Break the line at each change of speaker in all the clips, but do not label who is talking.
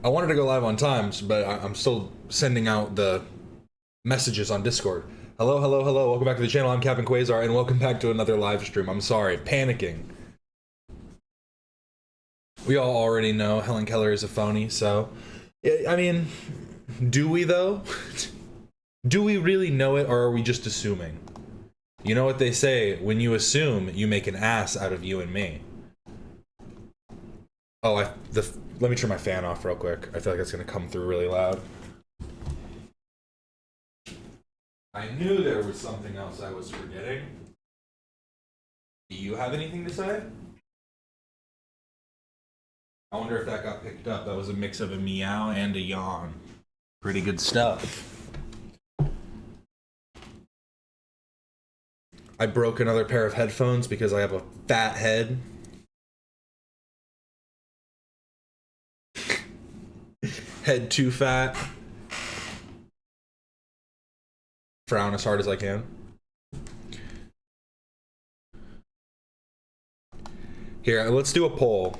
I wanted to go live on times, but I'm still sending out the messages on Discord. Hello, hello, hello. Welcome back to the channel. I'm Captain Quasar, and welcome back to another live stream. I'm sorry, panicking. We all already know Helen Keller is a phony, so... I mean, do we, though? Do we really know it, or are we just assuming? You know what they say, when you assume, you make an ass out of you and me. Oh, let me turn my fan off real quick. I feel like it's gonna come through really loud. I knew there was something else I was forgetting. Do you have anything to say? I wonder if that got picked up. That was a mix of a meow and a yawn. Pretty good stuff. I broke another pair of headphones because I have a fat head. Head too fat. Frown as hard as I can. Here, let's do a poll.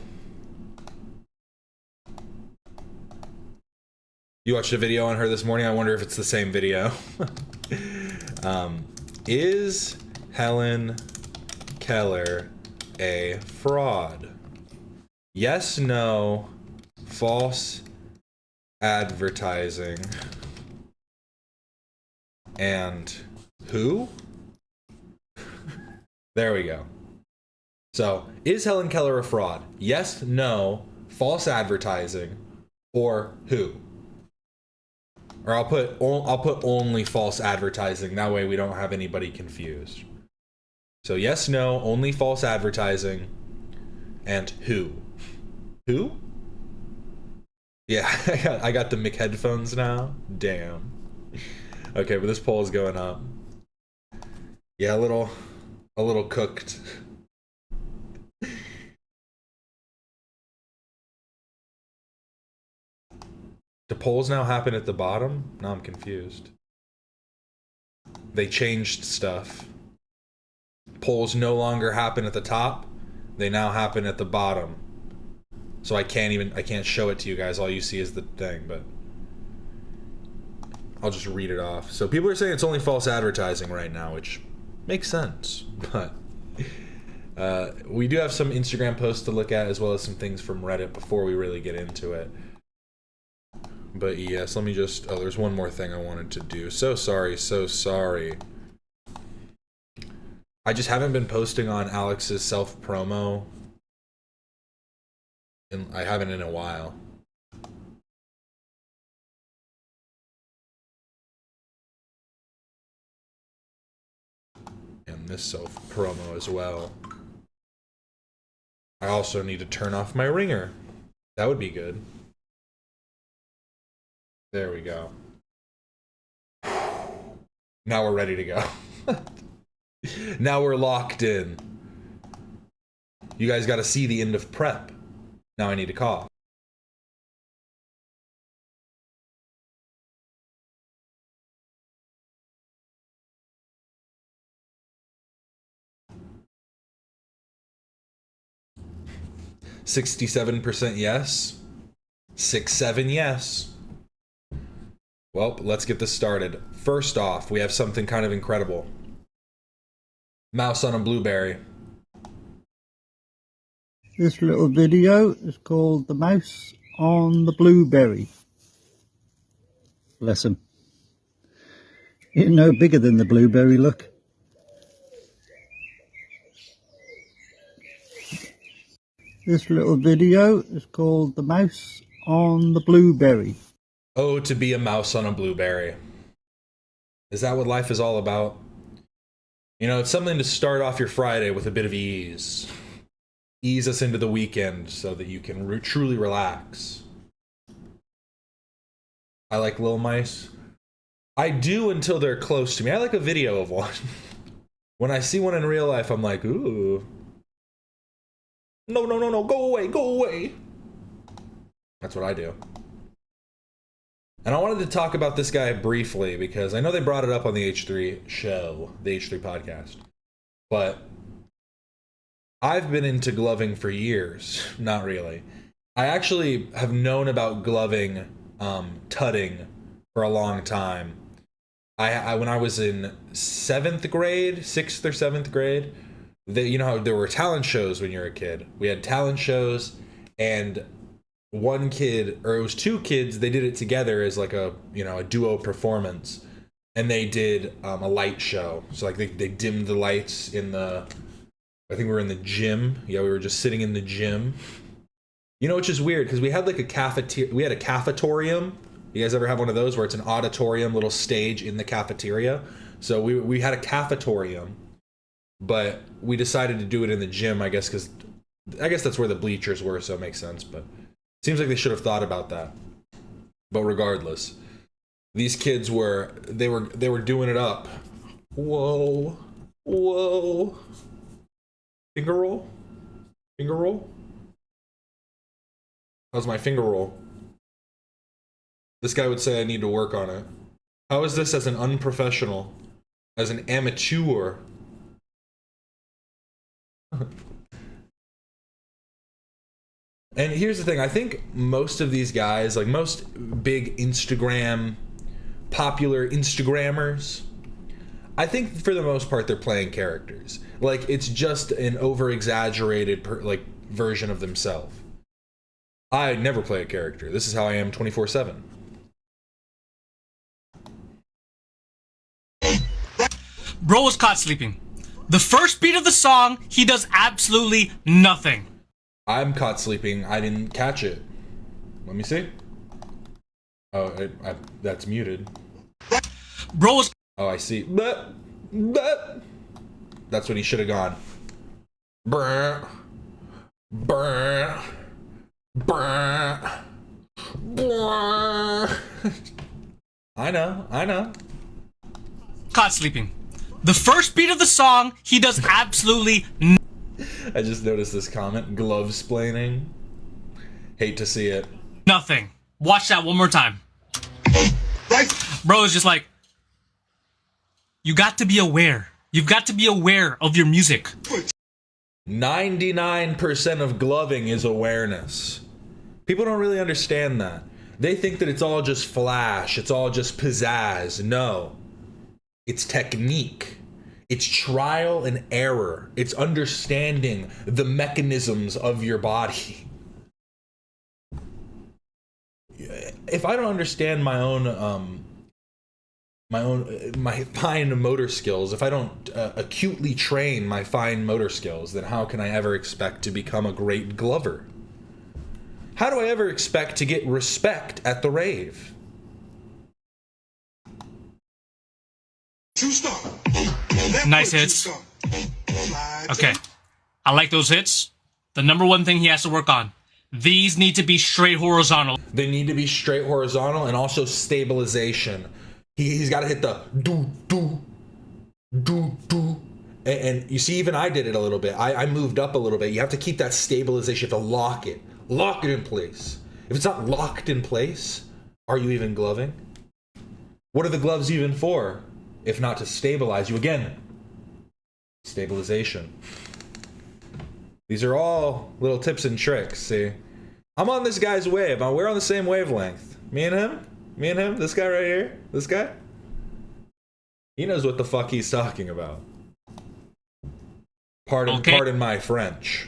You watched a video on her this morning. I wonder if it's the same video. Is Helen Keller a fraud? Yes, no, false advertising, and who? There we go. So, is Helen Keller a fraud? Yes, no, false advertising, or who? Or I'll put only false advertising. That way we don't have anybody confused. So yes, no, only false advertising, and who? Who? Yeah, I got the Mick headphones now. Damn. Okay, but this poll is going up. Yeah, a little cooked. Do polls now happen at the bottom? Now I'm confused. They changed stuff. Polls no longer happen at the top. They now happen at the bottom. So I can't show it to you guys. All you see is the thing, but I'll just read it off. So people are saying it's only false advertising right now, which makes sense. But we do have some Instagram posts to look at, as well as some things from Reddit before we really get into it. But yes, let me just... Oh, there's one more thing I wanted to do. So sorry, so sorry. I just haven't been posting on Alex's self-promo. And I haven't in a while. And this self-promo as well. I also need to turn off my ringer. That would be good. There we go. Now we're ready to go. Now we're locked in. You guys got to see the end of prep. Now I need to cough. %67 yes. 6-7 yes. Well, let's get this started. First off, we have something kind of incredible. Mouse on a blueberry.
This little video is called The Mouse on the Blueberry. Bless him. You're no bigger than the blueberry, look. This little video is called The Mouse on the Blueberry.
Oh, to be a mouse on a blueberry. Is that what life is all about? You know, it's something to start off your Friday with a bit of ease. Ease us into the weekend so that you can truly relax. I like little mice. I do until they're close to me. I like a video of one. When I see one in real life, I'm like, ooh. No, no, no, no, go away, go away. That's what I do. And I wanted to talk about this guy briefly because I know they brought it up on the H3 show, the H3 podcast. But I've been into gloving for years. Not really. I actually have known about gloving, tutting for a long time. I when I was in 7th grade, 6th or 7th grade, you know how there were talent shows when you were a kid. We had talent shows, and one kid, or it was two kids, they did it together as like a duo performance, and they did a light show. So like they dimmed the lights in the, I think we were in the gym. Yeah, we were just sitting in the gym. You know, which is weird because we had like a we had a cafetorium. You guys ever have one of those where it's an auditorium, little stage in the cafeteria? So we had a cafetorium, but we decided to do it in the gym, I guess, because I guess that's where the bleachers were, so it makes sense. But it seems like they should have thought about that. But regardless, these kids were doing it up. Whoa, whoa. Finger roll, finger roll. How's my finger roll? This guy would say I need to work on it. How is this as an unprofessional, as an amateur? And here's the thing, I think most of these guys, like most big popular Instagrammers, I think for the most part they're playing characters. Like it's just an over-exaggerated version of themselves. I never play a character. This is how I am 24/7.
Bro was caught sleeping. The first beat of the song, he does absolutely nothing.
I'm caught sleeping. I didn't catch it. Let me see. Oh, that's muted.
Bro was...
Oh, I see. But that's when he should have gone. Brr. Brr. Brr. Brr. I know.
Caught sleeping. The first beat of the song, he does absolutely nothing.
I just noticed this comment. Glove-splaining. Hate to see it.
Nothing. Watch that one more time. Bro is just like, you got to be aware. You've got to be aware of your music.
99% of gloving is awareness. People don't really understand that. They think that it's all just flash. It's all just pizzazz. No. It's technique. It's trial and error. It's understanding the mechanisms of your body. If I don't understand my fine motor skills, if I don't acutely train my fine motor skills, then how can I ever expect to become a great glover? How do I ever expect to get respect at the rave?
Nice hits. Okay. I like those hits. The number one thing he has to work on. These need to be straight horizontal.
They need to be straight horizontal and also stabilization. He's got to hit the do. And you see, even I did it a little bit. I moved up a little bit. You have to keep that stabilization. You have to lock it. Lock it in place. If it's not locked in place, are you even gloving? What are the gloves even for? If not to stabilize you again. Stabilization. These are all little tips and tricks, see? I'm on this guy's wave. We're on the same wavelength. Me and him, this guy right here, this guy. He knows what the fuck he's talking about. Pardon my French.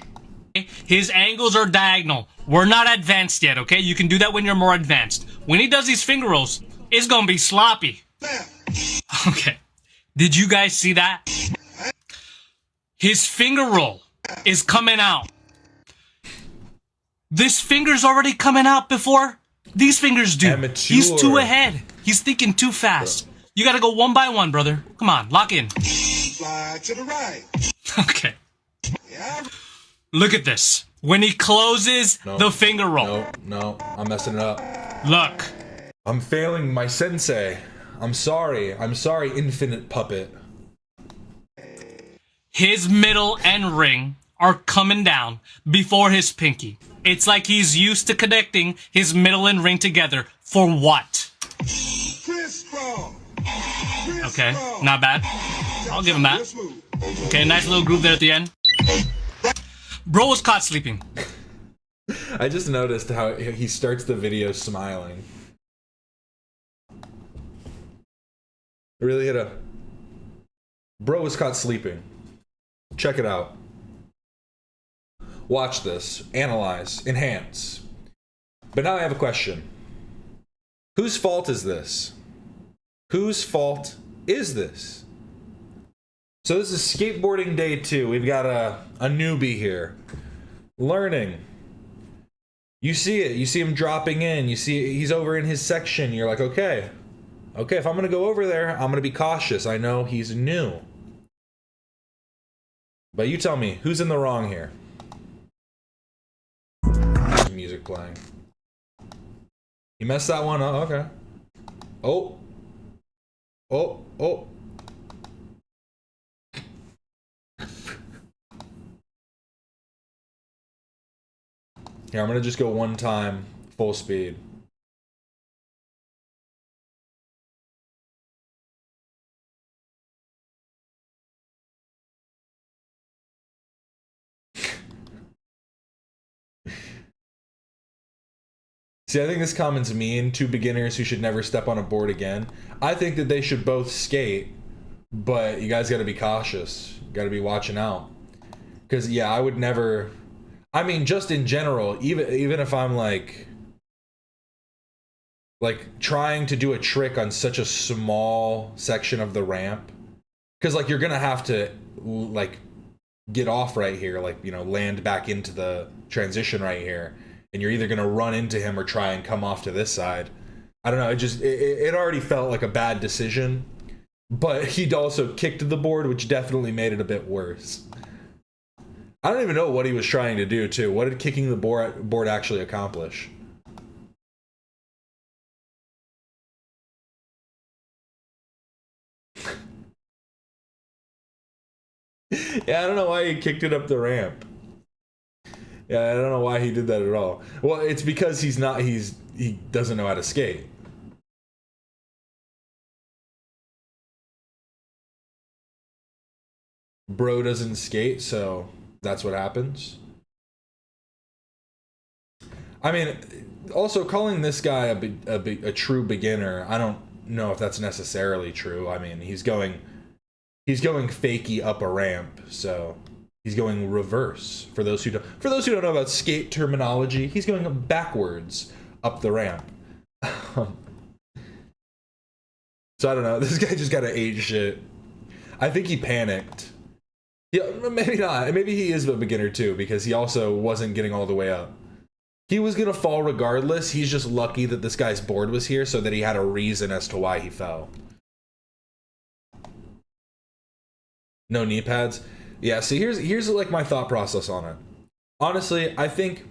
His angles are diagonal. We're not advanced yet, okay? You can do that when you're more advanced. When he does these finger rolls, it's gonna be sloppy. Okay. Did you guys see that? His finger roll is coming out. This finger's already coming out before these fingers do.
Amateur.
He's too ahead. He's thinking too fast. You gotta go one by one, brother. Come on, lock in.
Slide to the right.
Okay.
Yeah.
Look at this. When he closes the finger roll.
No, I'm messing it up.
Look.
I'm failing my sensei. I'm sorry, infinite puppet.
His middle and ring are coming down before his pinky. It's like he's used to connecting his middle and ring together. For what? Okay, not bad. I'll give him that. Okay, nice little groove there at the end. Bro was caught sleeping.
I just noticed how he starts the video smiling. Really hit a... Bro was caught sleeping. Check it out. Watch this. Analyze. Enhance. But now I have a question. Whose fault is this? Whose fault is this? So this is skateboarding day 2. We've got a newbie here. Learning. You see it. You see him dropping in. You see he's over in his section. You're like, okay, if I'm going to go over there, I'm going to be cautious. I know he's new. But you tell me, who's in the wrong here? There's music playing. You messed that one up. Okay. Oh. Here, I'm gonna just go one time, full speed. See, I think this comment's mean to beginners who should never step on a board again. I think that they should both skate, but you guys gotta be cautious. You gotta be watching out. Because, yeah, I would never... I mean, just in general, even if I'm like trying to do a trick on such a small section of the ramp, because like you're gonna have to like get off right here, like, you know, land back into the transition right here, and you're either gonna run into him or try and come off to this side. I don't know. It already felt like a bad decision, but he'd also kicked the board, which definitely made it a bit worse. I don't even know what he was trying to do, too. What did kicking the board actually accomplish? Yeah, I don't know why he kicked it up the ramp. Yeah, I don't know why he did that at all. Well, it's because he doesn't know how to skate. Bro doesn't skate, so that's what happens. I mean, also calling this guy a true beginner, I don't know if that's necessarily true. I mean, he's going fakie up a ramp, so he's going reverse. For those who don't know about skate terminology, he's going backwards up the ramp. So I don't know. This guy just got to age shit. I think he panicked. Yeah, maybe not. Maybe he is a beginner too, because he also wasn't getting all the way up. He was gonna fall regardless. He's just lucky that this guy's board was here so that he had a reason as to why he fell. No knee pads. Yeah, see, here's like my thought process on it. Honestly, I think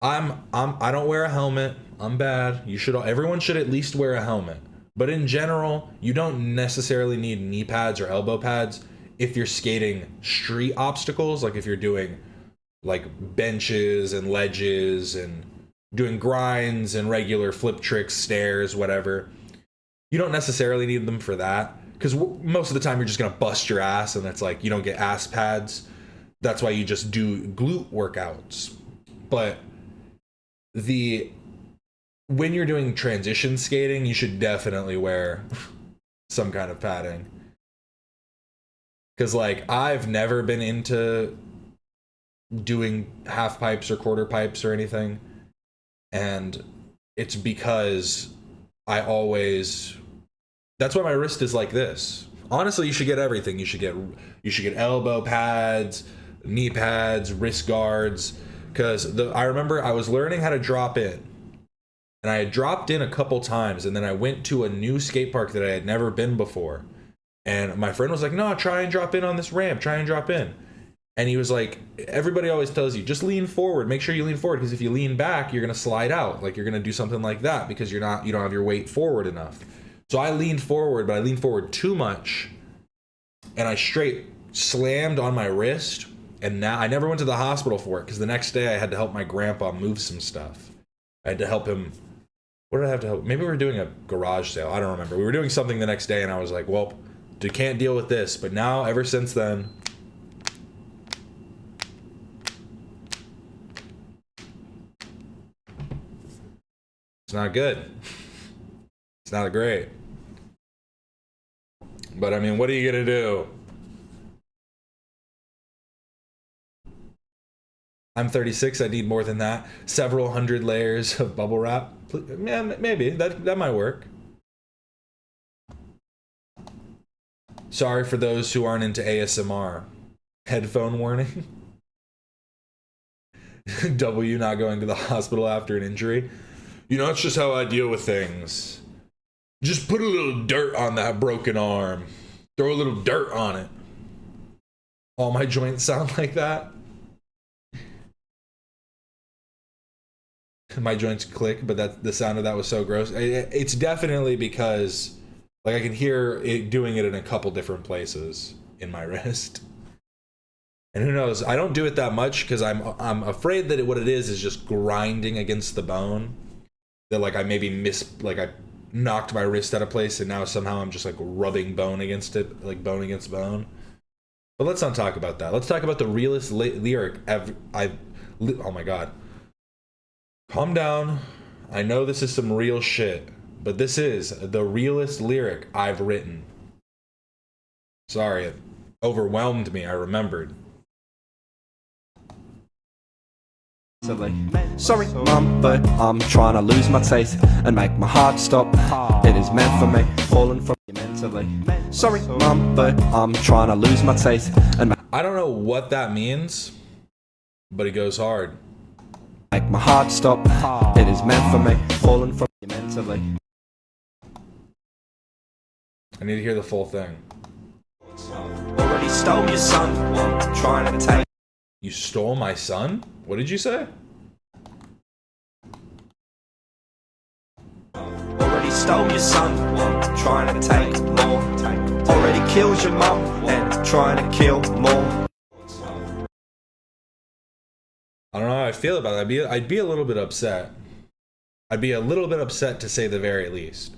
I don't wear a helmet. I'm bad. Everyone should at least wear a helmet. But in general, you don't necessarily need knee pads or elbow pads if you're skating street obstacles, like if you're doing like benches and ledges and doing grinds and regular flip tricks, stairs, whatever. You don't necessarily need them for that, because most of the time you're just gonna bust your ass, and it's like you don't get ass pads. That's why you just do glute workouts. But when you're doing transition skating, you should definitely wear some kind of padding. Because, like, I've never been into doing half pipes or quarter pipes or anything. And it's because that's why my wrist is like this. Honestly, you should get everything. You should get elbow pads, knee pads, wrist guards. Because I remember I was learning how to drop in. And I had dropped in a couple times, and then I went to a new skate park that I had never been before. And my friend was like, no, try and drop in on this ramp. Try and drop in. And he was like, everybody always tells you, just lean forward. Make sure you lean forward, because if you lean back, you're going to slide out. Like, you're going to do something like that because you don't have your weight forward enough. So I leaned forward, but I leaned forward too much. And I straight slammed on my wrist. And now I never went to the hospital for it, because the next day I had to help my grandpa move some stuff. I had to help him. What did I have to help? Maybe we were doing a garage sale. I don't remember. We were doing something the next day, and I was like, well, you can't deal with this. But now, ever since then, not good. It's not great. But I mean, what are you gonna do? I'm 36. I need more than that. Several hundred layers of bubble wrap. Yeah, maybe that might work. Sorry for those who aren't into ASMR. Headphone warning. W not going to the hospital after an injury. You know, it's just how I deal with things. Just put a little dirt on that broken arm. Throw a little dirt on it. All my joints sound like that. My joints click, but that the sound of that was so gross. It's definitely because, like, I can hear it doing it in a couple different places in my wrist. And who knows? I don't do it that much because I'm afraid that what it is just grinding against the bone. That like I maybe I knocked my wrist out of place and now somehow I'm just like rubbing bone against it, like bone against bone. But let's not talk about that. Let's talk about the realest lyric oh my god. Calm down. I know this is some real shit, but this is the realest lyric I've written. Sorry, it overwhelmed me. I remembered.
Sorry, mum, but I'm trying to lose my taste and make my heart stop. It is meant for me, falling from you mentally. Sorry, mum, but I'm trying to lose my taste and
I don't know what that means, but it goes hard.
Make my heart stop. It is meant for me, falling from you mentally.
I need to hear the full thing.
Already stole your son, I'm trying to take.
You stole my son? What did you say?
Already stole your son, I'm trying to take more. Already killed your mum and trying to kill more.
I don't know how I feel about it. I'd be a little bit upset. I'd be a little bit upset to say the very least.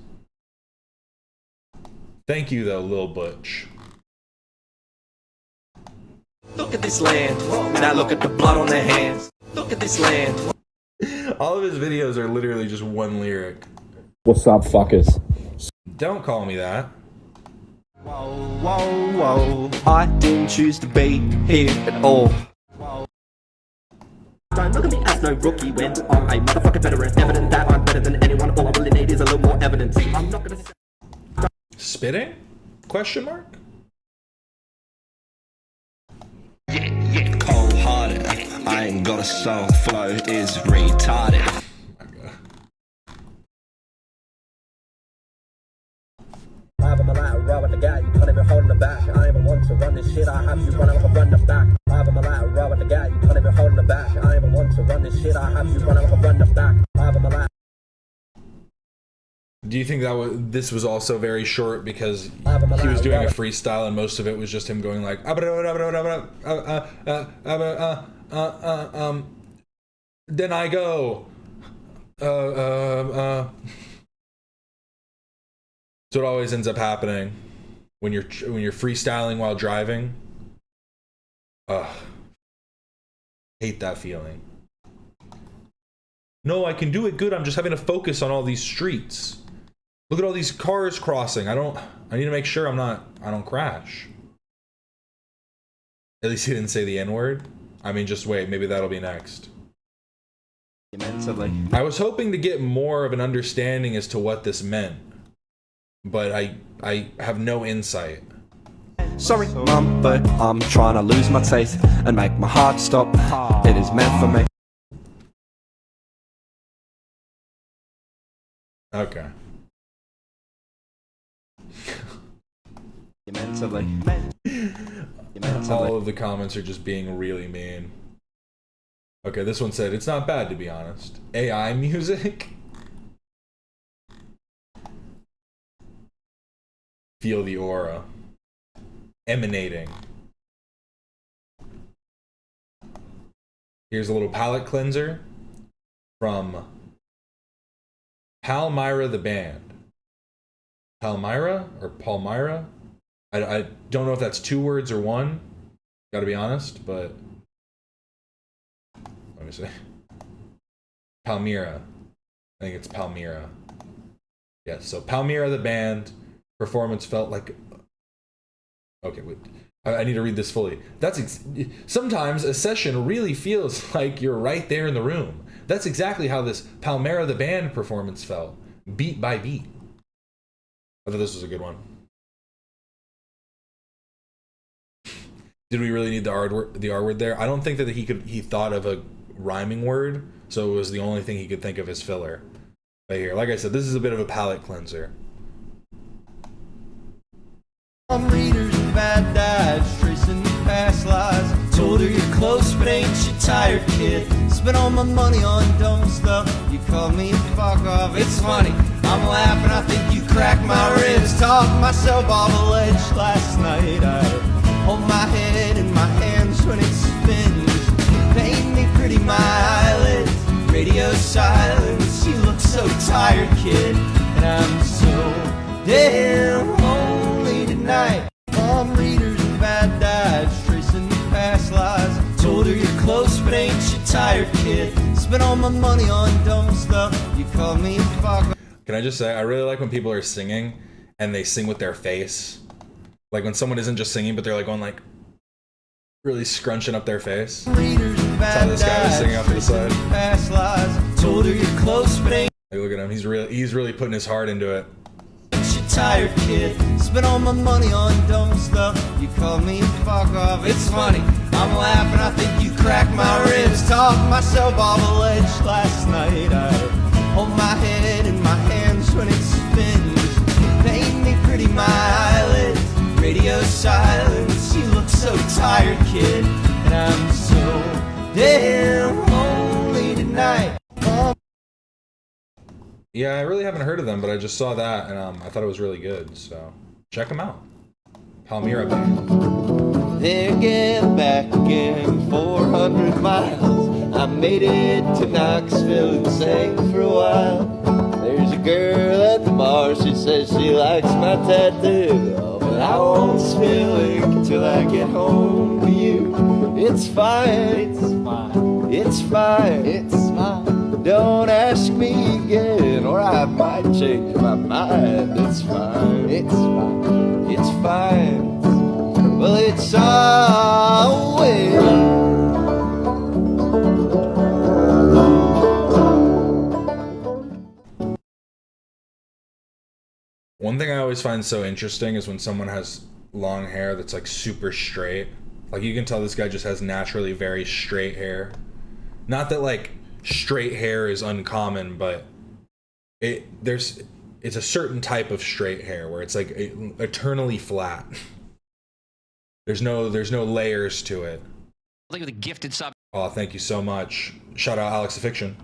Thank you though, Lil Butch.
Look at this land, now look at the blood on their hands. Look at this land.
All of his videos are literally just one lyric.
What's up, fuckers?
Don't call me that.
Whoa, whoa, whoa. I didn't choose to be here at all. Don't look at me as no rookie when I'm a motherfucking veteran. Evident that I'm better than anyone. All I really need is a little more evidence. I'm not gonna.
Spitting? Question mark?
Yeah, cold hearted. I ain't got a soul. Flow is retarded. I'm alive, robbing the guy, you can't even hold in the back. I even want to run this shit, I have you run out, run the back. I'm alive, robbing the guy, you can't even hold in the back. I even want to run this shit, I have you run out, run the back. I'm alive.
Do you think that this was also very short because he was doing a freestyle and most of it was just him going like then I go So it always ends up happening when you're freestyling while driving. Hate that feeling. No, I can do it good. I'm just having to focus on all these streets. Look at all these cars crossing. I need to make sure I don't crash. At least he didn't say the N-word. I mean, just wait, maybe that'll be next. I was hoping to get more of an understanding as to what this meant, but I have no insight.
Sorry, mum, but I'm trying to lose my taste and make my heart stop. It is meant for me.
Okay. All of the comments are just being really mean. Okay, this one said, it's not bad to be honest. AI music? Feel the aura. Emanating. Here's a little palette cleanser from Palmyra the band. Palmyra or Palmyra? I don't know if that's two words or one. Gotta be honest, but let me see. Palmyra. I think it's Palmyra. Yes, so Palmyra the band performance felt like... Okay, wait. I need to read this fully. Sometimes a session really feels like you're right there in the room. That's exactly how this Palmyra the band performance felt, beat by beat. I thought this was a good one. Did we really need the R word there? I don't think that he thought of a rhyming word, so it was the only thing he could think of as filler. Right here, like I said, this is a bit of a palate cleanser.
Readers and bad dads tracing your past lies. Told her you're close, but ain't you tired, kid? Spent all my money on dumb stuff. You call me a fuck off. It's funny, I'm laughing. I think you cracked my ribs. Talked myself off a ledge last night. I hold my head in my hands when it spins. Paint me pretty, my eyelids. Radio silence. You look so tired, kid, and I'm so damn lonely tonight. Mom readers and bad dads tracing your past lies. Told her you're close, but ain't you tired, kid? Spent all my money on dumb stuff. You call me a fuck.
Can I just say, I really like when people are singing and they sing with their face. Like when someone isn't just singing, but they're like going like really scrunching up their face. That's how this guy was singing off to the side.
Past lies. Told her you're close, but ain't
Like, look at him. He's really putting his heart into it.
you tired, kid? Spent all my money on dumb stuff. You call me a fuck off. It's funny, I'm laughing. I think you cracked my ribs. Talked myself off a ledge last night. I hold my head in my hands when it spins. Paint me pretty, my eyelids. Radio silence. You look so tired, kid, and I'm so damn lonely tonight.
Yeah, I really haven't heard of them, but I just saw that and I thought it was really good. So check them out. Palmyra band.
There again, back again, 400 miles. I made it to Knoxville and sang for a while. There's a girl at the bar, she says she likes my tattoo. Oh, but I won't spill ink till I get home to you. It's fine, it's fine, it's fine, it's fine. Don't ask me again, or I might change my mind. It's fine, it's fine, it's fine. Well, it's always.
One thing I always find so interesting is when someone has long hair that's like super straight. Like you can tell this guy just has naturally very straight hair. Not that like straight hair is uncommon, but it's a certain type of straight hair where it's like eternally flat. There's no layers to it.
Look at the gifted sub.
Oh, thank you so much. Shout out Alex the Fiction.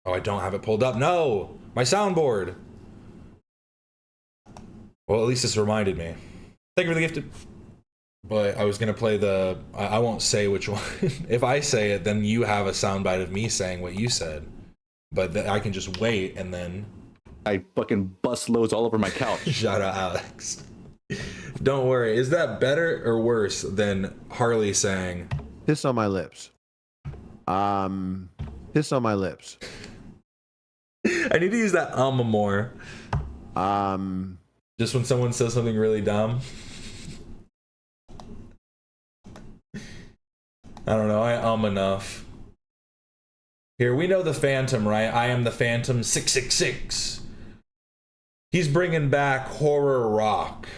Oh, I don't have it pulled up. No, my soundboard. Well, at least this reminded me. Thank you for the gifted. But I was gonna play I won't say which one. If I say it, then you have a soundbite of me saying what you said. But I can just wait and then.
I fucking bust loads all over my couch.
Shout out Alex. Don't worry. Is that better or worse than Harley saying?
Piss on my lips. Piss on my lips.
I need to use that more. Just when someone says something really dumb. I don't know, I enough. Here, we know the Phantom, right? I am the Phantom 666. He's bringing back horror rock.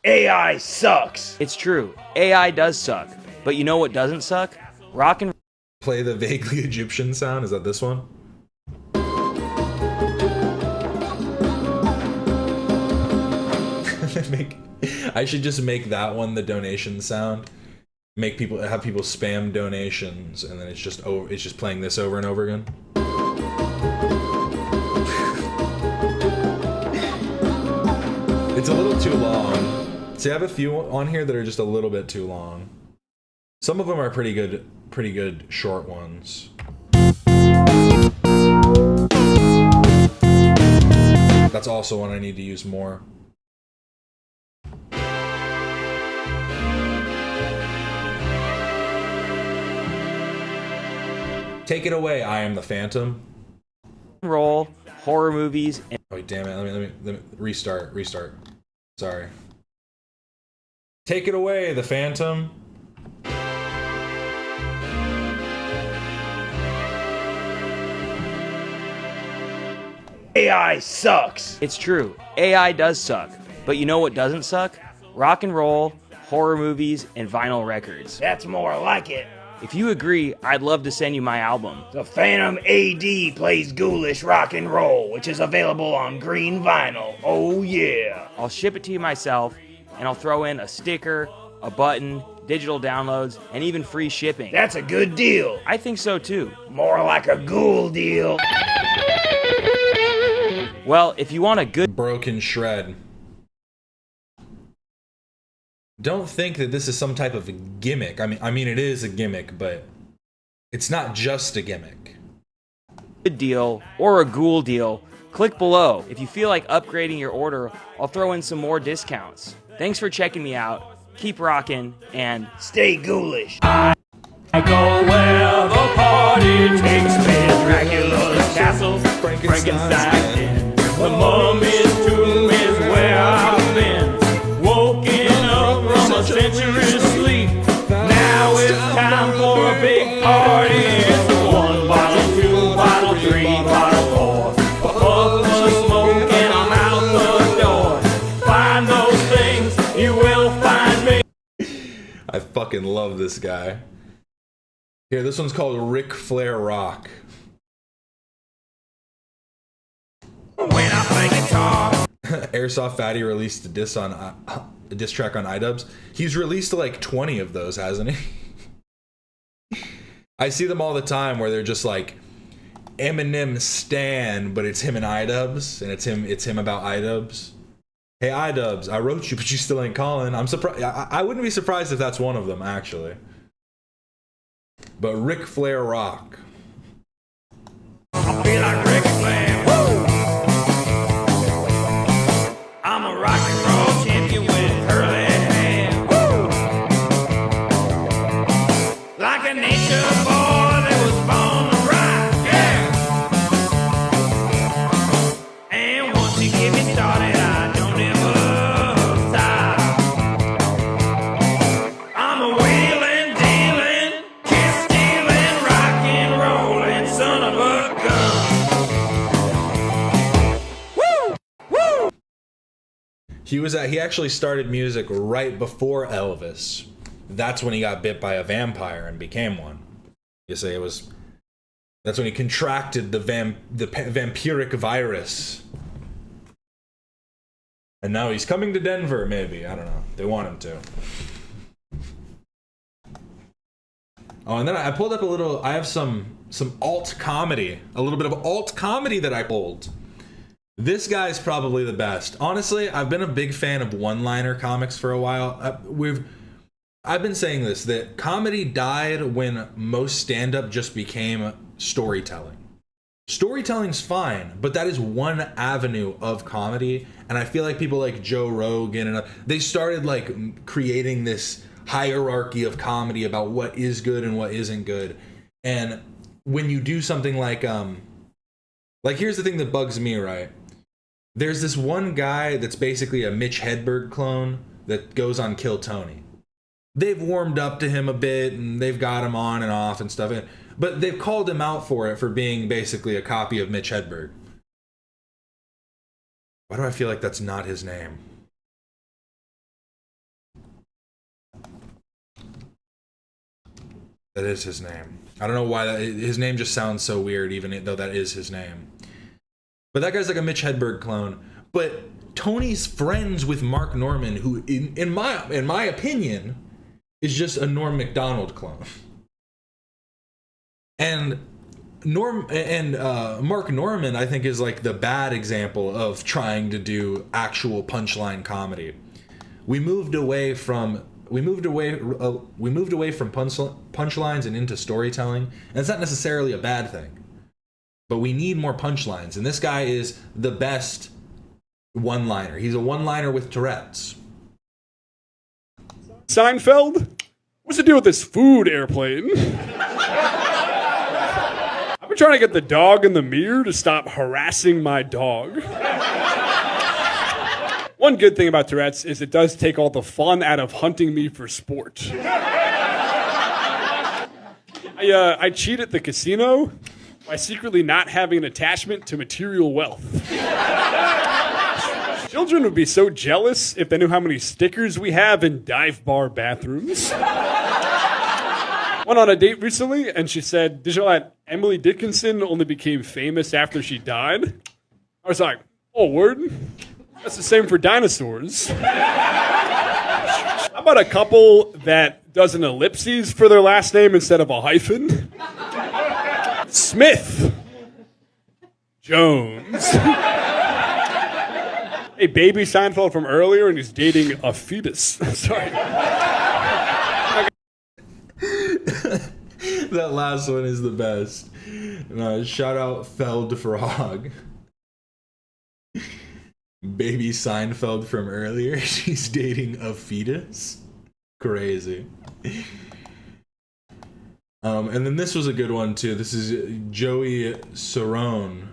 AI sucks. It's true. AI does suck. But you know what doesn't suck? Rock and...
Play the vaguely Egyptian sound. Is that this one? I should just make that one the donation sound. Have people spam donations, and then it's just playing this over and over again. It's a little too long. See, I have a few on here that are just a little bit too long. Some of them are pretty good short ones. That's also one I need to use more. Take it away, I Am the Phantom.
Roll, horror movies, and
Wait, damn it. Let me restart. Sorry. Take it away, the Phantom.
AI sucks. It's true. AI does suck. But you know what doesn't suck? Rock and roll, horror movies, and vinyl records. That's more like it. If you agree, I'd love to send you my album. The Phantom AD plays ghoulish rock and roll, which is available on green vinyl. Oh yeah. I'll ship it to you myself, and I'll throw in a sticker, a button, digital downloads, and even free shipping. That's a good deal. I think so too. More like a ghoul deal. Well, if you want a good
Broken shred. Don't think that this is some type of a gimmick. I mean it is a gimmick, but it's not just a gimmick.
deal or a ghoul deal, click below. If you feel like upgrading your order, I'll throw in some more discounts. Thanks for checking me out. Keep rocking and stay ghoulish. I go where the party takes me. Dracula's castle, Frankenstein's den. The mummy's tomb is where I've been. Woken up from a century's sleep. Now it's time for a big party. It's 1 bottle, 2 bottle, 3 bottle, 4. A puff of smoke and I'm out the door. Find those things, you will find me.
I fucking love this guy. Here, this one's called Ric Flair Rock.
When I play guitar.
Airsoft Fatty released a diss track on iDubbbz. He's released like 20 of those, hasn't he? I see them all the time where they're just like Eminem Stan, but it's him and iDubbbz, and it's him about iDubbbz. Hey iDubbbz, I wrote you, but you still ain't calling. I'm surprised. I wouldn't be surprised if that's one of them, actually. But Ric Flair Rock.
I feel like Ric Flair. Woo! I'm a rock and roll champion with curly hair. Woo! Like a nature boy that was born to rock, yeah. And once you get me started, I don't ever stop. I'm a wheeling, dealing, kiss stealing, rock and rolling son of a gun. Woo! Woo!
He actually started music right before Elvis. That's when he got bit by a vampire and became one. You say that's when he contracted the vampiric virus. And now he's coming to Denver, maybe. I don't know. They want him to. Oh, and then I pulled up a little. I have some alt comedy, a little bit of alt comedy that I pulled. This guy's probably the best. Honestly, I've been a big fan of one-liner comics for a while. I've been saying this, that comedy died when most stand-up just became storytelling. Storytelling's fine, but that is one avenue of comedy, and I feel like people like Joe Rogan and they started like creating this hierarchy of comedy about what is good and what isn't good. And when you do something like here's the thing that bugs me, right? There's this one guy that's basically a Mitch Hedberg clone that goes on Kill Tony. They've warmed up to him a bit and they've got him on and off and stuff, but they've called him out for it, for being basically a copy of Mitch Hedberg. Why do I feel like that's not his name? That is his name. I don't know why his name just sounds so weird, even though that is his name. But that guy's like a Mitch Hedberg clone. But Tony's friends with Mark Norman, who, in my opinion, is just a Norm Macdonald clone. And Mark Norman, I think, is like the bad example of trying to do actual punchline comedy. We moved away from punchlines and into storytelling, and it's not necessarily a bad thing. But we need more punchlines, and this guy is the best one-liner. He's a one-liner with Tourette's.
Seinfeld? What's the deal with this food airplane? trying to get the dog in the mirror to stop harassing my dog. One good thing about Tourette's is it does take all the fun out of hunting me for sport. I cheat at the casino by secretly not having an attachment to material wealth. Children would be so jealous if they knew how many stickers we have in dive bar bathrooms. Went on a date recently, and she said, "Did you know that Emily Dickinson only became famous after she died?" I was like, "Oh, word? That's the same for dinosaurs." How about a couple that does an ellipses for their last name instead of a hyphen? Smith. Jones. Hey, baby Seinfeld from earlier, and he's dating a fetus. Sorry.
That last one is the best. Shout out Feld Frog. Baby Seinfeld from earlier. She's dating a fetus. Crazy. And then this was a good one too. This is Joey Cerrone.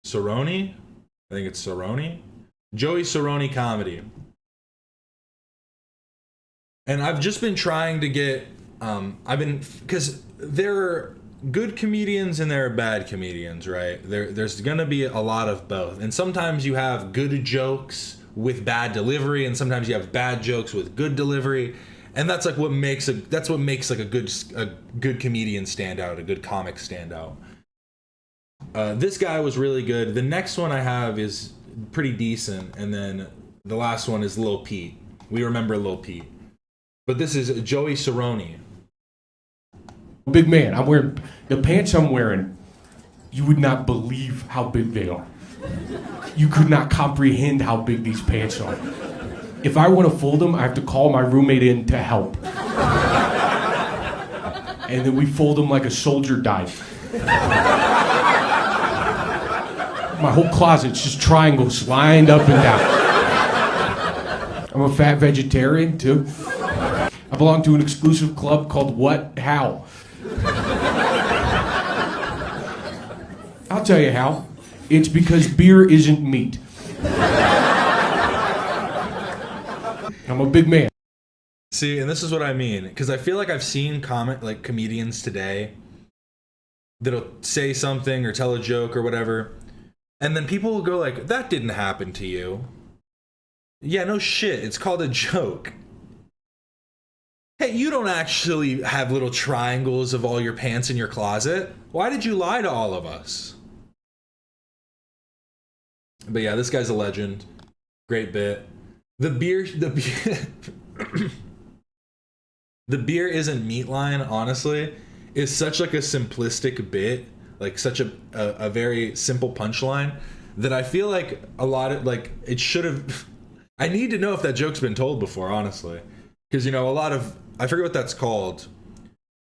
Cerrone? I think it's Cerrone. Joey Cerrone comedy. And I've just been trying to get because there are good comedians and there are bad comedians, right? There's gonna be a lot of both. And sometimes you have good jokes with bad delivery, and sometimes you have bad jokes with good delivery. And that's like what makes like a good comedian stand out, a good comic stand out. This guy was really good. The next one I have is pretty decent, and then the last one is Lil Pete. We remember Lil Pete. But this is Joey Cerrone.
Big man, I'm wearing the pants I'm wearing. You would not believe how big they are. You could not comprehend how big these pants are. If I want to fold them, I have to call my roommate in to help. And then we fold them like a soldier died. My whole closet's just triangles lined up and down. I'm a fat vegetarian, too. I belong to an exclusive club called What? How? I'll tell you how. It's because beer isn't meat. I'm a big man.
See, and this is what I mean, because I feel like I've seen comedians today that'll say something or tell a joke or whatever, and then people will go like, "That didn't happen to you." Yeah, no shit. It's called a joke. Hey, you don't actually have little triangles of all your pants in your closet. Why did you lie to all of us? But yeah, this guy's a legend. Great bit. The beer the beer isn't meat line, honestly, is such like a simplistic bit, like such a very simple punchline that I feel like a lot of it should have. I need to know if that joke's been told before, honestly, because a lot of, I forget what that's called.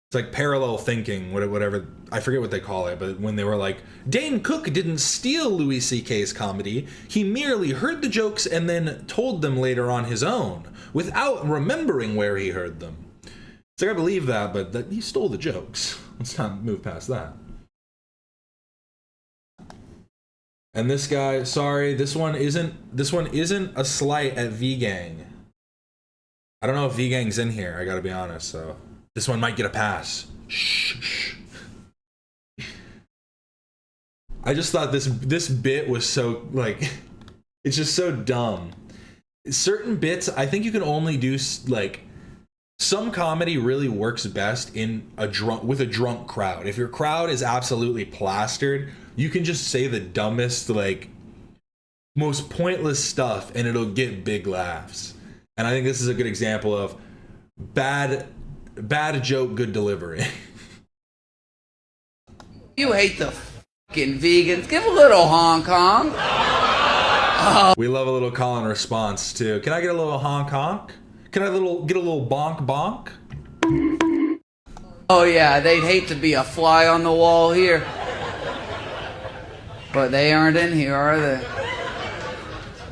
It's like parallel thinking, whatever. I forget what they call it, but when they were like, Dane Cook didn't steal Louis C.K.'s comedy. He merely heard the jokes and then told them later on his own without remembering where he heard them. It's like, I believe that, but that he stole the jokes. Let's not move past that. And this guy, sorry, this one isn't a slight at V-Gang. I don't know if V-Gang's in here, I gotta be honest, so this one might get a pass. Shh. I just thought this bit was so, it's just so dumb. Certain bits, I think you can only do, some comedy really works best with a drunk crowd. If your crowd is absolutely plastered, you can just say the dumbest, most pointless stuff, and it'll get big laughs. And I think this is a good example of bad joke, good delivery.
You hate the fucking vegans. Give a little Hong Kong.
We love a little call and response too. Can I get a little honk honk? Can I get a little bonk bonk?
Oh yeah, they'd hate to be a fly on the wall here. But they aren't in here, are they?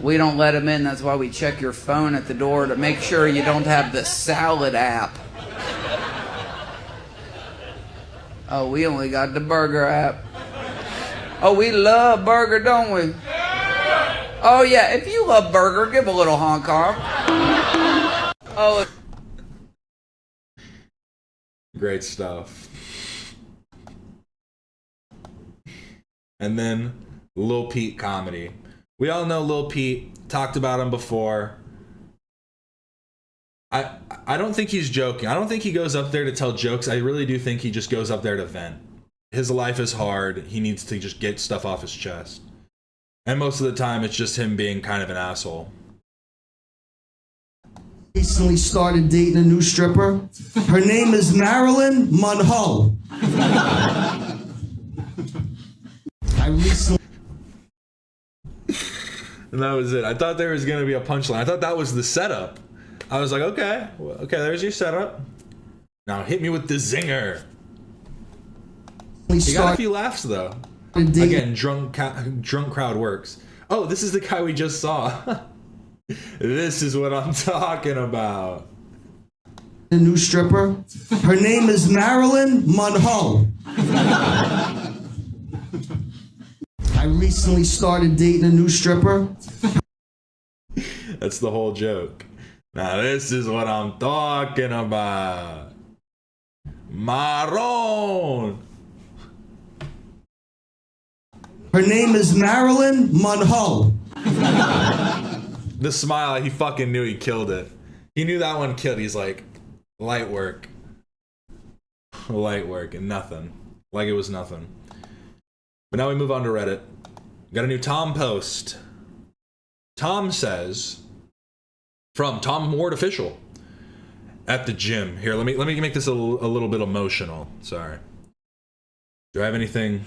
We don't let them in. That's why we check your phone at the door to make sure you don't have the salad app. Oh, we only got the burger app. Oh, we love burger, don't we? Oh, yeah. If you love burger, give a little honk honk. Oh.
Great stuff. And then Lil Pete comedy. We all know Lil Pete. Talked about him before. I don't think he's joking. I don't think he goes up there to tell jokes. I really do think he just goes up there to vent. His life is hard. He needs to just get stuff off his chest. And most of the time, it's just him being kind of an asshole.
Recently started dating a new stripper. Her name is Marilyn Monroe. I recently...
And that was it. I thought there was going to be a punchline. I thought that was the setup. I was like, okay, there's your setup. Now hit me with the zinger. He got a few laughs though. Again, drunk crowd works. Oh, this is the guy we just saw. This is what I'm talking about.
A new stripper. Her name is Marilyn Monroe. I recently started dating a new stripper.
That's the whole joke. Now this is what I'm talking about. Maron.
Her name is Marilyn Monroe.
The smile, he fucking knew he killed it. He knew that one killed. He's like, light work. Light work and nothing. Like it was nothing. But now we move on to Reddit. Got a new Tom post. Tom says, from Tom Ward Official, at the gym. Here, let me make this a little bit emotional. Sorry. Do I have anything?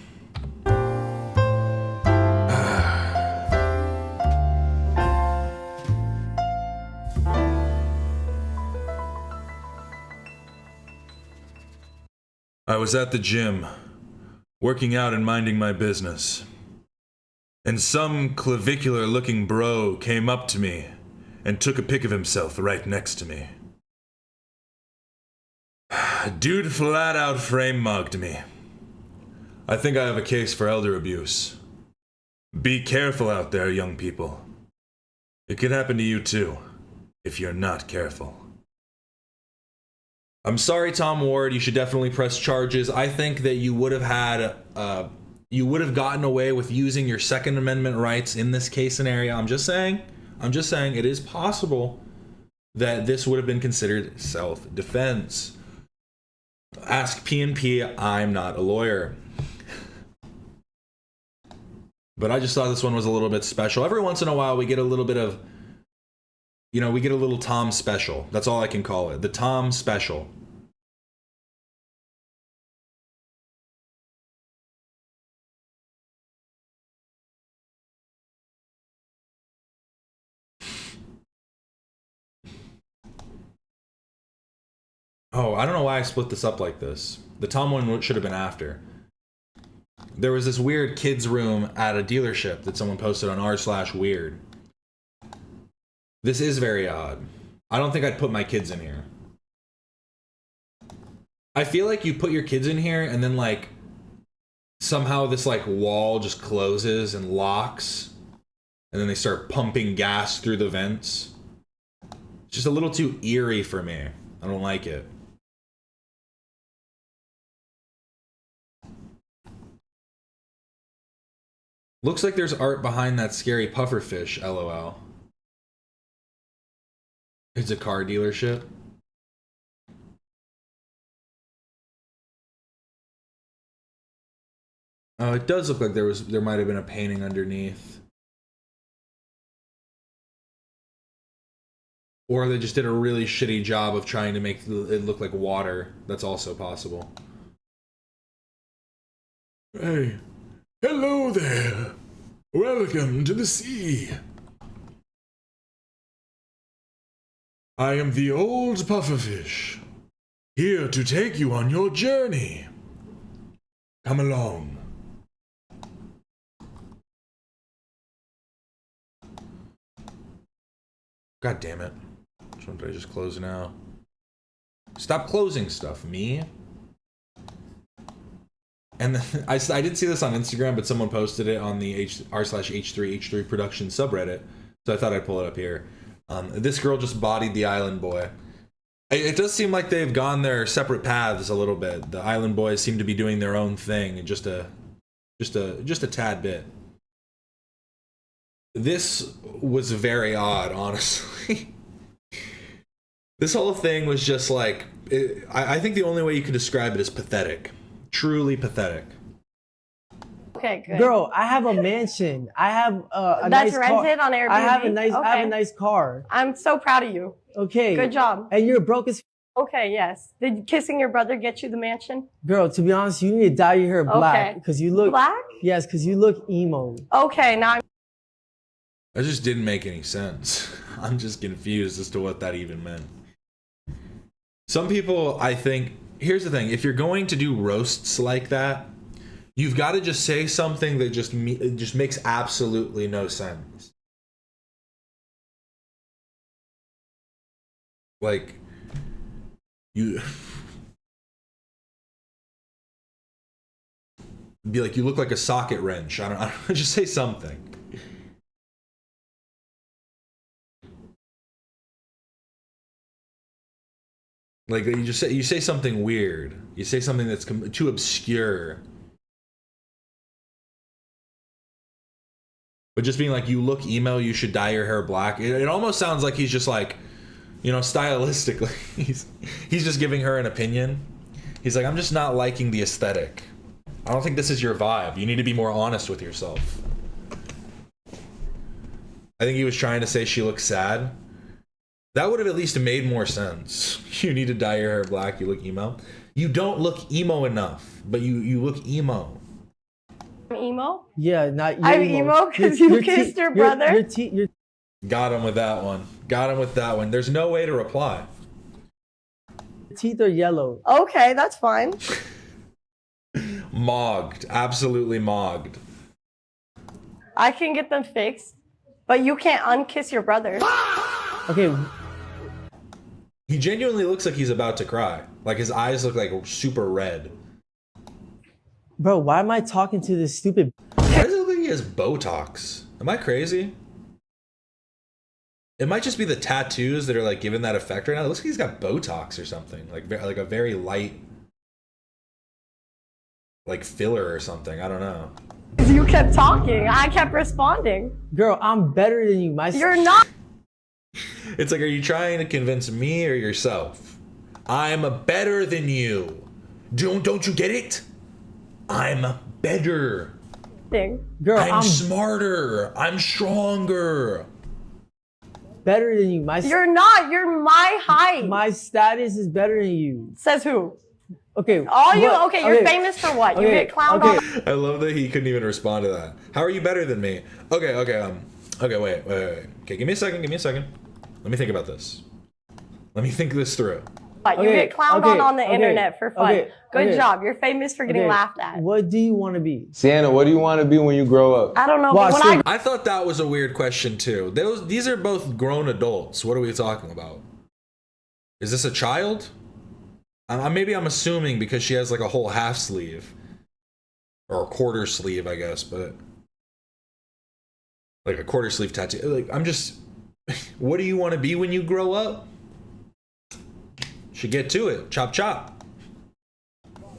I was at the gym, working out and minding my business. And some clavicular-looking bro came up to me and took a pic of himself right next to me. Dude flat out frame mugged me. I think I have a case for elder abuse. Be careful out there, young people. It could happen to you too, if you're not careful. I'm sorry, Tom Ward. You should definitely press charges. I think that you would have had, you would have gotten away with using your Second Amendment rights in this case scenario. I'm just saying, it is possible that this would have been considered self-defense. Ask PNP. I'm not a lawyer. But I just thought this one was a little bit special. Every once in a while, we get a little bit of, we get a little Tom special. That's all I can call it. The Tom special. Oh, I don't know why I split this up like this. The Tom one should have been after. There was this weird kids room at a dealership that someone posted on r/weird. This is very odd. I don't think I'd put my kids in here. I feel like you put your kids in here and then like somehow this like wall just closes and locks and then they start pumping gas through the vents. It's just a little too eerie for me. I don't like it. Looks like there's art behind that scary pufferfish, LOL. It's a car dealership. Oh, it does look like there might have been a painting underneath. Or they just did a really shitty job of trying to make it look like water. That's also possible. Hey. Hello there. Welcome to the sea. I am the old pufferfish, here to take you on your journey. Come along. God damn it. Which one did I just close now? Stop closing stuff, me. And then I did see this on Instagram, but someone posted it on the r/h3 production subreddit, so I thought I'd pull it up here. This girl just bodied the island boy. It does seem like they've gone their separate paths a little bit. The island boys seem to be doing their own thing, just a tad bit. This was very odd, honestly. This whole thing was just like, I think the only way you could describe it is pathetic. Truly pathetic.
Okay, good.
Girl, I have a mansion. I have a
That's
nice car.
rented on Airbnb.
I have a nice.
Okay.
I have a nice car.
I'm so proud of you.
Okay.
Good job.
And you're broke as.
Okay, yes. Did kissing your brother get you the mansion?
Girl, to be honest, you need to dye your hair black
Okay.
because you look
Black?
Yes, because you look emo.
Okay, now I'm.
That just didn't make any sense. I'm just confused as to what that even meant. Some people, I think, here's the thing. If you're going to do roasts like that, you've got to just say something that just makes absolutely no sense. Like, you... Be like, you look like a socket wrench. I don't know. Just say something. Like, you say something weird. You say something that's too obscure. But just being like, you look emo, you should dye your hair black. It almost sounds like he's just like, you know, stylistically, he's just giving her an opinion. He's like, I'm just not liking the aesthetic. I don't think this is your vibe. You need to be more honest with yourself. I think he was trying to say she looks sad. That would have at least made more sense. You need to dye your hair black, you look emo. You don't look emo enough, but you look emo.
Emo?
Yeah, not you.
I'm emo because you kissed your brother?
Got him with that one. Got him with that one. There's no way to reply.
Your teeth are yellow.
Okay, that's fine.
Mogged. Absolutely mogged.
I can get them fixed, but you can't unkiss your brother.
Okay.
He genuinely looks like he's about to cry. Like his eyes look like super red.
Bro, why am I talking to this stupid...
Why does it look like he has Botox? Am I crazy? It might just be the tattoos that are like giving that effect right now. It looks like he's got Botox or something. Like a very light... like filler or something. I don't know.
You kept talking. I kept responding.
Girl, I'm better than you.
You're not.
It's like, are you trying to convince me or yourself? I'm better than you. Don't you get it? I'm better.
Girl,
I'm smarter. I'm stronger.
Better than you.
You're not. You're my height.
My status is better than you.
Says who?
Okay.
You're famous for what? You get clowned on.
I love that he couldn't even respond to that. How are you better than me? Okay, wait. Okay, give me a second. Let me think about this. Let me think this through.
You get clowned on the internet for fun. Good job. You're famous for getting laughed at.
What do you want to be?
Sienna, what do you want to be when you grow up?
I don't know.
Well,
but
I thought that was a weird question too. These are both grown adults. What are we talking about? Is this a child? Maybe I'm assuming because she has like a whole half sleeve. Or a quarter sleeve, I guess, but like a quarter sleeve tattoo. Like, I'm just, what do you want to be when you grow up? Should get to it. Chop chop.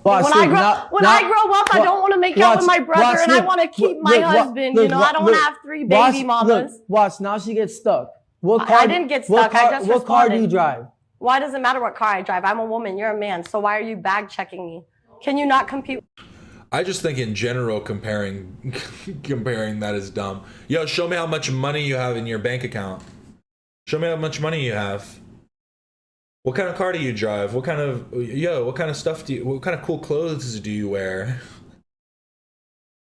When I grow up, I don't want to make out with my brother, and I want to keep my husband. I don't want to have 3 baby mamas.
Watch, now she gets stuck.
I didn't get stuck. I just
What car do you drive?
Why does it matter what car I drive? I'm a woman. You're a man. So why are you bag checking me? Can you not compete?
I just think in general comparing that is dumb. Yo, show me how much money you have in your bank account. Show me how much money you have. What kind of car do you drive? What kind of what kind of cool clothes do you wear?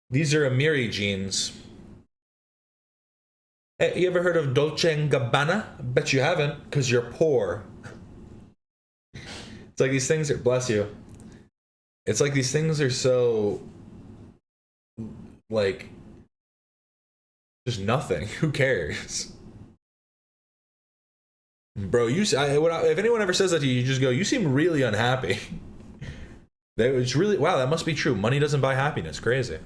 These are Amiri jeans. Hey, you ever heard of Dolce & Gabbana? I bet you haven't, because you're poor. It's like these things are, bless you. It's like these things are so, like, just nothing. Who cares? Bro, if anyone ever says that to you, you just go, you seem really unhappy. It's really, wow, that must be true. Money doesn't buy happiness. Crazy.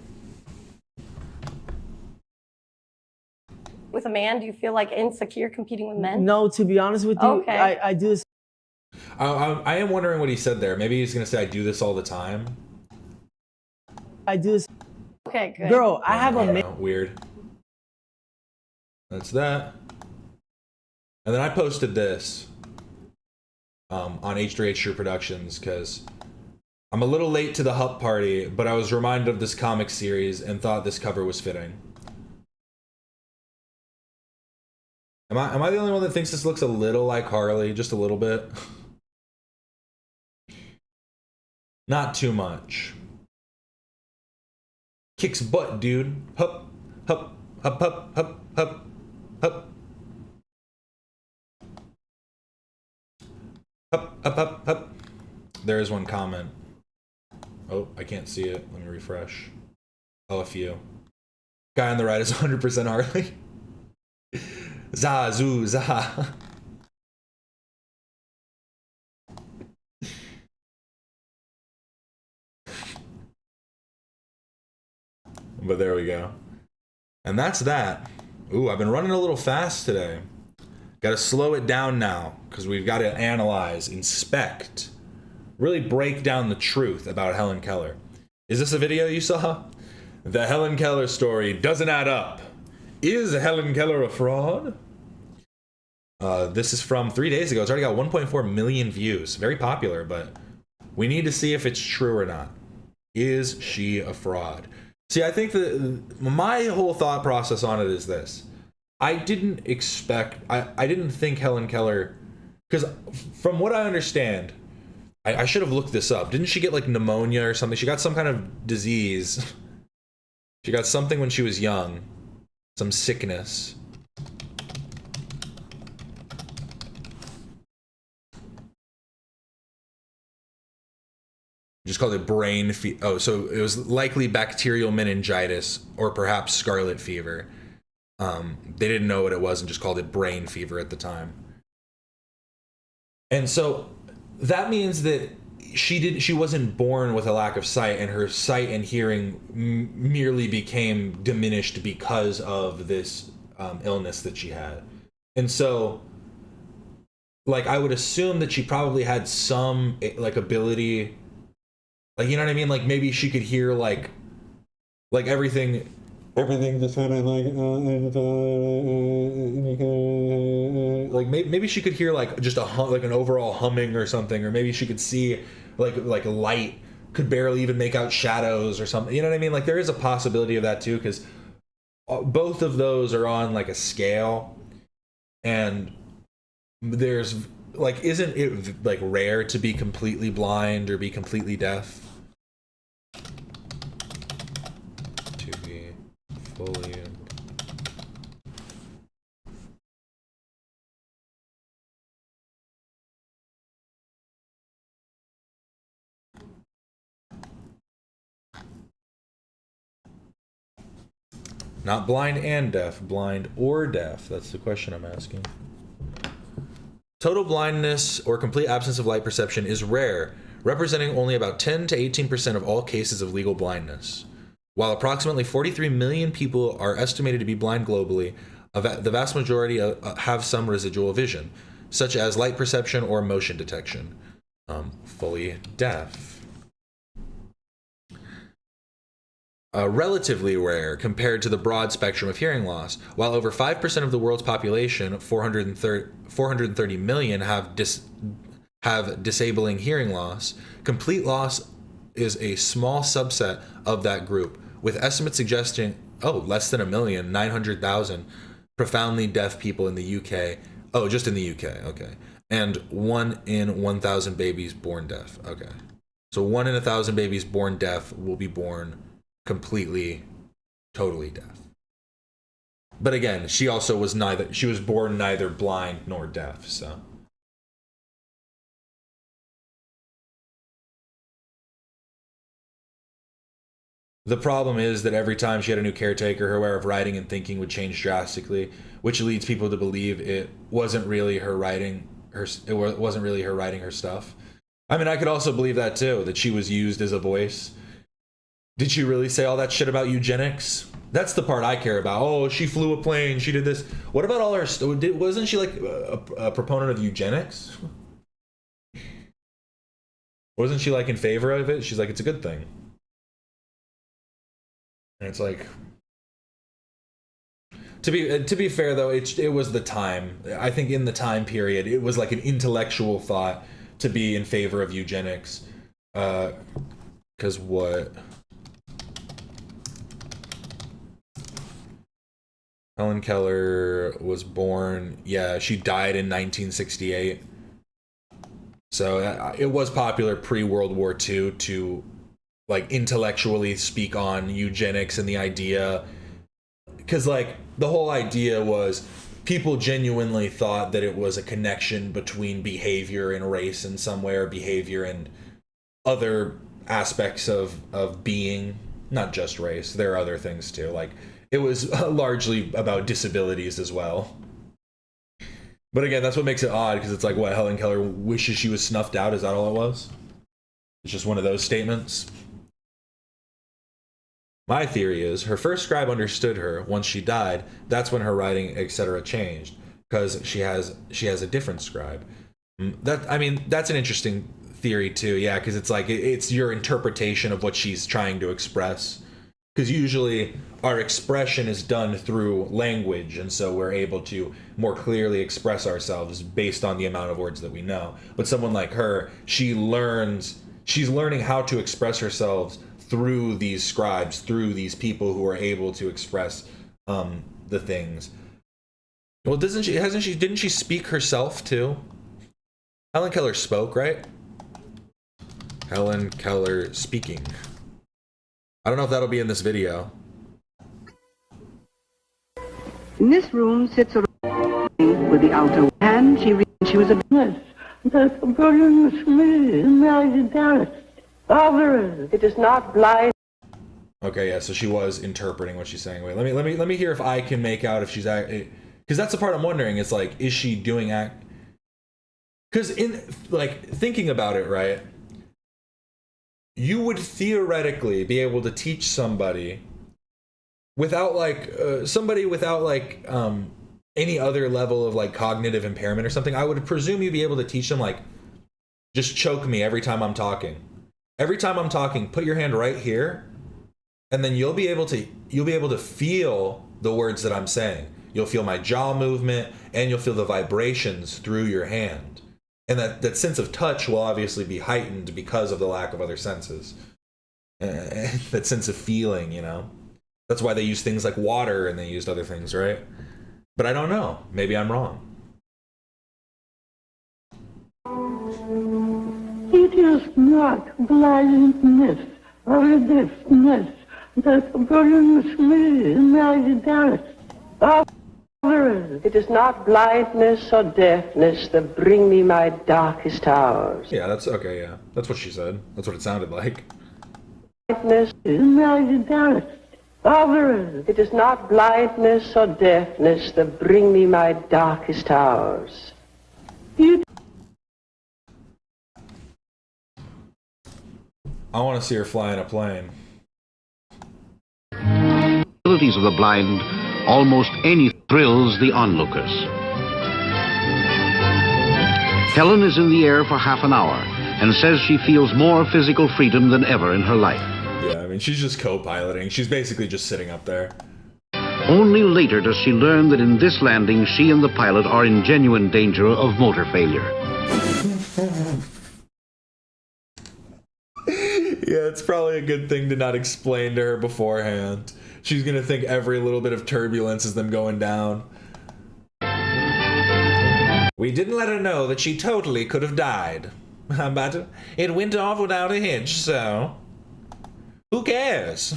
With a man, do you feel like insecure competing with men?
No, to be honest with you,
Okay.
I do this.
I am wondering what he said there. Maybe he's going to say, I do this all the time.
I do this.
Okay, good.
Bro, I have a
weird. That's that. And then I posted this on H3H True Productions because I'm a little late to the Hup party, but I was reminded of this comic series and thought this cover was fitting. Am I the only one that thinks this looks a little like Harley? Just a little bit? Not too much. Kicks butt, dude. Hup, hup, hup, hup, hup, hup, hup. Hup, hup, hup, hup. There is one comment. Oh, I can't see it. Let me refresh. Oh, a few. Guy on the right is 100% Harley. Za, zoo, za. But there we go. And that's that. Ooh, I've been running a little fast today. Got to slow it down now because we've got to analyze, inspect, really break down the truth about Helen Keller. Is this a video you saw? The Helen Keller story doesn't add up. Is Helen Keller a fraud? This is from 3 days ago. It's already got 1.4 million views. Very popular, but we need to see if it's true or not. Is she a fraud? See, I think that my whole thought process on it is this. I didn't think Helen Keller, because from what I understand, I should have looked this up. Didn't she get like pneumonia or something? She got some kind of disease. She got something when she was young. Some sickness. Just called it brain fever. Oh, so it was likely bacterial meningitis or perhaps scarlet fever. They didn't know what it was and just called it brain fever at the time. And so that means that she wasn't born with a lack of sight, and her sight and hearing merely became diminished because of this illness that she had. And so, like, I would assume that she probably had some like ability. Like, you know what I mean? Like, maybe she could hear, like everything just kind of like maybe she could hear, like, just like an overall humming or something, or maybe she could see, like light, could barely even make out shadows or something. You know what I mean? Like, there is a possibility of that, too, because both of those are on, like, a scale, and there's, like, isn't it, like, rare to be completely blind or be completely deaf? To be fully... Not blind and deaf, blind or deaf. That's the question I'm asking. Total blindness or complete absence of light perception is rare, representing only about 10 to 18% of all cases of legal blindness. While approximately 43 million people are estimated to be blind globally, the vast majority have some residual vision, such as light perception or motion detection. Fully deaf. Relatively rare compared to the broad spectrum of hearing loss. While over 5% of the world's population, 430 million, have disabling hearing loss, complete loss is a small subset of that group, with estimates suggesting, less than 1,900,000 profoundly deaf people in the UK. Oh, just in the UK, okay. And 1 in 1,000 babies born deaf, okay. So 1 in 1,000 babies born deaf will be born completely, totally deaf. But again, she also was born neither blind nor deaf, so. The problem is that every time she had a new caretaker, her way of writing and thinking would change drastically, which leads people to believe it wasn't really her writing her stuff. I mean, I could also believe that too, that she was used as a voice. Did she really say all that shit about eugenics? That's the part I care about. Oh, she flew a plane, she did this. What about all her... wasn't she like a proponent of eugenics? Wasn't she like in favor of it? She's like, it's a good thing. And it's like... To be fair though, it was the time. I think in the time period, it was like an intellectual thought to be in favor of eugenics. Because what? Helen Keller was born, yeah, she died in 1968. So it was popular pre-World War II to like intellectually speak on eugenics and the idea, because like the whole idea was people genuinely thought that it was a connection between behavior and race in some way, or behavior and other aspects of being, not just race. There are other things too, like it was largely about disabilities as well. But again, that's what makes it odd, because it's like, what, Helen Keller wishes she was snuffed out? Is that all it was? It's just one of those statements? My theory is her first scribe understood her. Once she died, that's when her writing, etc., changed, because she has a different scribe. I mean, that's an interesting theory too, yeah, because it's like it's your interpretation of what she's trying to express. Because usually our expression is done through language, and so we're able to more clearly express ourselves based on the amount of words that we know. But someone like her, she's learning how to express herself through these scribes, through these people who are able to express the things. Well, didn't she speak herself too? Helen Keller spoke, right? Helen Keller speaking. I don't know if that'll be in this video.
In this room sits a with the outer hand. She was a It is not blind.
Okay, yeah, so she was interpreting what she's saying. Wait, let me hear if I can make out if she's because that's the part I'm wondering. It's like, is she doing act? Because in like thinking about it, right? You would theoretically be able to teach somebody without like any other level of like cognitive impairment or something. I would presume you'd be able to teach them like, just choke me every time I'm talking. Every time I'm talking, put your hand right here, and then you'll be able to feel the words that I'm saying. You'll feel my jaw movement, and you'll feel the vibrations through your hand. And that sense of touch will obviously be heightened because of the lack of other senses. That sense of feeling, you know? That's why they use things like water and they used other things, right? But I don't know. Maybe I'm wrong.
It is not blindness or deafness that brings me my death. It is not blindness or deafness that bring me my darkest hours.
Yeah, that's okay, yeah. That's what she said. That's what it sounded like.
Blindness is my death. It is not blindness or deafness that bring me my darkest hours.
I want to see her fly in a plane.
Abilities of the blind, almost any thrills the onlookers. Helen is in the air for half an hour and says she feels more physical freedom than ever in her life.
Yeah, I mean, she's just co-piloting. She's basically just sitting up there.
Only later does she learn that in this landing, she and the pilot are in genuine danger of motor failure.
Yeah, it's probably a good thing to not explain to her beforehand. She's gonna think every little bit of turbulence is them going down. We didn't let her know that she totally could have died. But it went off without a hitch, so... who cares?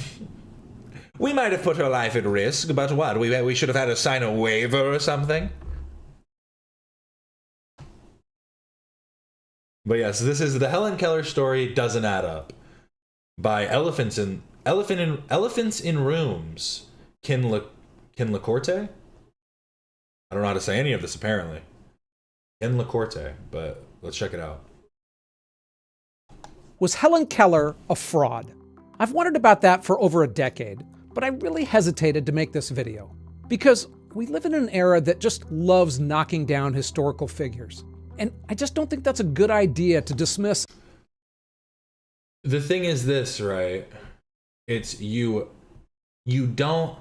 We might have put her life at risk, but what? We should have had her sign a waiver or something? But yes, this is the Helen Keller story doesn't add up. By Elephants in Rooms. Ken LaCorte? I don't know how to say any of this apparently. Ken LaCorte, but let's check it out.
Was Helen Keller a fraud? I've wondered about that for over a decade, but I really hesitated to make this video because we live in an era that just loves knocking down historical figures. And I just don't think that's a good idea to dismiss.
The thing is this, right? It's you don't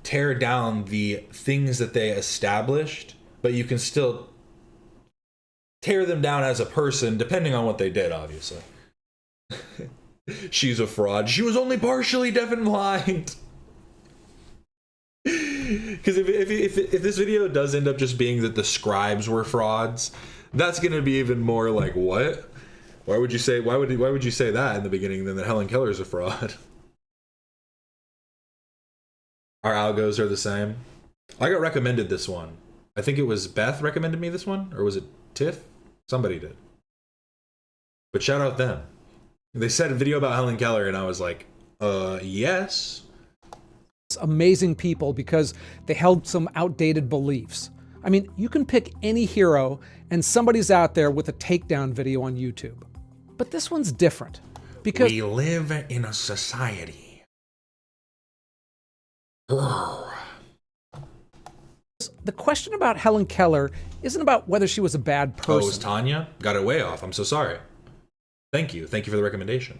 tear down the things that they established, but you can still tear them down as a person, depending on what they did, obviously. She's a fraud. She was only partially deaf and blind. Because if this video does end up just being that the scribes were frauds, that's gonna be even more like, what? Why would you say that in the beginning than that Helen Keller is a fraud? Our algos are the same. I got recommended this one. I think it was Beth recommended me this one, or was it Tiff? Somebody did. But shout out them. They said a video about Helen Keller, and I was like, yes.
Amazing people because they held some outdated beliefs. I mean, you can pick any hero and somebody's out there with a takedown video on YouTube. But this one's different because
we live in a society.
The question about Helen Keller isn't about whether she was a bad person.
Oh, it was Tanya? Got it way off. I'm so sorry. Thank you. Thank you for the recommendation.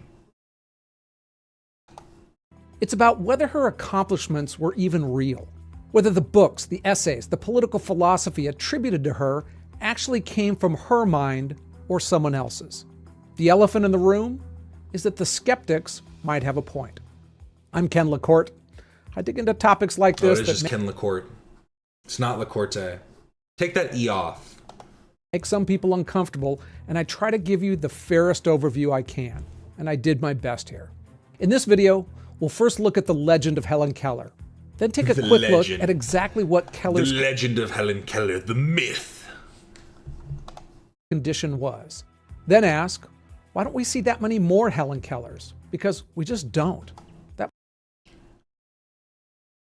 It's about whether her accomplishments were even real. Whether the books, the essays, the political philosophy attributed to her actually came from her mind or someone else's. The elephant in the room is that the skeptics might have a point. I'm Ken LaCourte. I dig into topics like this.
It is just Ken LaCourte. It's not LaCourte. Take that E off.
Make some people uncomfortable, and I try to give you the fairest overview I can. And I did my best here. In this video, we'll first look at the legend of Helen Keller, then take a quick look at exactly what Keller's
the legend of Helen Keller, the myth
condition was. Then ask, why don't we see that many more Helen Kellers? Because we just don't.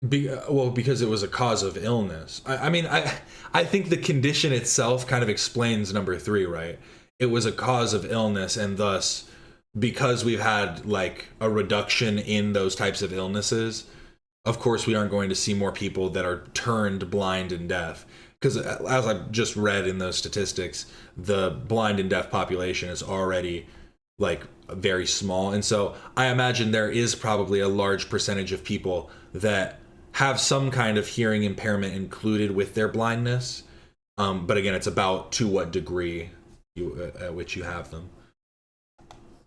Because it was a cause of illness. I think the condition itself kind of explains number 3, right? It was a cause of illness, and thus, because we've had like a reduction in those types of illnesses, of course we aren't going to see more people that are turned blind and deaf. Because as I've just read in those statistics, the blind and deaf population is already like very small. And so I imagine there is probably a large percentage of people that have some kind of hearing impairment included with their blindness. But again, it's about to what degree at which you have them.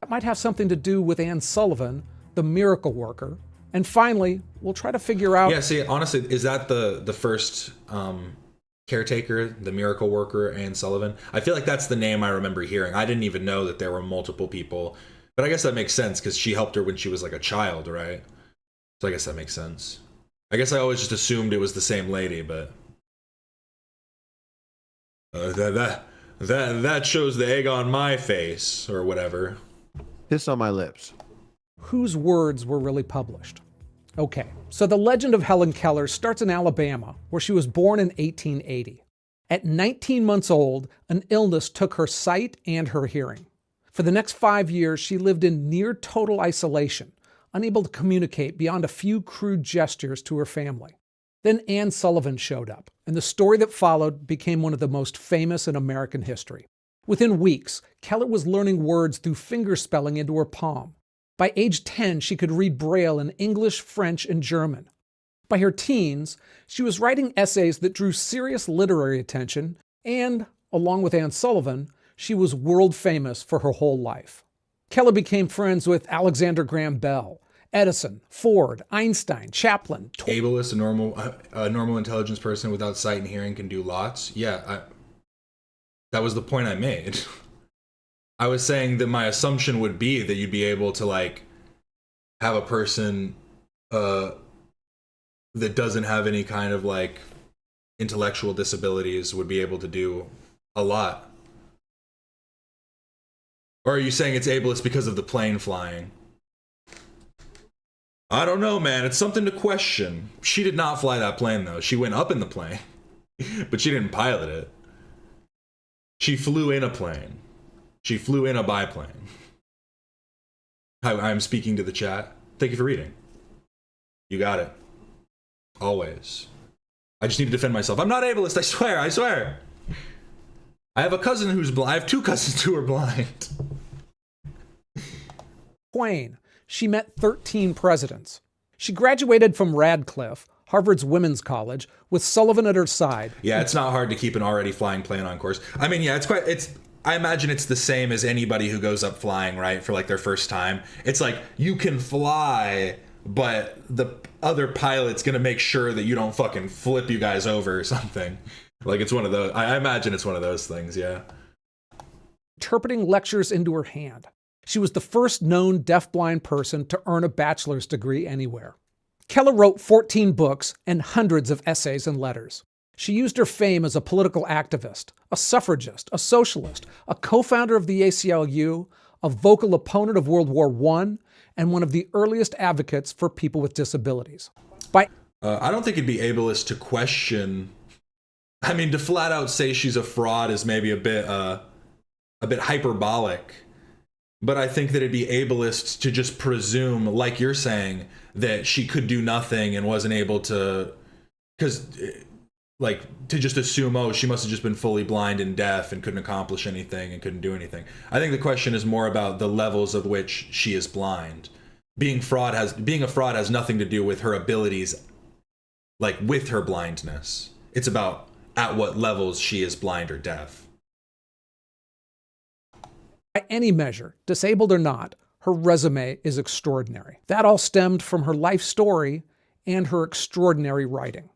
That might have something to do with Anne Sullivan, the miracle worker. And finally, we'll try to figure out...
Yeah, see, honestly, is that the first caretaker, the miracle worker, Anne Sullivan? I feel like that's the name I remember hearing. I didn't even know that there were multiple people. But I guess that makes sense because she helped her when she was like a child, right? So I guess that makes sense. I guess I always just assumed it was the same lady, but... That shows the egg on my face, or whatever.
Piss on my lips.
Whose words were really published? Okay, so the legend of Helen Keller starts in Alabama, where she was born in 1880. At 19 months old, an illness took her sight and her hearing. For the next 5 years, she lived in near total isolation, unable to communicate beyond a few crude gestures to her family. Then Anne Sullivan showed up, and the story that followed became one of the most famous in American history. Within weeks, Keller was learning words through fingerspelling into her palm. By age 10, she could read Braille in English, French, and German. By her teens, she was writing essays that drew serious literary attention, and, along with Anne Sullivan, she was world famous for her whole life. Keller became friends with Alexander Graham Bell, Edison, Ford, Einstein, Chaplin.
Ableist, a normal intelligence person without sight and hearing can do lots. Yeah, that was the point I made. I was saying that my assumption would be that you'd be able to like have a person that doesn't have any kind of like intellectual disabilities would be able to do a lot. Or are you saying it's ableist because of the plane flying? I don't know, man. It's something to question. She did not fly that plane, though. She went up in the plane, but she didn't pilot it. She flew in a plane. She flew in a biplane. I'm speaking to the chat. Thank you for reading. You got it. Always. I just need to defend myself. I'm not ableist, I swear, I swear. I have a cousin who's blind. I have two cousins who are blind.
Twain. She met 13 presidents. She graduated from Radcliffe, Harvard's women's college, with Sullivan at her side.
Yeah, it's not hard to keep an already flying plane on course. I mean, yeah, I imagine it's the same as anybody who goes up flying, right, for like their first time. It's like, you can fly, but the other pilot's gonna make sure that you don't fucking flip you guys over or something. Like, it's one of those, I imagine it's one of those things, yeah.
Interpreting lectures into her hand. She was the first known deafblind person to earn a bachelor's degree anywhere. Keller wrote 14 books and hundreds of essays and letters. She used her fame as a political activist, a suffragist, a socialist, a co-founder of the ACLU, a vocal opponent of World War I, and one of the earliest advocates for people with disabilities.
I don't think it'd be ableist to question. I mean, to flat out say she's a fraud is maybe a bit hyperbolic. But I think that it'd be ableist to just presume, like you're saying, that she could do nothing and wasn't able to, because, like, to just assume, oh, she must have just been fully blind and deaf and couldn't accomplish anything and couldn't do anything. I think the question is more about the levels of which she is blind. Being a fraud has nothing to do with her abilities, like, with her blindness. It's about at what levels she is blind or deaf.
By any measure, disabled or not, her resume is extraordinary. That all stemmed from her life story and her extraordinary writing.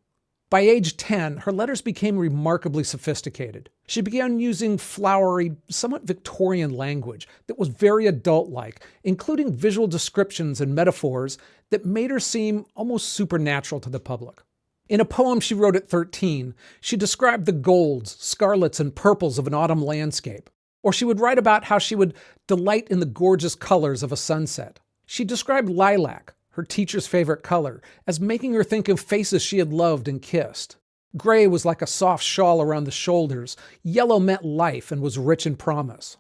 By age 10, her letters became remarkably sophisticated. She began using flowery, somewhat Victorian language that was very adult-like, including visual descriptions and metaphors that made her seem almost supernatural to the public. In a poem she wrote at 13, she described the golds, scarlets, and purples of an autumn landscape. Or she would write about how she would delight in the gorgeous colors of a sunset. She described lilac, her teacher's favorite color, as making her think of faces she had loved and kissed. Gray was like a soft shawl around the shoulders. Yellow meant life and was rich in promise.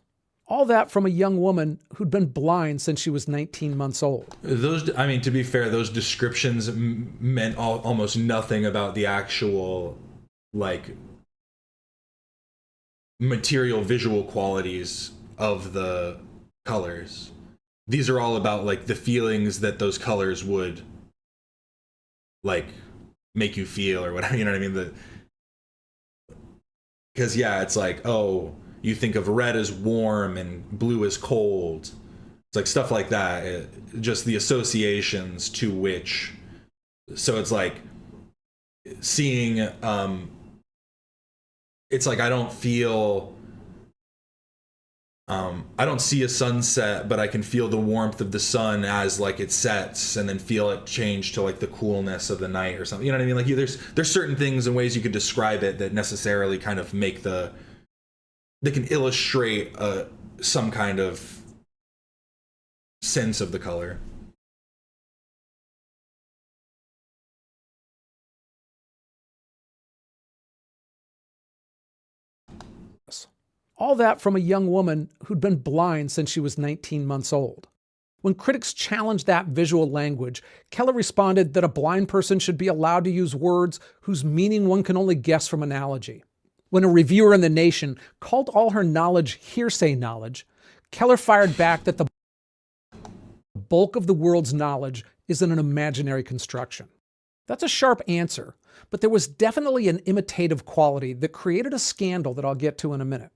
All that from a young woman who'd been blind since she was 19 months old.
I mean, to be fair, those descriptions meant almost nothing about the actual, like, material visual qualities of the colors. These are all about, like, the feelings that those colors would, like, make you feel or whatever, you know what I mean? Because, yeah, it's like, oh, you think of red as warm and blue as cold. It's like stuff like that. Just the associations to which. So it's like seeing, it's like I don't feel, I don't see a sunset, but I can feel the warmth of the sun as, like, it sets, and then feel it change to, like, the coolness of the night or something. You know what I mean? Like, there's certain things and ways you could describe it that necessarily kind of make they can illustrate some kind of sense of the color.
All that from a young woman who'd been blind since she was 19 months old. When critics challenged that visual language, Keller responded that a blind person should be allowed to use words whose meaning one can only guess from analogy. When a reviewer in The Nation called all her knowledge hearsay knowledge, Keller fired back that the bulk of the world's knowledge is in an imaginary construction. That's a sharp answer, but there was definitely an imitative quality that created a scandal that I'll get to in a minute.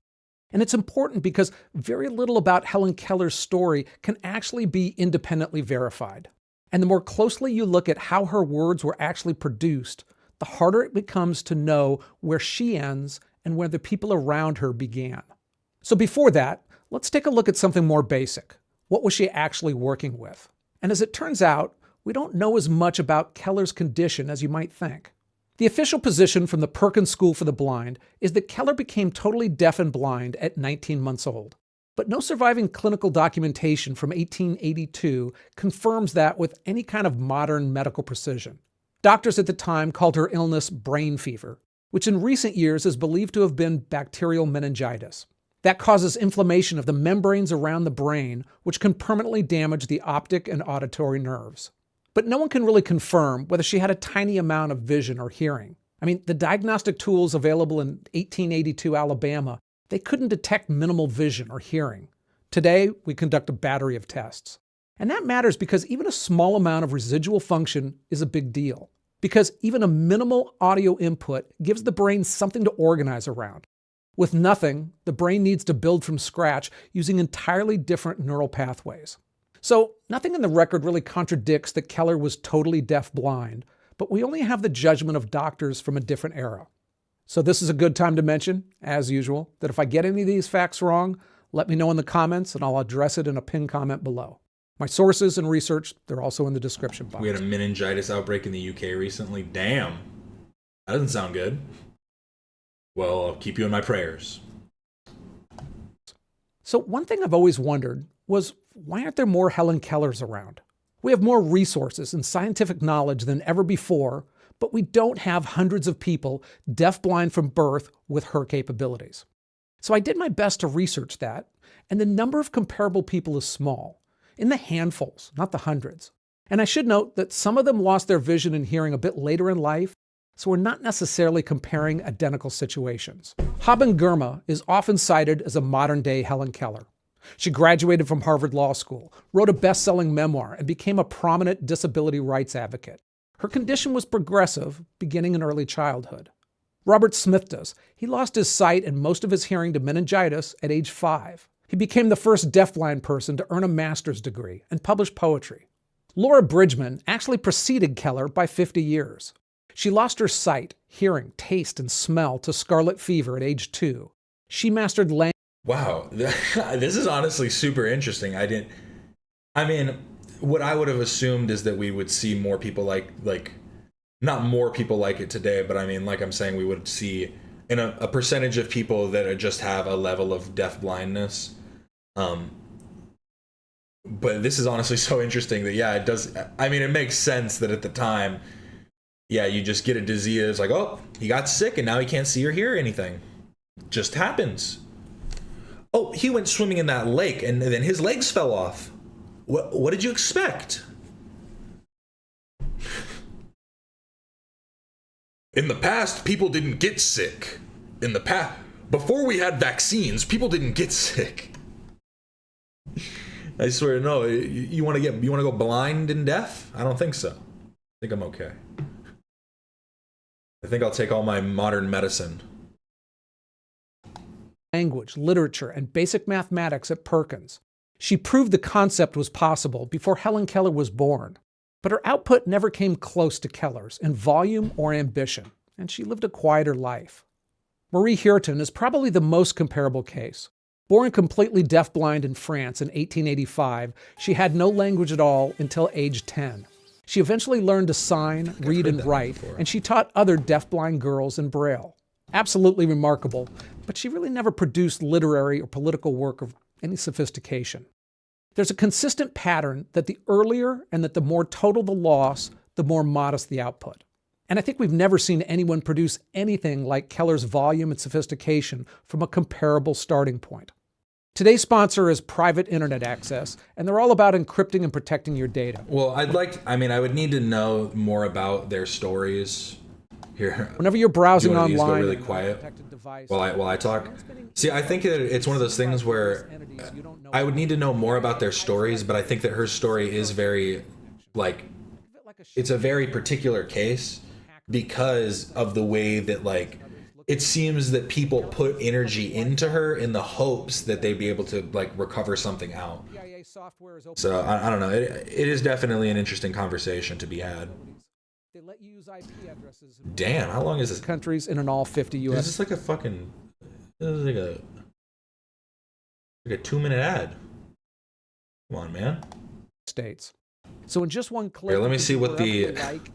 And it's important because very little about Helen Keller's story can actually be independently verified. And the more closely you look at how her words were actually produced, the harder it becomes to know where she ends and where the people around her began. So before that, let's take a look at something more basic. What was she actually working with? And as it turns out, we don't know as much about Keller's condition as you might think. The official position from the Perkins School for the Blind is that Keller became totally deaf and blind at 19 months old. But no surviving clinical documentation from 1882 confirms that with any kind of modern medical precision. Doctors at the time called her illness brain fever, which in recent years is believed to have been bacterial meningitis. That causes inflammation of the membranes around the brain, which can permanently damage the optic and auditory nerves. But no one can really confirm whether she had a tiny amount of vision or hearing. I mean, the diagnostic tools available in 1882 Alabama, they couldn't detect minimal vision or hearing. Today, we conduct a battery of tests. And that matters because even a small amount of residual function is a big deal. Because even a minimal audio input gives the brain something to organize around. With nothing, the brain needs to build from scratch using entirely different neural pathways. So nothing in the record really contradicts that Keller was totally deaf-blind, but we only have the judgment of doctors from a different era. So this is a good time to mention, as usual, that if I get any of these facts wrong, let me know in the comments and I'll address it in a pinned comment below. My sources and research, they're also in the description box.
We had a meningitis outbreak in the UK recently. Damn. That doesn't sound good. Well, I'll keep you in my prayers.
So one thing I've always wondered was, why aren't there more Helen Kellers around? We have more resources and scientific knowledge than ever before, but we don't have hundreds of people deaf-blind from birth with her capabilities. So I did my best to research that, and the number of comparable people is small. In the handfuls, not the hundreds. And I should note that some of them lost their vision and hearing a bit later in life, so we're not necessarily comparing identical situations. Haben Girma is often cited as a modern-day Helen Keller. She graduated from Harvard Law School, wrote a best-selling memoir, and became a prominent disability rights advocate. Her condition was progressive, beginning in early childhood. Robert Smith does. He lost his sight and most of his hearing to meningitis at age 5. He became the first deafblind person to earn a master's degree and publish poetry. Laura Bridgman actually preceded Keller by 50 years. She lost her sight, hearing, taste, and smell to scarlet fever at age 2. She mastered language.
Wow, this is honestly super interesting. What I would have assumed is that we would see more people not more people like it today, but like I'm saying, we would see in a percentage of people that just have a level of deaf blindness. But this is honestly so interesting that, yeah, it does. It makes sense that at the time, yeah, you just get a disease. It's like, oh, he got sick and now he can't see or hear anything. Just happens. Oh, he went swimming in that lake and then his legs fell off. What did you expect? In the past, people didn't get sick. In the past, before we had vaccines, people didn't get sick. I swear, no. You want to go blind and deaf? I don't think so. I think I'm okay. I think I'll take all my modern medicine.
Language, literature, and basic mathematics at Perkins. She proved the concept was possible before Helen Keller was born. But her output never came close to Keller's in volume or ambition, and she lived a quieter life. Marie Hureton is probably the most comparable case. Born completely deafblind in France in 1885, she had no language at all until age 10. She eventually learned to sign, read, and write, and she taught other deafblind girls in Braille. Absolutely remarkable, but she really never produced literary or political work of any sophistication. There's a consistent pattern that the earlier and that the more total the loss, the more modest the output. And I think we've never seen anyone produce anything like Keller's volume and sophistication from a comparable starting point. Today's sponsor is Private Internet Access, and they're all about encrypting and protecting your data.
Well, I would need to know more about their stories. Here.
Whenever you're browsing online,
go really quiet while I talk. See, I think that it's one of those things where I would need to know more about their stories, but I think that her story is very, it's a very particular case because of the way that, it seems that people put energy into her in the hopes that they'd be able to, recover something out. So, I don't know. It is definitely an interesting conversation to be had.
They let you use IP addresses.
Damn, how long is this?
Countries in all 50 U.S.
Is this like a fucking... This is like a 2-minute ad. Come on, man.
States. So in just one click,
here, let me see what the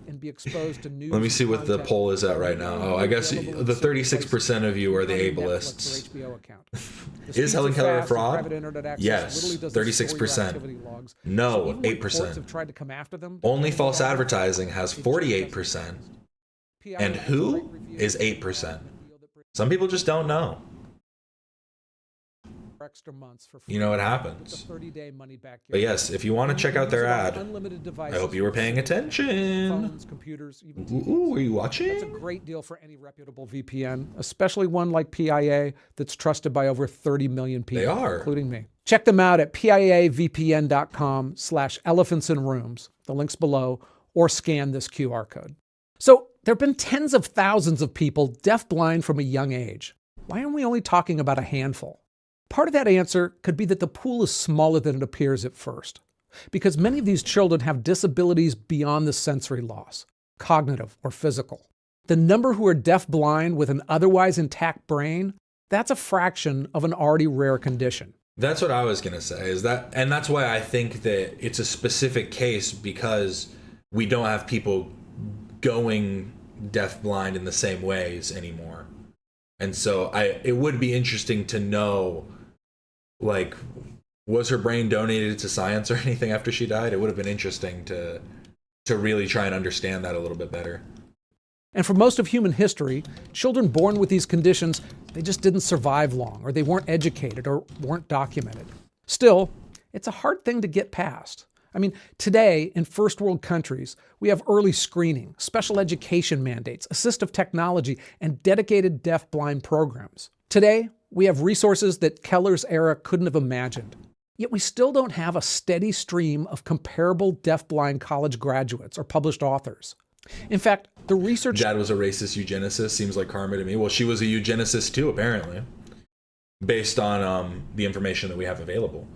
and be exposed to news.
Let me see what the poll is at right now. Oh, I guess the 36% of you are the ableists. Is Helen Keller a fraud? Yes, 36%. No, 8%. Only false advertising has 48%. And who is 8%? Some people just don't know.
extra months for
you know what happens.
30-day money-back
But yes, if you want to check out their ad,
unlimited
I
devices,
hope you were paying attention.
phones, computers, even TVs.
Ooh, are you watching?
That's a great deal for any reputable VPN, especially one like PIA that's trusted by over 30 million people,
They are.
including me. Check them out at piavpn.com/elephantsandrooms. The link's below, or scan this QR code. So there have been tens of thousands of people deafblind from a young age. Why aren't we only talking about a handful? Part of that answer could be that the pool is smaller than it appears at first, because many of these children have disabilities beyond the sensory loss, cognitive or physical. The number who are deafblind with an otherwise intact brain, that's a fraction of an already rare condition.
That's what I was going to say, and that's why I think that it's a specific case, because we don't have people going deafblind in the same ways anymore. And so it would be interesting to know, like, was her brain donated to science or anything after she died? It would have been interesting to really try and understand that a little bit better.
And for most of human history, children born with these conditions, they just didn't survive long, or they weren't educated or weren't documented. Still, it's a hard thing to get past. I mean, today, in first world countries, we have early screening, special education mandates, assistive technology, and dedicated deaf-blind programs. Today, we have resources that Keller's era couldn't have imagined. Yet we still don't have a steady stream of comparable deaf-blind college graduates or published authors. In fact, the research...
Dad was a racist eugenicist, seems like karma to me. Well, she was a eugenicist too, apparently, based on the information that we have available.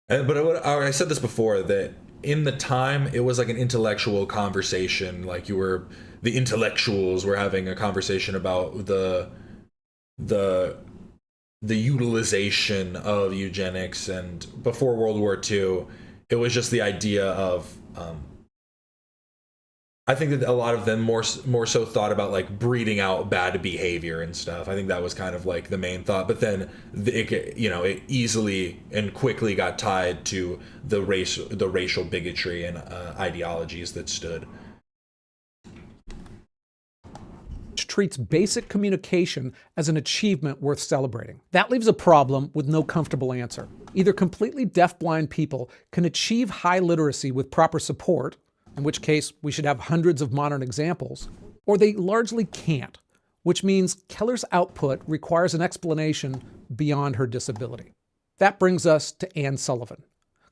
But I said this before, that in the time, it was like an intellectual conversation. Like the intellectuals were having a conversation about the utilization of eugenics. And before World War II, it was just the idea of, I think that a lot of them more so thought about like breeding out bad behavior and stuff. I think that was kind of like the main thought. But then it easily and quickly got tied to the racial bigotry and ideologies that stood.
Treats basic communication as an achievement worth celebrating. That leaves a problem with no comfortable answer. Either completely deafblind people can achieve high literacy with proper support, in which case we should have hundreds of modern examples, or they largely can't, which means Keller's output requires an explanation beyond her disability. That brings us to Anne Sullivan,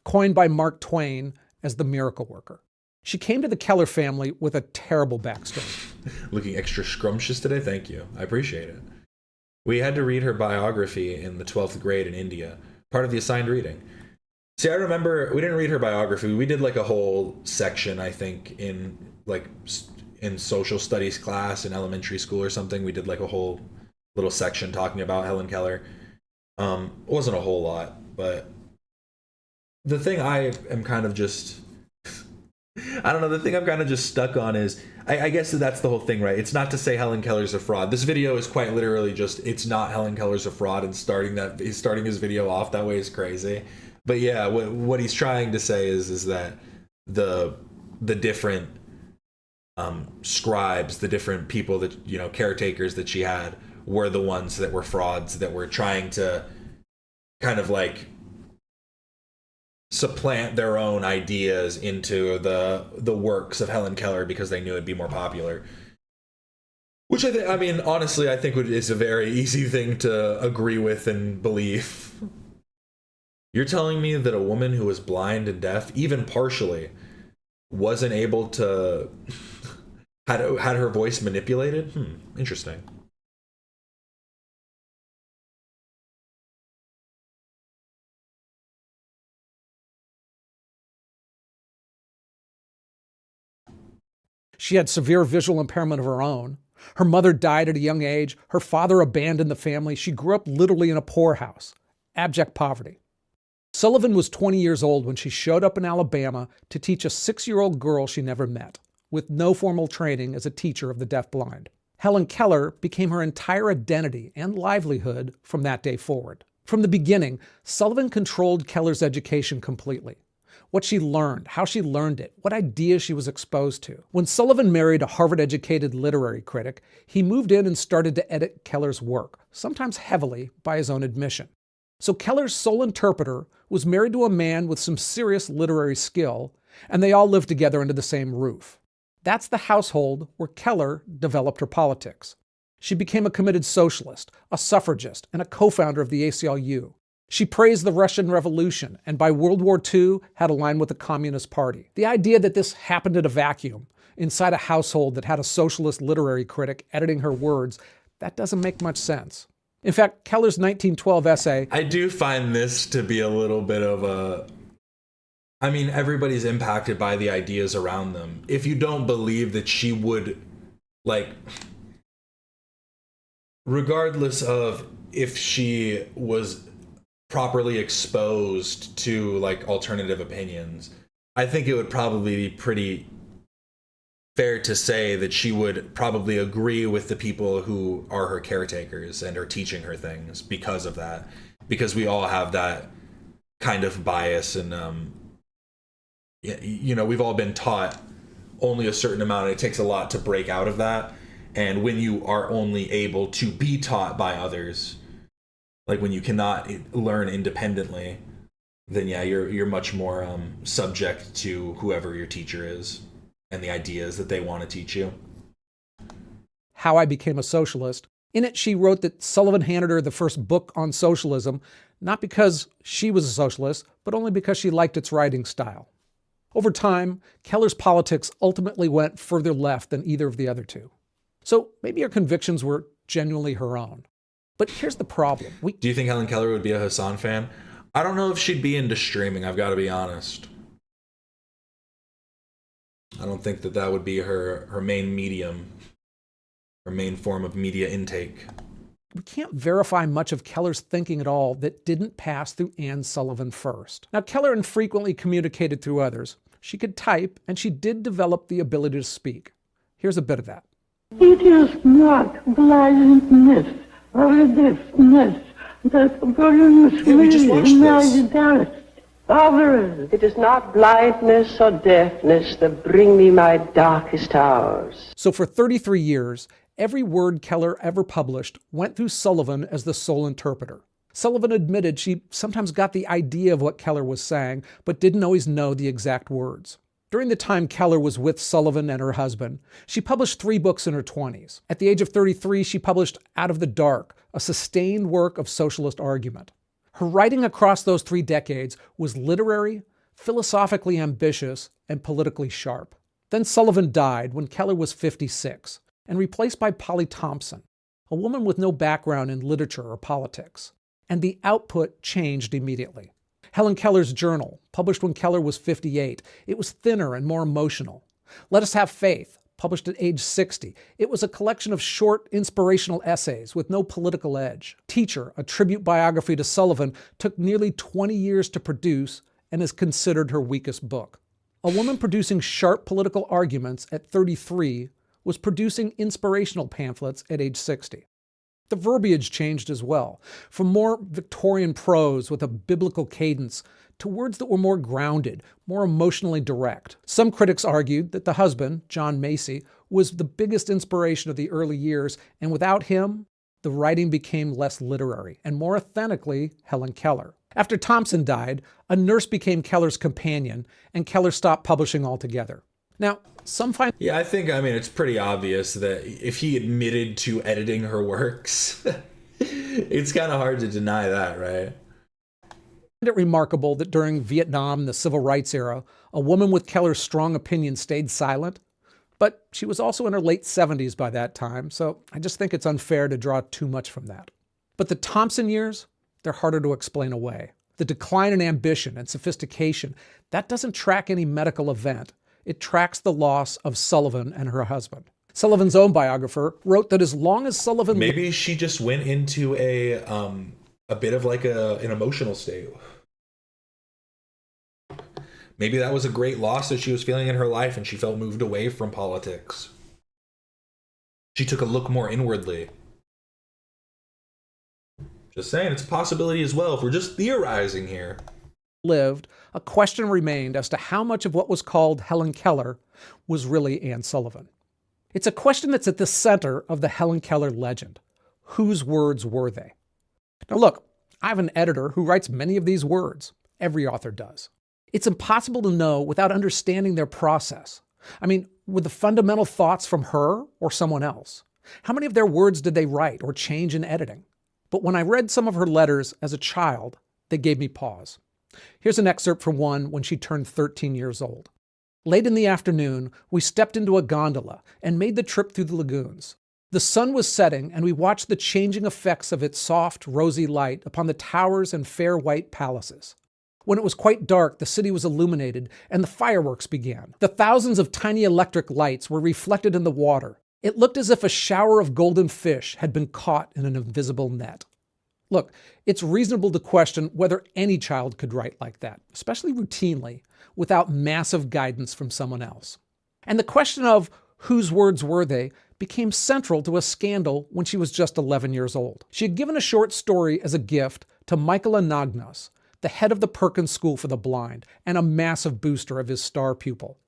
coined by Mark Twain as the miracle worker. She came to the Keller family with a terrible backstory.
Looking extra scrumptious today, thank you. I appreciate it. We had to read her biography in the 12th grade in India, part of the assigned reading. See, I remember we didn't read her biography. We did like a whole section, I think, in social studies class in elementary school or something. We did like a whole little section talking about Helen Keller. It wasn't a whole lot, but the thing I am kind of just... I don't know, the thing I'm kind of just stuck on is, I guess that's the whole thing, right? It's not to say Helen Keller's a fraud. This video is quite literally just, it's not Helen Keller's a fraud, and starting his video off that way is crazy. But yeah, what he's trying to say is that the different scribes, the different people that, caretakers that she had, were the ones that were frauds, that were trying to kind of like supplant their own ideas into the works of Helen Keller because they knew it'd be more popular. Which I mean, honestly, I think is a very easy thing to agree with and believe. You're telling me that a woman who was blind and deaf, even partially, wasn't able to had her voice manipulated? Interesting.
She had severe visual impairment of her own. Her mother died at a young age. Her father abandoned the family. She grew up literally in a poorhouse. Abject poverty. Sullivan was 20 years old when she showed up in Alabama to teach a 6-year-old girl she never met, with no formal training as a teacher of the deafblind. Helen Keller became her entire identity and livelihood from that day forward. From the beginning, Sullivan controlled Keller's education completely. What she learned, how she learned it, what ideas she was exposed to. When Sullivan married a Harvard-educated literary critic, he moved in and started to edit Keller's work, sometimes heavily by his own admission. So Keller's sole interpreter was married to a man with some serious literary skill, and they all lived together under the same roof. That's the household where Keller developed her politics. She became a committed socialist, a suffragist, and a co-founder of the ACLU. She praised the Russian Revolution, and by World War II had a line with the Communist Party. The idea that this happened in a vacuum, inside a household that had a socialist literary critic editing her words, that doesn't make much sense. In fact, Keller's 1912 essay...
I do find this to be a little bit of a... I mean, everybody's impacted by the ideas around them. If you don't believe that she would, like... regardless of if she was properly exposed to, like, alternative opinions, I think it would probably be pretty fair to say that she would probably agree with the people who are her caretakers and are teaching her things because of that. Because we all have that kind of bias, and you know, we've all been taught only a certain amount, and it takes a lot to break out of that. And when you are only able to be taught by others, like when you cannot learn independently, then yeah, you're much more subject to whoever your teacher is and the ideas that they want to teach you.
How I Became a Socialist. In it, she wrote that Sullivan handed her the first book on socialism, not because she was a socialist, but only because she liked its writing style. Over time, Keller's politics ultimately went further left than either of the other two. So maybe her convictions were genuinely her own. But here's the problem.
Do you think Helen Keller would be a Hassan fan? I don't know if she'd be into streaming, I've got to be honest. I don't think that would be her main medium, her main form of media intake.
We can't verify much of Keller's thinking at all that didn't pass through Anne Sullivan first. Now, Keller infrequently communicated through others. She could type, and she did develop the ability to speak. Here's a bit of that.
It is not blindness or deafness that brings me my darkest hours. It is not blindness or deafness that bring me my darkest hours.
So for 33 years, every word Keller ever published went through Sullivan as the sole interpreter. Sullivan admitted she sometimes got the idea of what Keller was saying, but didn't always know the exact words. During the time Keller was with Sullivan and her husband, she published 3 books in her 20s. At the age of 33, she published Out of the Dark, a sustained work of socialist argument. Her writing across those 3 decades was literary, philosophically ambitious, and politically sharp. Then Sullivan died when Keller was 56, and replaced by Polly Thompson, a woman with no background in literature or politics. And the output changed immediately. Helen Keller's journal, published when Keller was 58, it was thinner and more emotional. Let Us Have Faith, published at age 60, it was a collection of short, inspirational essays with no political edge. Teacher, a tribute biography to Sullivan, took nearly 20 years to produce and is considered her weakest book. A woman producing sharp political arguments at 33 was producing inspirational pamphlets at age 60. The verbiage changed as well, from more Victorian prose with a biblical cadence to words that were more grounded, more emotionally direct. Some critics argued that the husband, John Macy, was the biggest inspiration of the early years, and without him, the writing became less literary and more authentically Helen Keller. After Thompson died, a nurse became Keller's companion, and Keller stopped publishing altogether. Now, some find...
Yeah, I think, it's pretty obvious that if he admitted to editing her works, it's kind of hard to deny that, right?
I find it remarkable that during Vietnam, the civil rights era, a woman with Keller's strong opinion stayed silent, but she was also in her late 70s by that time, so I just think it's unfair to draw too much from that. But the Thompson years, they're harder to explain away. The decline in ambition and sophistication, that doesn't track any medical event. It tracks the loss of Sullivan and her husband. Sullivan's own biographer wrote that as long as Sullivan...
Maybe she just went into a bit of like an emotional state. Maybe that was a great loss that she was feeling in her life and she felt moved away from politics. She took a look more inwardly. Just saying, it's a possibility as well if we're just theorizing here.
Lived, a question remained as to how much of what was called Helen Keller was really Anne Sullivan. It's a question that's at the center of the Helen Keller legend. Whose words were they? Now look, I have an editor who writes many of these words. Every author does. It's impossible to know without understanding their process. I mean, were the fundamental thoughts from her or someone else? How many of their words did they write or change in editing? But when I read some of her letters as a child, they gave me pause. Here's an excerpt from one when she turned 13 years old. Late in the afternoon, we stepped into a gondola and made the trip through the lagoons. The sun was setting, and we watched the changing effects of its soft, rosy light upon the towers and fair white palaces. When it was quite dark, the city was illuminated, and the fireworks began. The thousands of tiny electric lights were reflected in the water. It looked as if a shower of golden fish had been caught in an invisible net. Look, it's reasonable to question whether any child could write like that, especially routinely, without massive guidance from someone else. And the question of whose words were they became central to a scandal when she was just 11 years old. She had given a short story as a gift to Michael Anagnos, the head of the Perkins School for the Blind and a massive booster of his star pupil.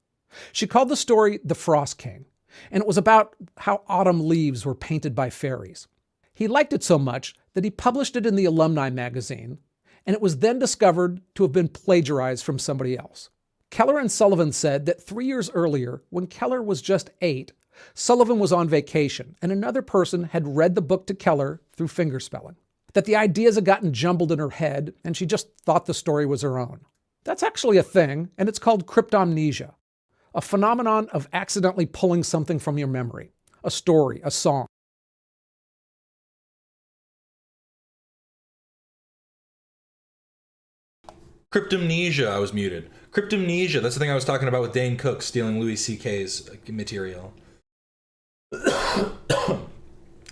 She called the story The Frost King, and it was about how autumn leaves were painted by fairies. He liked it so much that he published it in the alumni magazine, and it was then discovered to have been plagiarized from somebody else. Keller and Sullivan said that 3 years earlier, when Keller was just 8, Sullivan was on vacation, and another person had read the book to Keller through fingerspelling. That the ideas had gotten jumbled in her head, and she just thought the story was her own. That's actually a thing, and it's called cryptomnesia, a phenomenon of accidentally pulling something from your memory, a story, a song.
Cryptomnesia, I was muted. Cryptomnesia, that's the thing I was talking about with Dane Cook stealing Louis C.K.'s material.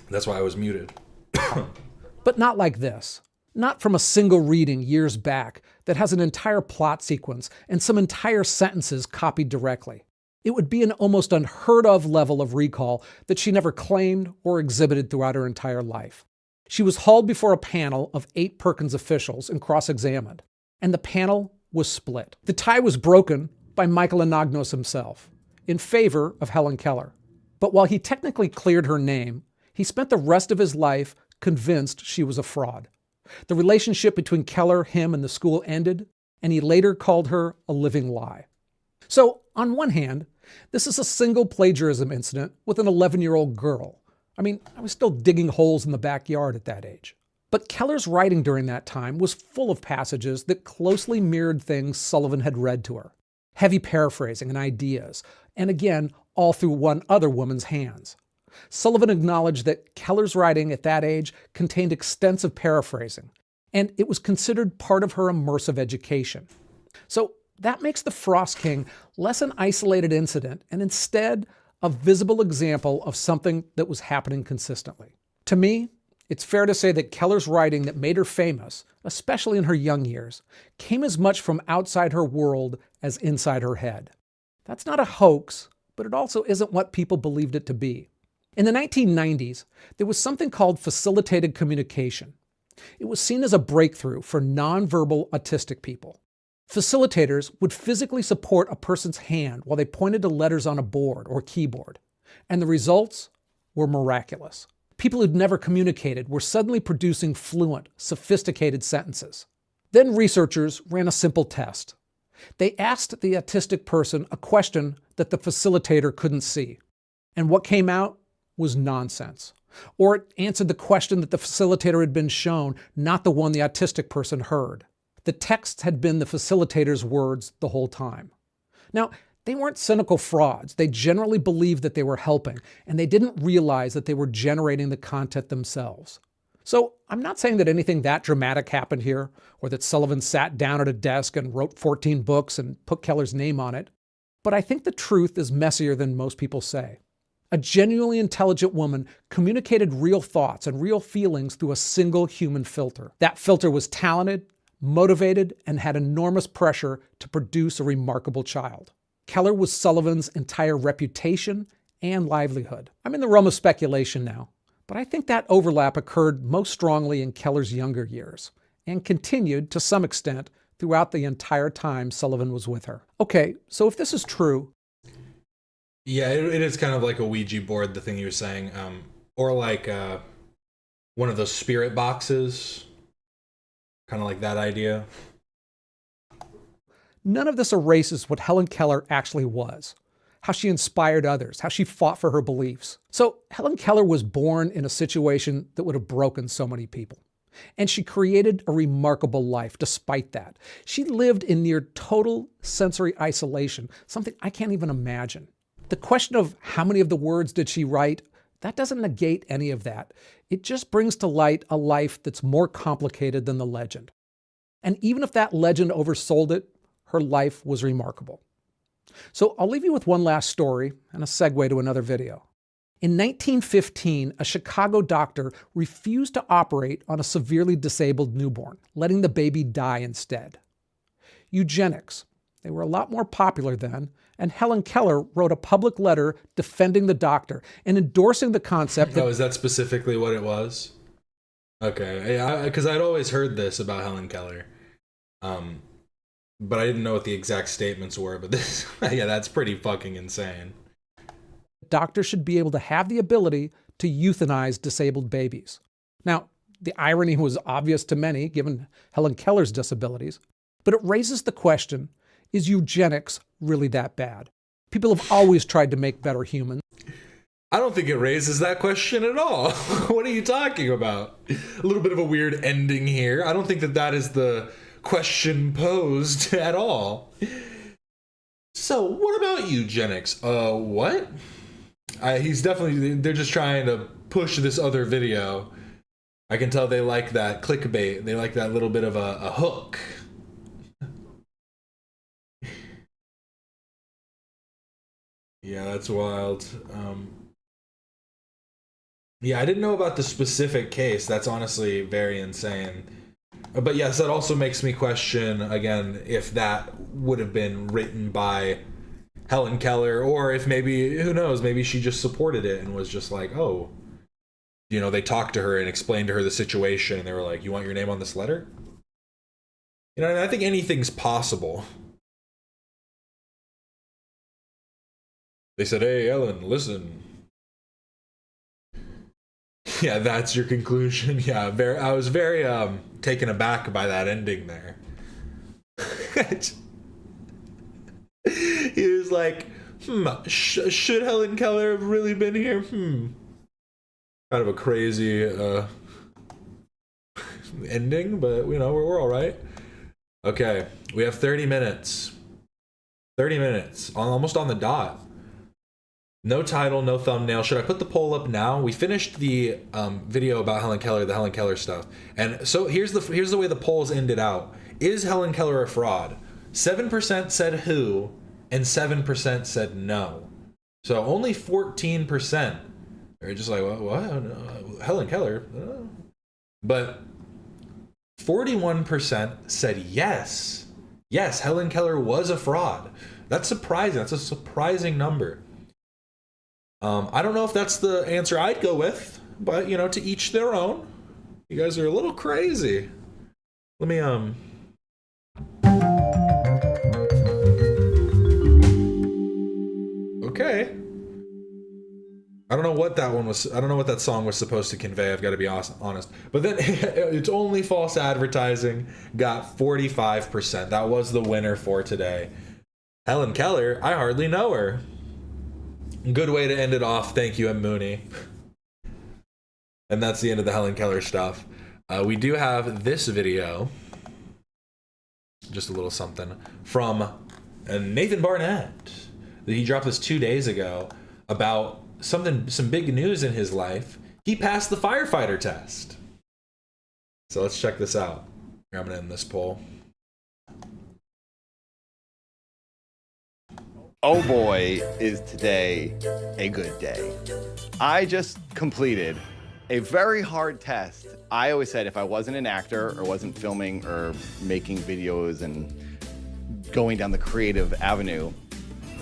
That's why I was muted.
But not like this. Not from a single reading years back that has an entire plot sequence and some entire sentences copied directly. It would be an almost unheard of level of recall that she never claimed or exhibited throughout her entire life. She was hauled before a panel of 8 Perkins officials and cross-examined, and the panel was split. The tie was broken by Michael Anagnos himself, in favor of Helen Keller. But while he technically cleared her name, he spent the rest of his life convinced she was a fraud. The relationship between Keller, him, and the school ended, and he later called her a living lie. So, on one hand, this is a single plagiarism incident with an 11-year-old girl. I mean, I was still digging holes in the backyard at that age. But Keller's writing during that time was full of passages that closely mirrored things Sullivan had read to her. Heavy paraphrasing and ideas, and again, all through one other woman's hands. Sullivan acknowledged that Keller's writing at that age contained extensive paraphrasing, and it was considered part of her immersive education. So that makes The Frost King less an isolated incident and instead a visible example of something that was happening consistently. To me, it's fair to say that Keller's writing that made her famous, especially in her young years, came as much from outside her world as inside her head. That's not a hoax, but it also isn't what people believed it to be. In the 1990s, there was something called facilitated communication. It was seen as a breakthrough for nonverbal autistic people. Facilitators would physically support a person's hand while they pointed to letters on a board or keyboard, and the results were miraculous. People who'd never communicated were suddenly producing fluent, sophisticated sentences. Then researchers ran a simple test. They asked the autistic person a question that the facilitator couldn't see, and what came out was nonsense. Or it answered the question that the facilitator had been shown, not the one the autistic person heard. The text had been the facilitator's words the whole time. Now, they weren't cynical frauds. They generally believed that they were helping, and they didn't realize that they were generating the content themselves. So I'm not saying that anything that dramatic happened here, or that Sullivan sat down at a desk and wrote 14 books and put Keller's name on it, but I think the truth is messier than most people say. A genuinely intelligent woman communicated real thoughts and real feelings through a single human filter. That filter was talented, motivated, and had enormous pressure to produce a remarkable child. Keller was Sullivan's entire reputation and livelihood. I'm in the realm of speculation now, but I think that overlap occurred most strongly in Keller's younger years, and continued to some extent throughout the entire time Sullivan was with her. Okay, so if this is true...
Yeah, it is kind of like a Ouija board, the thing you were saying, or like one of those spirit boxes. Kind of like that idea.
None of this erases what Helen Keller actually was, how she inspired others, how she fought for her beliefs. So Helen Keller was born in a situation that would have broken so many people. And she created a remarkable life despite that. She lived in near total sensory isolation, something I can't even imagine. The question of how many of the words did she write, that doesn't negate any of that. It just brings to light a life that's more complicated than the legend. And even if that legend oversold it, her life was remarkable. So I'll leave you with one last story and a segue to another video. In 1915, a Chicago doctor refused to operate on a severely disabled newborn, letting the baby die instead. Eugenics. They were a lot more popular then, and Helen Keller wrote a public letter defending the doctor and endorsing the concept that...
Oh, is that specifically what it was? Okay, yeah, because I'd always heard this about Helen Keller. But I didn't know what the exact statements were, but this, yeah, that's pretty fucking insane.
Doctors should be able to have the ability to euthanize disabled babies. Now, the irony was obvious to many, given Helen Keller's disabilities, but it raises the question, is eugenics really that bad? People have always tried to make better humans.
I don't think it raises that question at all. What are you talking about? A little bit of a weird ending here. I don't think that that is the question posed at all. So, what about eugenics? What? He's definitely, they're just trying to push this other video. I can tell they like that clickbait. They like that little bit of a hook. Yeah, that's wild. Yeah, I didn't know about the specific case. That's honestly very insane. But yes, that also makes me question, again, if that would have been written by Helen Keller, or if maybe, who knows, maybe she just supported it and was just like, oh, you know, they talked to her and explained to her the situation, and they were like, you want your name on this letter? You know, and I think anything's possible. They said, hey, Ellen, listen. Yeah, that's your conclusion. Yeah, I was very taken aback by that ending there. He was like, should Helen Keller have really been here? Kind of a crazy ending, but you know, we're all right. Okay, we have 30 minutes. 30 minutes, almost on the dot. No title, no thumbnail. Should I put the poll up now? We finished the video about Helen Keller, the Helen Keller stuff. And so here's the way the polls ended out. Is Helen Keller a fraud? 7% said who, and 7% said no. So only 14% are just like, what? Helen Keller? But 41% said yes. Yes, Helen Keller was a fraud. That's surprising. That's a surprising number. I don't know if that's the answer I'd go with, but, you know, to each their own. You guys are a little crazy. Let me, okay. I don't know what that one was. I don't know what that song was supposed to convey. I've got to be honest. But then it's only false advertising. Got 45%. That was the winner for today. Helen Keller, I hardly know her. Good way to end it off. Thank you, M. Mooney. And that's the end of the Helen Keller stuff. We do have this video. Just a little something from Nathan Barnett. He dropped this 2 days ago about some big news in his life. He passed the firefighter test. So let's check this out. Here, I'm going to end this poll.
Oh boy, is today a good day. I just completed a very hard test. I always said if I wasn't an actor or wasn't filming or making videos and going down the creative avenue,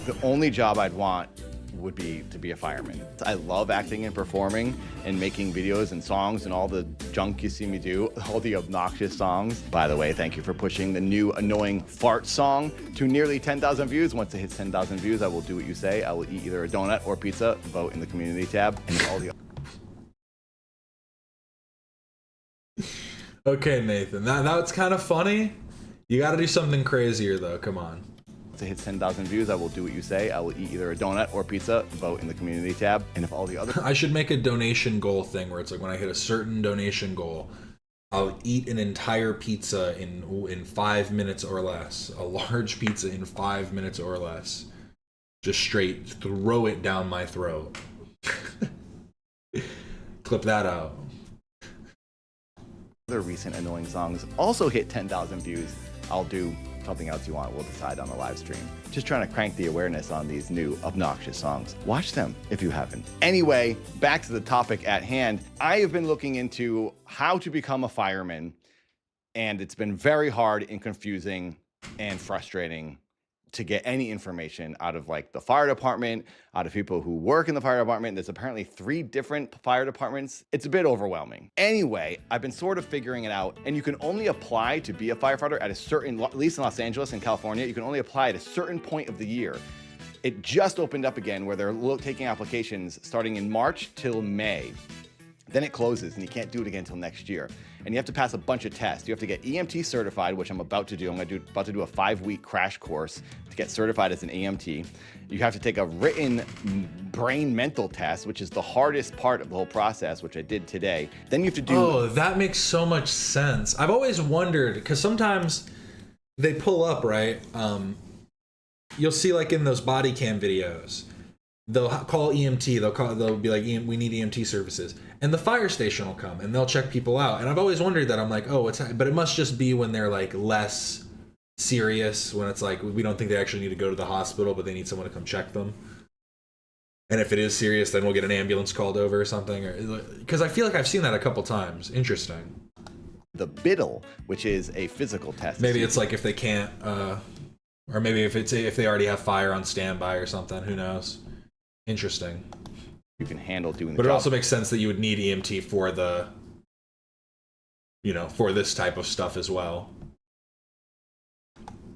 the only job I'd want would be to be a fireman. I love acting and performing and making videos and songs and all the junk you see me do, all the obnoxious songs. By the way, thank you for pushing the new annoying fart song to nearly 10,000 views. Once it hits 10,000 views, I will do what you say. I will eat either a donut or pizza. Vote in the community tab and all the
Okay, Nathan, that's kind of funny. You got to do something crazier though. Come on.
To hit 10,000 views, I will do what you say. I will eat either a donut or pizza. Vote in the community tab. And if all the other...
I should make a donation goal thing where it's like when I hit a certain donation goal, I'll eat an entire pizza in 5 minutes or less. A large pizza in 5 minutes or less. Just straight throw it down my throat. Clip that out.
Other recent annoying songs also hit 10,000 views. I'll do something else you want. We'll decide on the live stream. Just trying to crank the awareness on these new obnoxious songs. Watch them if you haven't. Anyway, back to the topic at hand. I have been looking into how to become a fireman, and it's been very hard and confusing and frustrating to get any information out of like the fire department, out of people who work in the fire department. There's apparently 3 different fire departments. It's a bit overwhelming. Anyway, I've been sort of figuring it out, and you can only apply to be a firefighter at a certain, at least in Los Angeles and California, you can only apply at a certain point of the year. It just opened up again where they're taking applications starting in March till May. Then it closes and you can't do it again until next year. And you have to pass a bunch of tests. You have to get EMT certified, which I'm about to do. I'm about to do a 5-week crash course to get certified as an EMT. You have to take a written brain mental test, which is the hardest part of the whole process, which I did today. Then you have to do...
Oh, that makes so much sense. I've always wondered, because sometimes they pull up, right? You'll see like in those body cam videos, they'll call EMT, they'll be like, we need EMT services. And the fire station will come and they'll check people out. And I've always wondered that. I'm like, oh, but it must just be when they're like less serious, when it's like, we don't think they actually need to go to the hospital, but they need someone to come check them. And if it is serious, then we'll get an ambulance called over or something. Because I feel like I've seen that a couple times. Interesting.
The BIDL, which is a physical test.
Maybe it's like if they can't, or maybe if they already have fire on standby or something, who knows? Interesting.
You can handle doing the
But
job.
it also makes sense that you would need EMT for the, for this type of stuff as well.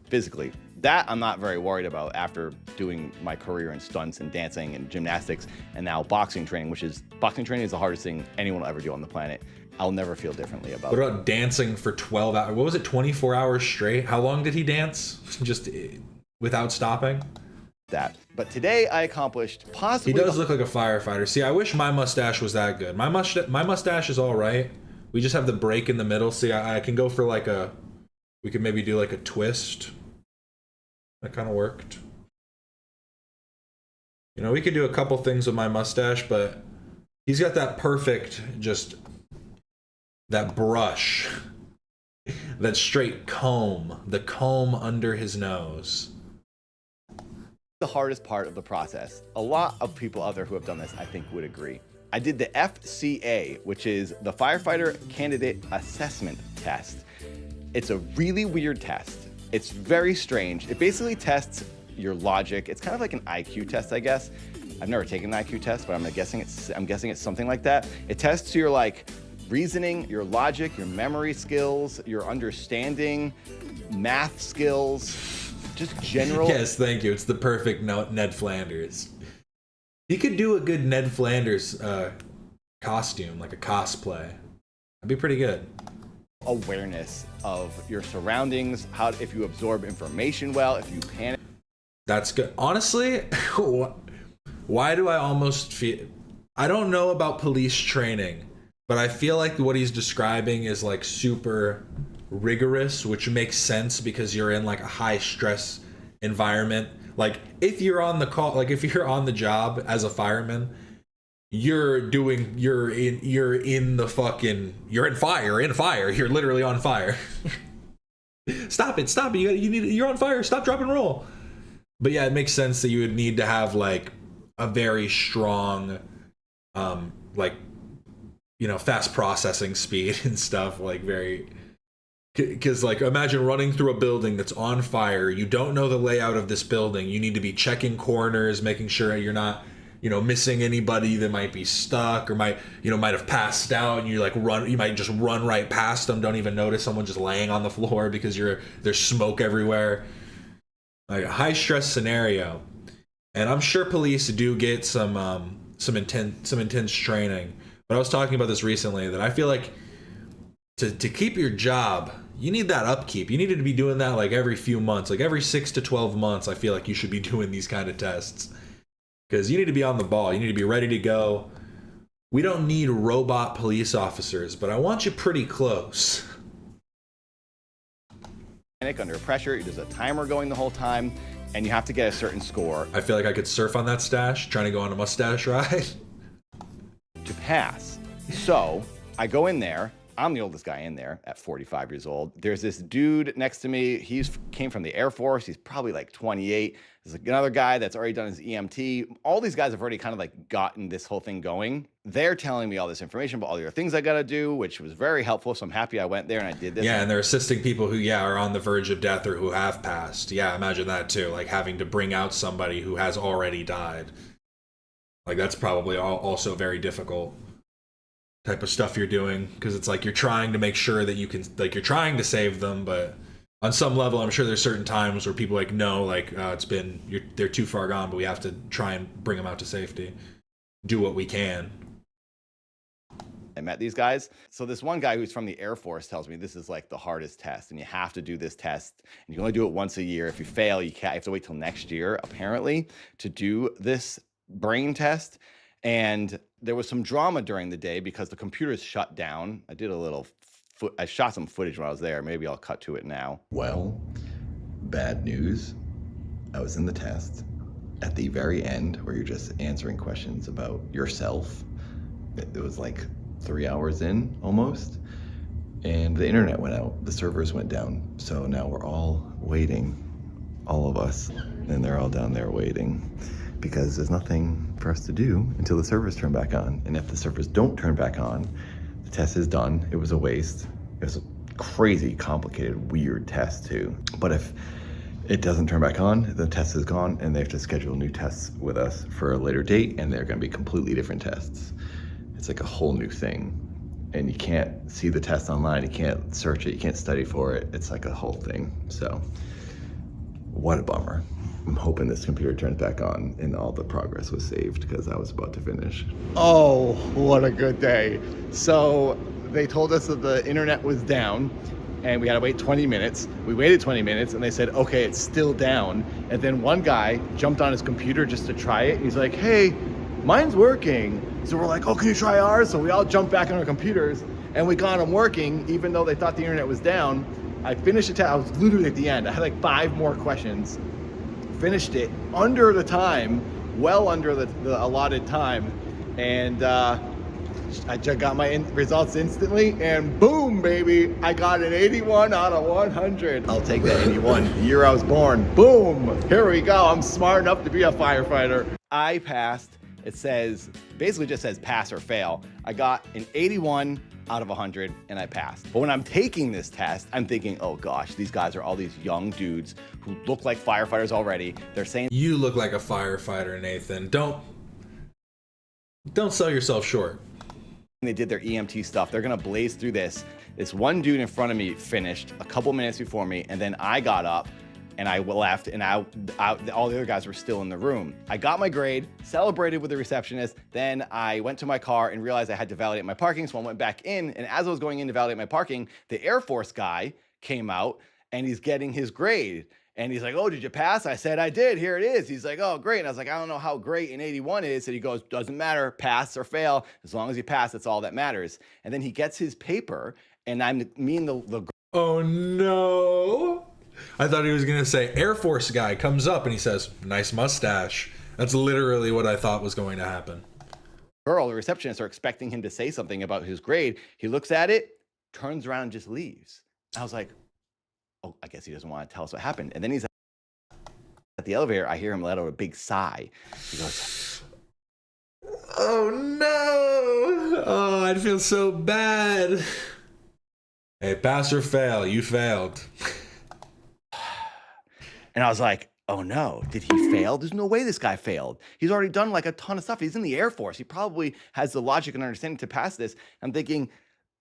Physically. That I'm not very worried about after doing my career in stunts and dancing and gymnastics and now boxing training, boxing training is the hardest thing anyone will ever do on the planet. I'll never feel differently about it.
What about dancing for 12 hours? What was it, 24 hours straight? How long did he dance? Just without stopping?
That. But today I accomplished possibly...
He does look like a firefighter. See, I wish my mustache was that good. My mustache is all right. We just have the break in the middle. See, I can go for like we could maybe do like a twist. That kind of worked. We could do a couple things with my mustache, but he's got that perfect, just that brush, that straight comb, the comb under his nose.
The hardest part of the process. A lot of people out there who have done this, I think, would agree. I did the FCA, which is the Firefighter Candidate Assessment Test. It's a really weird test. It's very strange. It basically tests your logic. It's kind of like an IQ test, I guess. I've never taken an IQ test, but I'm guessing it's something like that. It tests your reasoning, your logic, your memory skills, your understanding, math skills. Just general.
Yes, thank you. It's the perfect Ned Flanders. He could do a good Ned Flanders costume, like a cosplay. That'd be pretty good.
Awareness of your surroundings, if you absorb information well, if you panic.
That's good. Honestly, why do I almost feel... I don't know about police training, but I feel like what he's describing is like super rigorous, which makes sense because you're in like a high stress environment. Like if you're on the call, like if you're on the job as a fireman, you're in fire. You're literally on fire. Stop it. You're on fire. Stop, drop, and roll. But yeah, it makes sense that you would need to have like a very strong, fast processing speed and stuff, because imagine running through a building that's on fire. You don't know the layout of this building. You need to be checking corners, making sure you're not, missing anybody that might be stuck or might have passed out, and you might just run right past them, don't even notice someone just laying on the floor because there's smoke everywhere. Like a high stress scenario. And I'm sure police do get some intense training. But I was talking about this recently, that I feel like to keep your job, you need that upkeep. You needed to be doing that like every few months, like every 6 to 12 months. I feel like you should be doing these kind of tests because you need to be on the ball. You need to be ready to go. We don't need robot police officers, but I want you pretty close.
Under pressure, there's a timer going the whole time, and you have to get a certain score.
I feel like I could surf on that stash, trying to go on a mustache ride.
To pass. So I go in there. I'm the oldest guy in there at 45 years old. There's this dude next to me. Came from the Air Force. He's probably like 28. There's another guy that's already done his EMT. All these guys have already kind of like gotten this whole thing going. They're telling me all this information about all the other things I got to do, which was very helpful. So I'm happy I went there and I did this.
Yeah, and they're assisting people who, are on the verge of death or who have passed. Yeah, imagine that too. Like having to bring out somebody who has already died. Like that's probably also very difficult type of stuff you're doing, because it's like you're trying to make sure that you can, like, you're trying to save them, but on some level I'm sure there's certain times where people like know, like they're too far gone, but we have to try and bring them out to safety, do what we can.
I met these guys. So this one guy who's from the Air Force tells me this is like the hardest test, and you have to do this test, and you can only do it once a year. If you fail, you have to wait till next year apparently to do this brain test. And there was some drama during the day because the computers shut down. I did I shot some footage when I was there. Maybe I'll cut to it now.
Well, bad news. I was in the test at the very end where you're just answering questions about yourself. It was like 3 hours in almost, and the internet went out. The servers went down. So now we're all waiting, all of us, and they're all down there waiting, because there's nothing for us to do until the servers turn back on. And if the servers don't turn back on, the test is done. It was a waste. It was a crazy, complicated, weird test too. But if it doesn't turn back on, the test is gone, and they have to schedule new tests with us for a later date, and they're gonna be completely different tests. It's like a whole new thing. And you can't see the test online, you can't search it, you can't study for it. It's like a whole thing. So, what a bummer. I'm hoping this computer turns back on and all the progress was saved, because I was about to finish. Oh, what a good day. So they told us that the internet was down and we had to wait 20 minutes. We waited 20 minutes and they said, okay, it's still down. And then one guy jumped on his computer just to try it. He's like, hey, mine's working. So we're like, oh, can you try ours? So we all jumped back on our computers and we got them working, even though they thought the internet was down. I finished the test. I was literally at the end. I had like 5 more questions. Finished it under the time, well under the allotted time, and I just got my results instantly, and boom, baby, I got an 81 out of 100. I'll take that 81, the year I was born. Boom, here we go. I'm smart enough to be a firefighter.
I passed. It says, basically just says pass or fail. I got an 81 out of 100 and I passed. But when I'm taking this test, I'm thinking, oh gosh, these guys are all these young dudes who look like firefighters already. They're saying,
you look like a firefighter, Nathan. Don't sell yourself short.
They did their EMT stuff. They're gonna blaze through this. This one dude in front of me finished a couple minutes before me, and then I got up and I left, and all the other guys were still in the room. I got my grade, celebrated with the receptionist, then I went to my car and realized I had to validate my parking, so I went back in, and as I was going in to validate my parking, the Air Force guy came out, and he's getting his grade. And he's like, oh, did you pass? I said, I did. Here it is. He's like, oh, great. And I was like, I don't know how great an 81 is. And he goes, doesn't matter, pass or fail. As long as you pass, that's all that matters. And then he gets his paper, and the
oh, no. I thought he was going to say Air Force guy comes up and he says, nice mustache. That's literally what I thought was going to happen.
Girl, the receptionists are expecting him to say something about his grade. He looks at it, turns around and just leaves. I was like, oh, I guess he doesn't want to tell us what happened. And then he's at the elevator. I hear him let out a big sigh. He goes,
oh no. Oh, I'd feel so bad. Hey, pass or fail, you failed.
And I was like, oh no, did he fail? There's no way this guy failed. He's already done like a ton of stuff. He's in the Air Force. He probably has the logic and understanding to pass this. I'm thinking,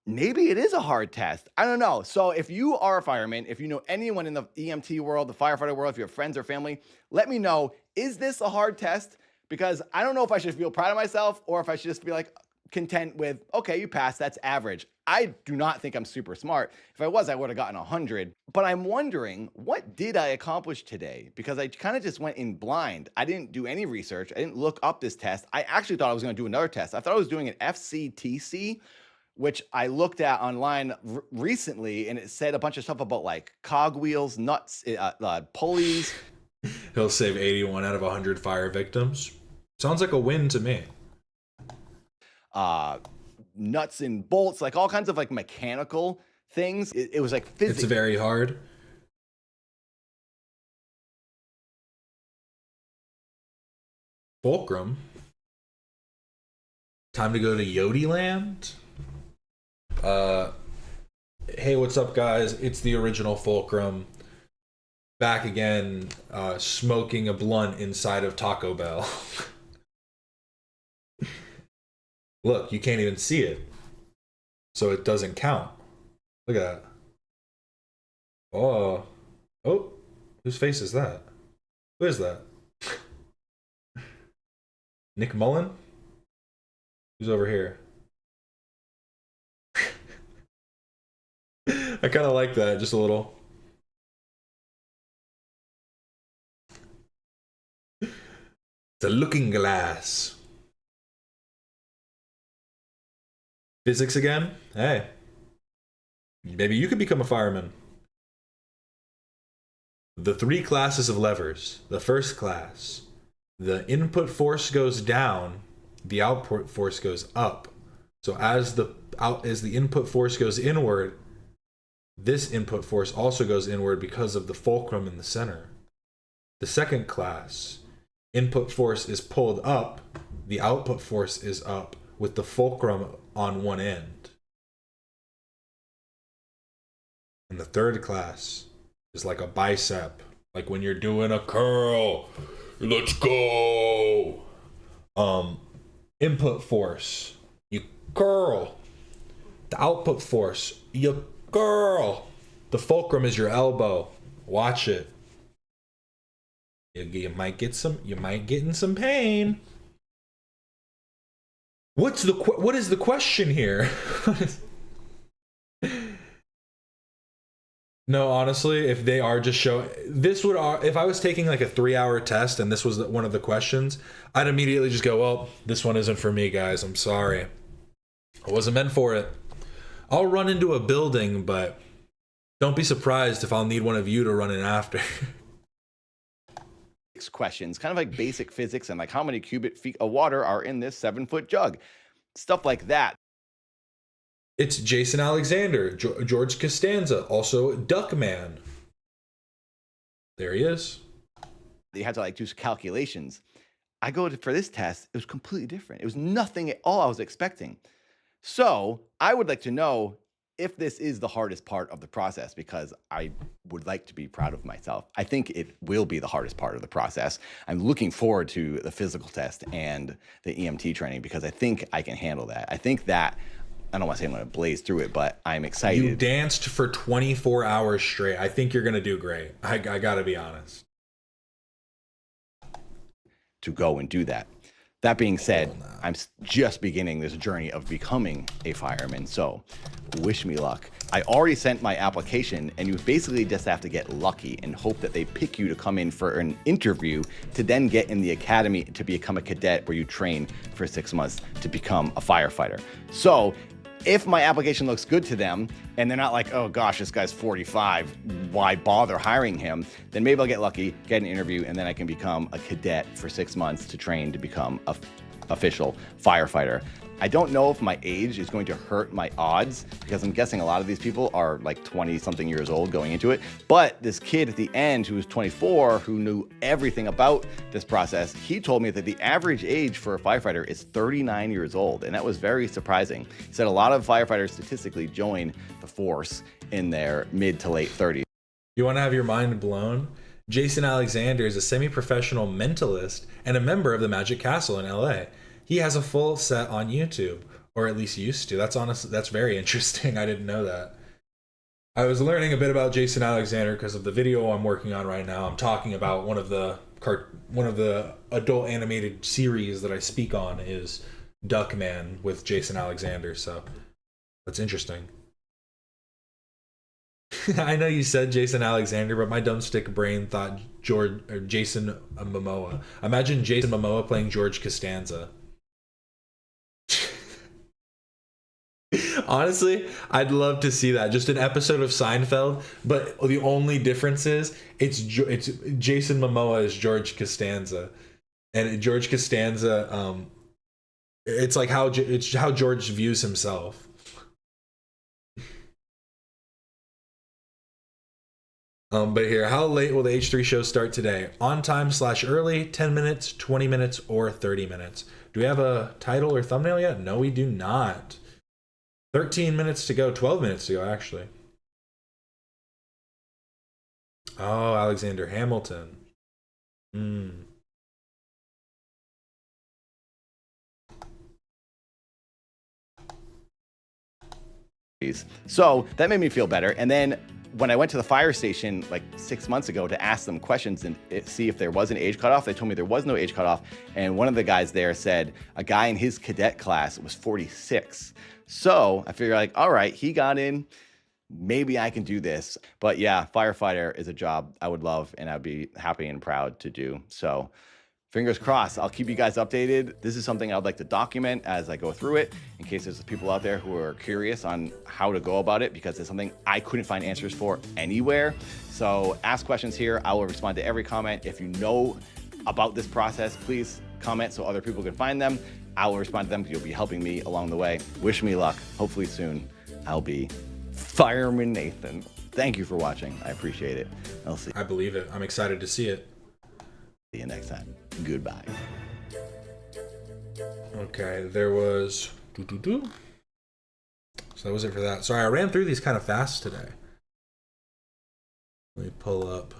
maybe it is a hard test. I don't know. So if you are a fireman, if you know anyone in the EMT world, the firefighter world, if you have friends or family, let me know, is this a hard test? Because I don't know if I should feel proud of myself or if I should just be like content with, okay, you passed, that's average. I do not think I'm super smart. If I was, I would have gotten 100. But I'm wondering, what did I accomplish today? Because I kind of just went in blind. I didn't do any research. I didn't look up this test. I actually thought I was going to do another test. I thought I was doing an FCTC, which I looked at online recently, and it said a bunch of stuff about like cogwheels, nuts, pulleys.
He'll save 81 out of 100 fire victims. Sounds like a win to me.
Nuts and bolts, like all kinds of like mechanical things. It was like physics.
It's very hard. Fulcrum. Time to go to Yodi Land. Hey, what's up, guys? It's the original Fulcrum. Back again, smoking a blunt inside of Taco Bell. Look, you can't even see it. So it doesn't count. Look at that. Oh. Oh. Whose face is that? Who is that? Nick Mullen? Who's over here? I kind of like that, just a little. It's a looking glass. Physics again? Hey. Maybe you could become a fireman. The 3 classes of levers. The first class. The input force goes down, the output force goes up. So as the input force goes inward, this input force also goes inward because of the fulcrum in the center. The second class. Input force is pulled up, the output force is up with the fulcrum on one end. And the third class is like a bicep, like when you're doing a curl. Let's go. Input force, you curl. The output force, you curl. The fulcrum is your elbow. Watch it. You might get in some pain. What is the question here? No, honestly, if they are just showing this if I was taking like a 3-hour test and this was one of the questions, I'd immediately just go, well, this one isn't for me, guys. I'm sorry. I wasn't meant for it. I'll run into a building, but don't be surprised if I'll need one of you to run in after.
Questions, kind of like basic physics and like how many cubic feet of water are in this 7-foot jug. Stuff like that.
It's Jason Alexander, George Costanza, also Duckman. There he is.
You had to like do calculations. I go for this test, it was completely different. It was nothing at all I was expecting. So I would like to know if this is the hardest part of the process, because I would like to be proud of myself. I think it will be the hardest part of the process. I'm looking forward to the physical test and the EMT training because I think I can handle that. I think that, I don't want to say I'm going to blaze through it, but I'm excited.
You danced for 24 hours straight. I think you're going to do great. I got to be honest.
To go and do that. That being said, I'm just beginning this journey of becoming a fireman, so wish me luck. I already sent my application, and you basically just have to get lucky and hope that they pick you to come in for an interview to then get in the academy to become a cadet where you train for 6 months to become a firefighter. So if my application looks good to them and they're not like, oh gosh, this guy's 45, why bother hiring him? Then maybe I'll get lucky, get an interview, and then I can become a cadet for 6 months to train to become a official firefighter. I don't know if my age is going to hurt my odds because I'm guessing a lot of these people are like 20 something years old going into it. But this kid at the end who was 24, who knew everything about this process, he told me that the average age for a firefighter is 39 years old. And that was very surprising. He said a lot of firefighters statistically join the force in their mid to late 30s.
You want to have your mind blown? Jason Alexander is a semi-professional mentalist and a member of the Magic Castle in LA. He has a full set on YouTube, or at least used to. That's very interesting. I didn't know that. I was learning a bit about Jason Alexander because of the video I'm working on right now. I'm talking about one of the adult animated series that I speak on is Duckman with Jason Alexander. So That's interesting. I know you said Jason Alexander, but my dumb stick brain thought Jason Momoa. Imagine Jason Momoa playing George Costanza. Honestly, I'd love to see that. Just an episode of Seinfeld, but the only difference is it's Jason Momoa is George Costanza, and George Costanza, it's like how George views himself. But here, how late will the H3 show start today? On time / early, 10 minutes, 20 minutes, or 30 minutes? Do we have a title or thumbnail yet? No, we do not. 13 minutes to go, 12 minutes to go, actually. Oh, Alexander Hamilton.
So that made me feel better. And then when I went to the fire station like 6 months ago to ask them questions and see if there was an age cutoff, they told me there was no age cutoff. And one of the guys there said a guy in his cadet class was 46. So I figured, like, all right, he got in. Maybe I can do this. But yeah, firefighter is a job I would love and I'd be happy and proud to do. So fingers crossed. I'll keep you guys updated. This is something I'd like to document as I go through it in case there's people out there who are curious on how to go about it, because it's something I couldn't find answers for anywhere. So ask questions here. I will respond to every comment. If you know about this process, please comment so other people can find them. I will respond to them because you'll be helping me along the way. Wish me luck. Hopefully soon I'll be Fireman Nathan. Thank you for watching. I appreciate it. I'll see.
I believe it. I'm excited to see it.
See you next time. Goodbye.
Okay, there was so that was it for that. Sorry, I ran through these kind of fast today. Let me pull up.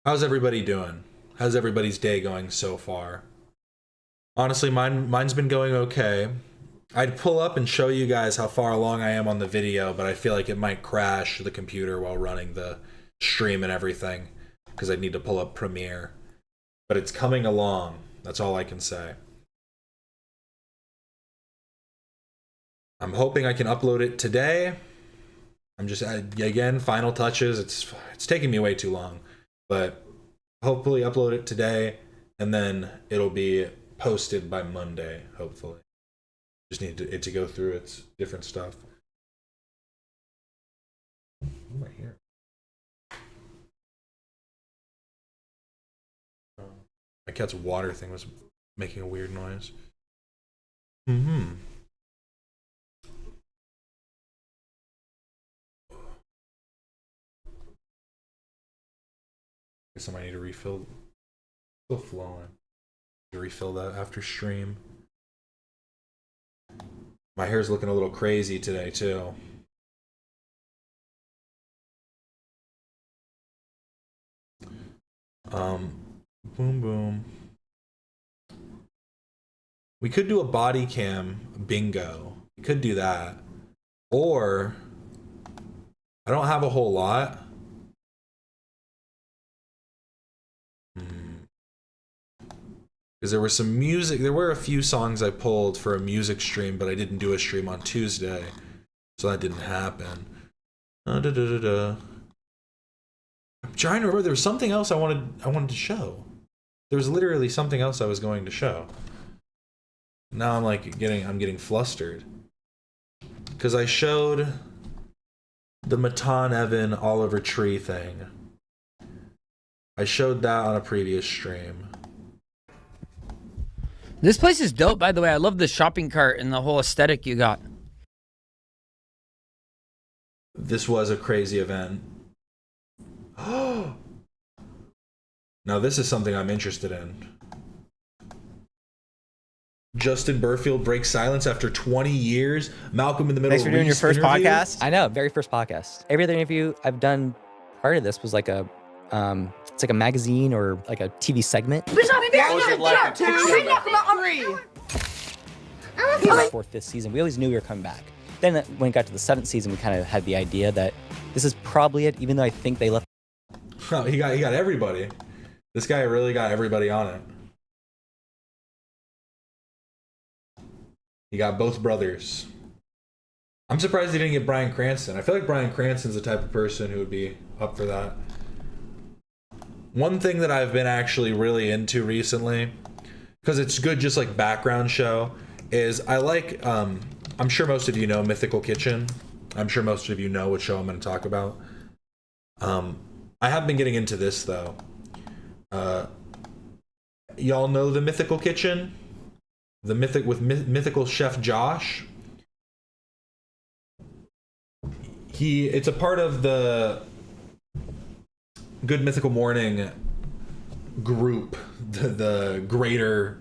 How's everybody doing? How's everybody's day going so far? Honestly, mine's been going okay. I'd pull up and show you guys how far along I am on the video, but I feel like it might crash the computer while running the stream and everything, because I need to pull up Premiere. But it's coming along. That's all I can say. I'm hoping I can upload it today. I'm just, again, final touches. It's taking me way too long. But hopefully upload it today, and then it'll be posted by Monday, hopefully. Just need it to go through its different stuff. What am I hearing? My cat's water thing was making a weird noise. Guess I might need to refill. Still flowing. To refill that after stream. My hair's looking a little crazy today too. Boom boom. We could do a body cam bingo. We could do that. Or I don't have a whole lot. Because there was some music, there were a few songs I pulled for a music stream, but I didn't do a stream on Tuesday, so that didn't happen. I'm trying to remember, there was something else I wanted to show. There was literally something else I was going to show. Now I'm like getting flustered. Because I showed the Matan Evan Oliver Tree thing. I showed that on a previous stream.
This place is dope, by the way. I love the shopping cart and the whole aesthetic you got.
This was a crazy event. Now this is something I'm interested in. Justin Burfield breaks silence after 20 years. Malcolm in the Middle.
Thanks for doing your first
interview.
podcast. I know, very first podcast. Every other interview I've done prior to this was like a, it's like a magazine or like a TV segment. Fourth, fifth season, we always knew we were coming back. Then when it got to the 7th season, we kind of had the idea that this is probably it, even though I think they left.
Oh, he got everybody. This guy really got everybody on it. He got both brothers. I'm surprised he didn't get Bryan Cranston. I feel like Bryan Cranston's the type of person who would be up for that. One thing that I've been actually really into recently, because it's good just like background show, is I like, I'm sure most of you know Mythical Kitchen. I'm sure most of you know what show I'm going to talk about. I have been getting into this though. Y'all know the Mythical Kitchen? The Mythical Chef Josh? It's a part of the Good Mythical Morning group, the greater,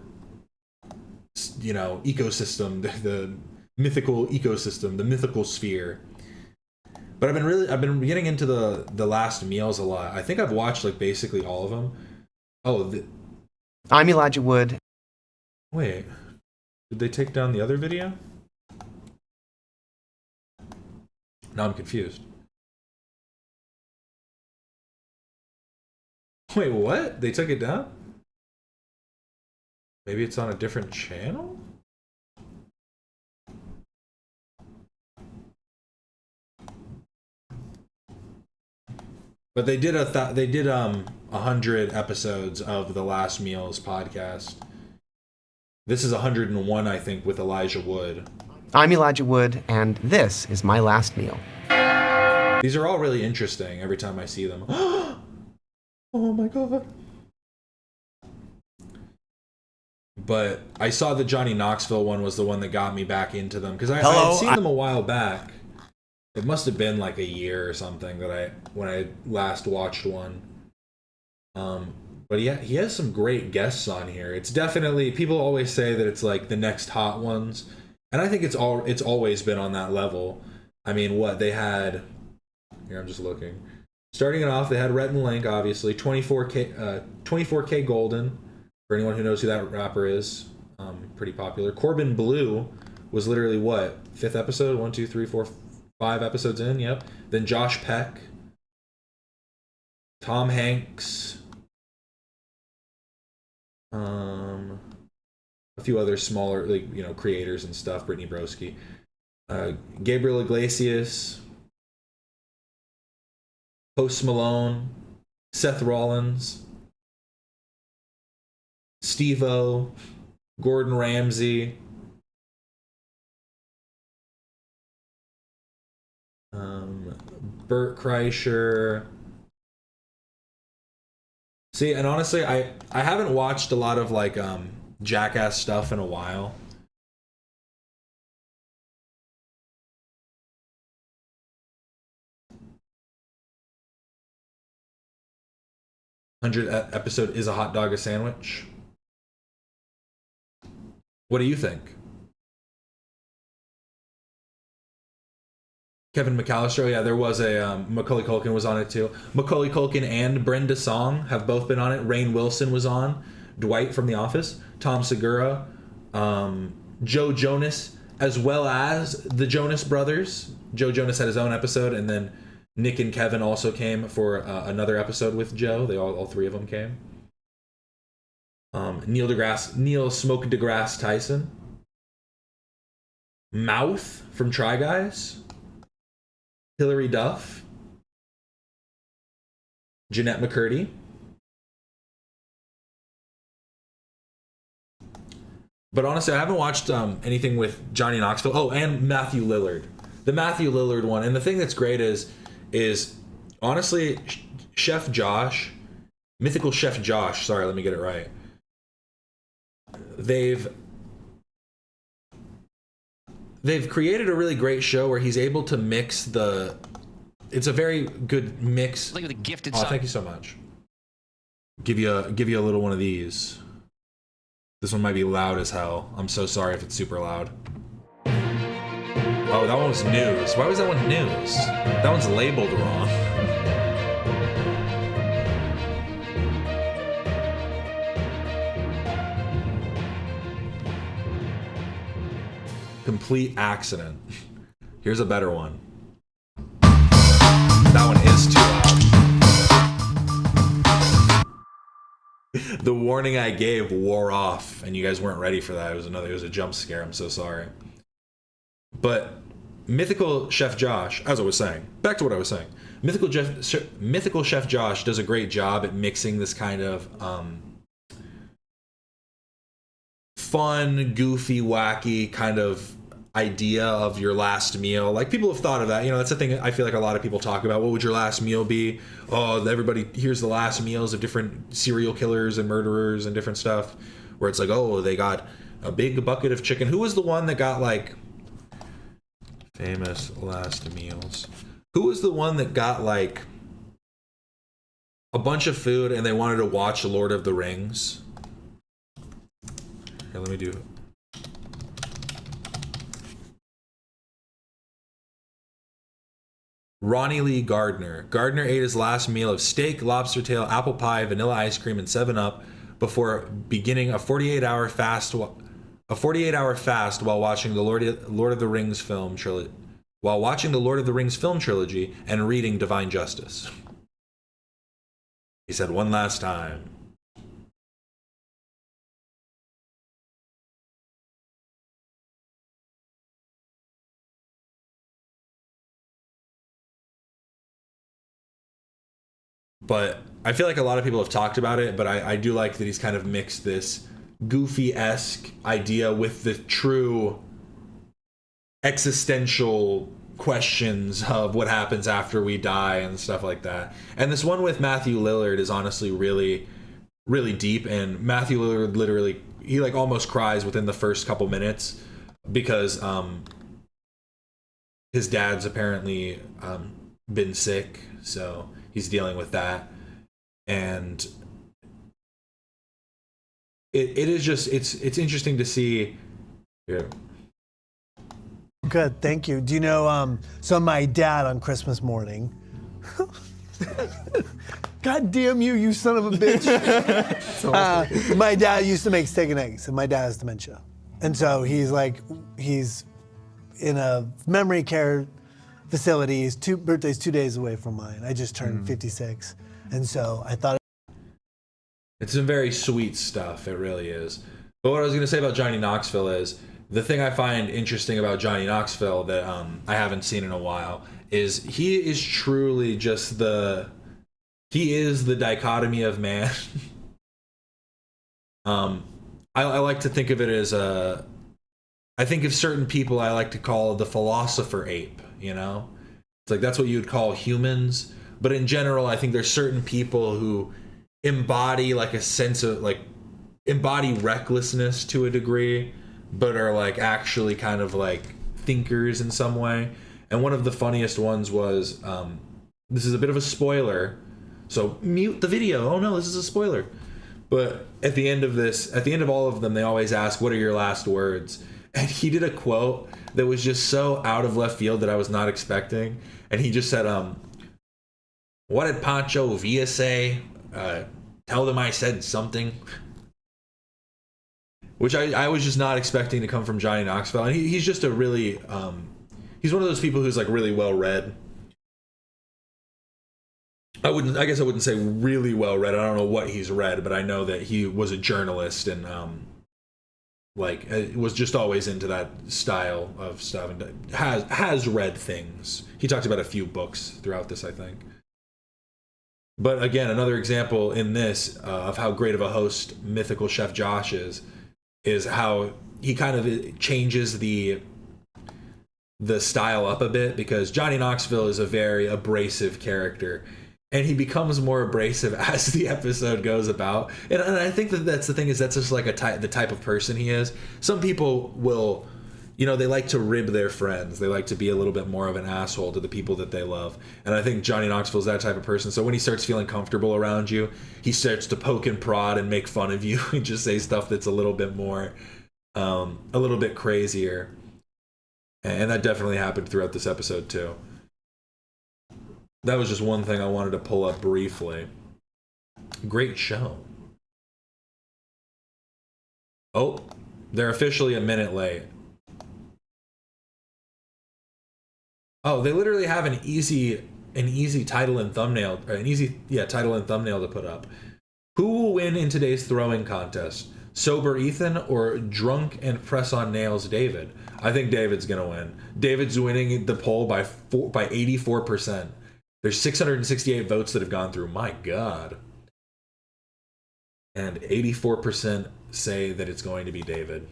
you know, ecosystem, the mythical ecosystem, the mythical sphere. But I've been getting into the last meals a lot. I think I've watched like basically all of them. Oh,
I'm Elijah Wood.
Wait, did they take down the other video? Now I'm confused. Wait, what? They took it down? Maybe it's on a different channel? But they did 100 episodes of the Last Meals podcast. This is 101, I think, with Elijah Wood.
I'm Elijah Wood, and this is my last meal.
These are all really interesting every time I see them. Oh my god. But I saw the Johnny Knoxville one was the one that got me back into them, because I had seen them a while back. It must have been like a year or something when I last watched one. But yeah, he has some great guests on here. It's definitely, people always say that it's like the next hot ones, and I think it's always been on that level. I mean, what they had here, I'm just looking. Starting it off, they had Rhett and Link, obviously, 24K Golden, for anyone who knows who that rapper is, pretty popular. Corbin Blue was literally what, 5th episode? 1, 2, 3, 4, 5 episodes in, yep. Then Josh Peck, Tom Hanks, a few other smaller, like, you know, creators and stuff, Brittany Broski, Gabriel Iglesias, Post Malone, Seth Rollins, Steve-O, Gordon Ramsay, Bert Kreischer. See, and honestly, I haven't watched a lot of like Jackass stuff in a while. Episode is a hot dog a sandwich? What do you think? Kevin McAllister, yeah, there was a Macaulay Culkin was on it too. Macaulay Culkin and Brenda Song have both been on it. Rainn Wilson was on. Dwight from The Office. Tom Segura. Joe Jonas, as well as the Jonas Brothers. Joe Jonas had his own episode, and then Nick and Kevin also came for another episode with Joe. They all three of them came. Neil Smoke DeGrasse Tyson. Mouth from Try Guys. Hilary Duff. Jeanette McCurdy. But honestly, I haven't watched anything with Johnny Knoxville. Oh, and Matthew Lillard. The Matthew Lillard one. And the thing that's great is honestly, Chef Josh, Mythical Chef Josh, sorry, let me get it right. They've created a really great show where he's able to mix it's a very good mix.
Look at the gifted
side. Oh, thank you so much. Give you a little one of these. This one might be loud as hell. I'm so sorry if it's super loud. Oh, that one was news. Why was that one news? That one's labeled wrong. Complete accident. Here's a better one. That one is too loud. The warning I gave wore off, and you guys weren't ready for that. It was a jump scare. I'm so sorry. But Mythical Chef Josh, as I was saying, back to what I was saying, Mythical Chef Josh does a great job at mixing this kind of fun, goofy, wacky kind of idea of your last meal. Like, people have thought of that. That's the thing I feel like a lot of people talk about. What would your last meal be? Oh, everybody, here's the last meals of different serial killers and murderers and different stuff. Where it's like, oh, they got a big bucket of chicken. Who was the one that got, like, famous last meals? Who was the one that got, like, a bunch of food and they wanted to watch Lord of the Rings? Here, let me do it. Ronnie Lee Gardner. Gardner ate his last meal of steak, lobster tail, apple pie, vanilla ice cream, and 7-Up before beginning a 48-hour fast. A 48-hour fast while watching the Lord of the Rings film trilogy. While watching the Lord of the Rings film trilogy and reading Divine Justice. He said one last time. But I feel like a lot of people have talked about it, but I do like that he's kind of mixed this Goofy-esque idea with the true existential questions of what happens after we die and stuff like that. And this one with Matthew Lillard is honestly really, really deep. And Matthew Lillard literally, he like almost cries within the first couple minutes because his dad's apparently been sick, so he's dealing with that. And it is just, it's interesting to see. Yeah.
Good, thank you. Do you know, so my dad on Christmas morning, God damn you, you son of a bitch. My dad used to make steak and eggs, and my dad has dementia. And so he's in a memory care facility. His birthday's 2 days away from mine. I just turned 56. And so I thought.
It's some very sweet stuff, it really is. But what I was going to say about Johnny Knoxville is, the thing I find interesting about Johnny Knoxville that I haven't seen in a while is he is truly just he is the dichotomy of man. I like to think of it as I think of certain people I like to call the philosopher ape, It's like that's what you would call humans. But in general, I think there's certain people who embody like a sense of embody recklessness to a degree, but are like actually kind of like thinkers in some way. And one of the funniest ones was, this is a bit of a spoiler, so mute the video. Oh no, this is a spoiler. But at the end of all of them, they always ask, what are your last words? And he did a quote that was just so out of left field that I was not expecting. And he just said, what did Pancho Villa say? Tell them I said something. Which I was just not expecting to come from Johnny Knoxville. And he's just a really, he's one of those people who's like really well read. I guess I wouldn't say really well read. I don't know what he's read, but I know that he was a journalist and was just always into that style of stuff and has read things. He talks about a few books throughout this, I think. But again, another example in this of how great of a host Mythical Chef Josh is how he kind of changes the style up a bit, because Johnny Knoxville is a very abrasive character, and he becomes more abrasive as the episode goes about. And I think that's the thing, is that's just like the type of person he is. Some people will, they like to rib their friends. They like to be a little bit more of an asshole to the people that they love. And I think Johnny Knoxville's that type of person. So when he starts feeling comfortable around you, he starts to poke and prod and make fun of you and just say stuff that's a little bit more, a little bit crazier. And that definitely happened throughout this episode too. That was just one thing I wanted to pull up briefly. Great show. Oh, they're officially a minute late. Oh, they literally have an easy title and thumbnail, or title and thumbnail to put up. Who will win in today's throwing contest? Sober Ethan or drunk and press on nails David? I think David's gonna win. David's winning the poll by 84%. There's 668 votes that have gone through. My God. And 84% say that it's going to be David.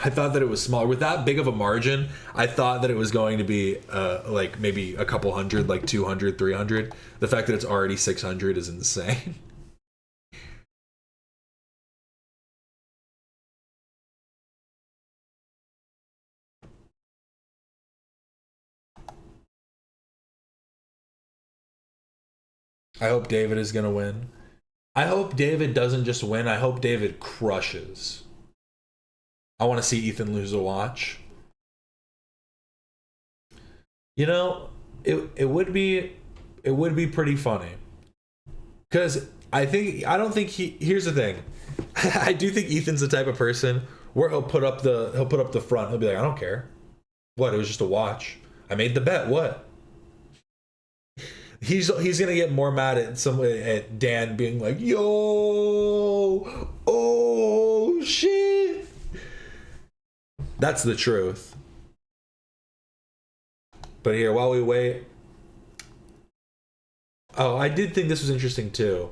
I thought that it was small. With that big of a margin, I thought that it was going to be like maybe a couple hundred, like 200, 300. The fact that it's already 600 is insane. I hope David is going to win. I hope David doesn't just win. I hope David crushes. I want to see Ethan lose a watch. You know, it would be pretty funny. Cuz here's the thing. I do think Ethan's the type of person where he'll put up the front. He'll be like, "I don't care. What? It was just a watch. I made the bet. What?" He's gonna get more mad at Dan being like, "Yo, oh shit." That's the truth. But here, while we wait, I did think this was interesting too.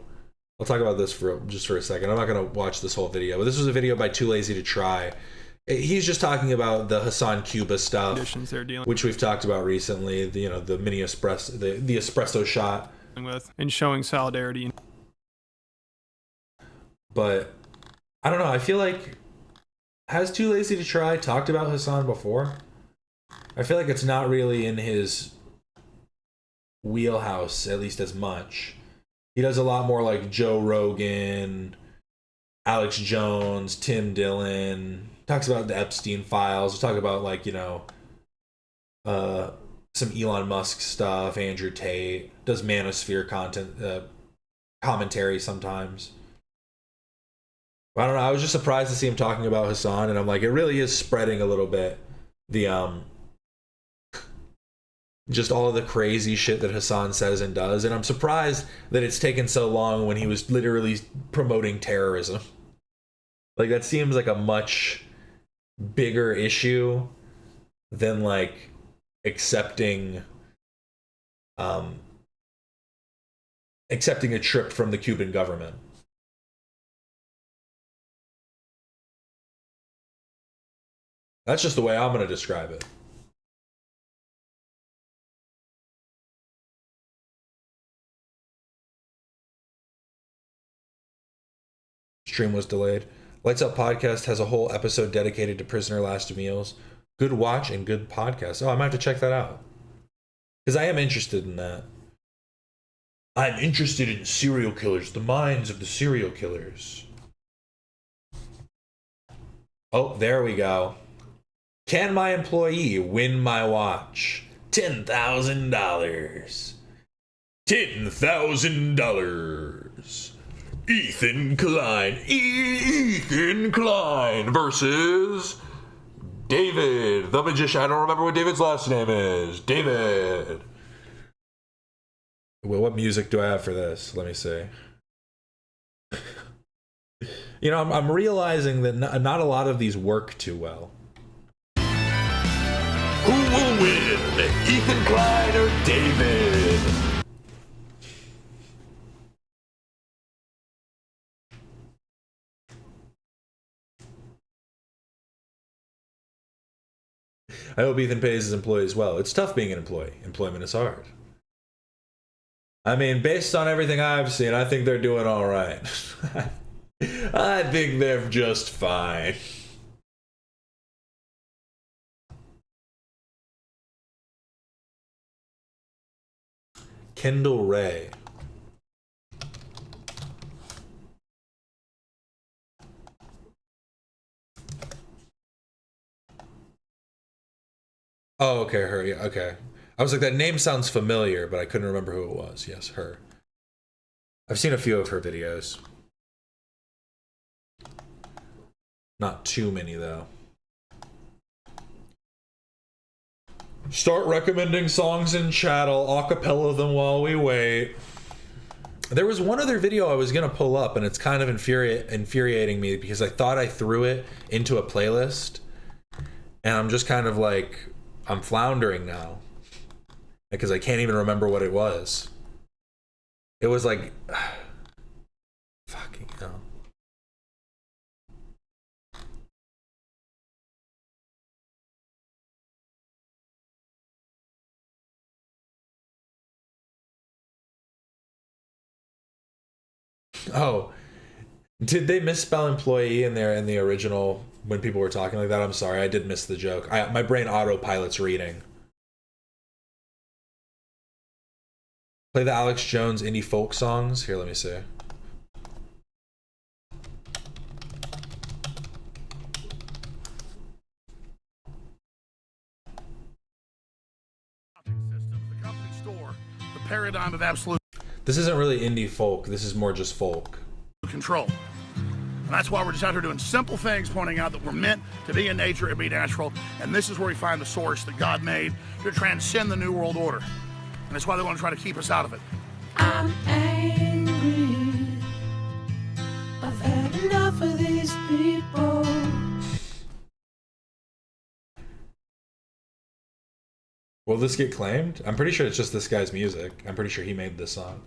I'll talk about this for a second. I'm not gonna watch this whole video, but this was a video by Too Lazy to Try. He's just talking about the Hassan Cuba stuff, which we've talked about recently. The mini espresso, the espresso shot,
and showing solidarity.
But I don't know. I feel like, has Too Lazy to Try talked about Hassan before? I feel like it's not really in his wheelhouse, at least as much. He does a lot more like Joe Rogan, Alex Jones, Tim Dillon. Talks about the Epstein files. Talk about some Elon Musk stuff. Andrew Tate does manosphere commentary sometimes. I don't know. I was just surprised to see him talking about Hassan, and I'm like, it really is spreading a little bit. Just all of the crazy shit that Hassan says and does, and I'm surprised that it's taken so long when he was literally promoting terrorism. Like, that seems like a much bigger issue than like accepting a trip from the Cuban government. That's just the way I'm going to describe it. Stream was delayed. Lights Up Podcast has a whole episode dedicated to prisoner last meals. Good watch and good podcast. Oh, I might have to check that out. Because I am interested in that. I'm interested in serial killers, the minds of the serial killers. Oh, there we go. Can my employee win my watch? $10,000. $10,000. Ethan Klein versus David, the magician. I don't remember what David's last name is. David. Well, what music do I have for this? Let me see. You know, I'm realizing that not a lot of these work too well. Who will win, Ethan Klein or David? I hope Ethan pays his employees well. It's tough being an employee. Employment is hard. I mean, based on everything I've seen, I think they're doing all right. I think they're just fine. Kendall Ray. Oh, okay, her. Yeah, okay. I was like, that name sounds familiar, but I couldn't remember who it was. Yes, her. I've seen a few of her videos. Not too many, though. Start recommending songs in chat. I'll acapella them while we wait. There was one other video I was going to pull up, and it's kind of infuriating me because I thought I threw it into a playlist. And I'm just kind of like, I'm floundering now. Because I can't even remember what it was. It was like, fucking hell. Oh, did they misspell employee in there in the original when people were talking like that? I'm sorry, I did miss the joke. My brain autopilot's reading. Play the Alex Jones indie folk songs. Here, let me see.
The paradigm of absolute
This isn't really indie folk. This is more just folk.
control. And that's why we're just out here doing simple things, pointing out that we're meant to be in nature and be natural. And this is where we find the source that God made to transcend the New World Order. And that's why they want to try to keep us out of it.
I'm angry. I've had enough of these people.
Will this get claimed? I'm pretty sure it's just this guy's music. I'm pretty sure he made this song.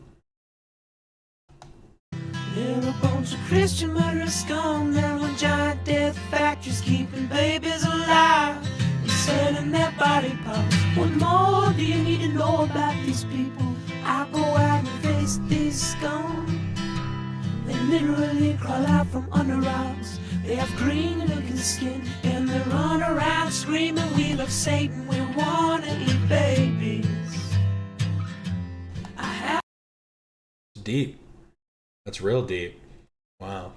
They're a bunch of Christian murderers scum. They're on giant death factories keeping babies alive and selling their body parts. What more do you need to know about these people? I go out and face these scum. They literally crawl out from under rocks. They have green looking skin and they run around screaming, we love Satan, we wanna eat babies.
Deep. That's real deep. Wow.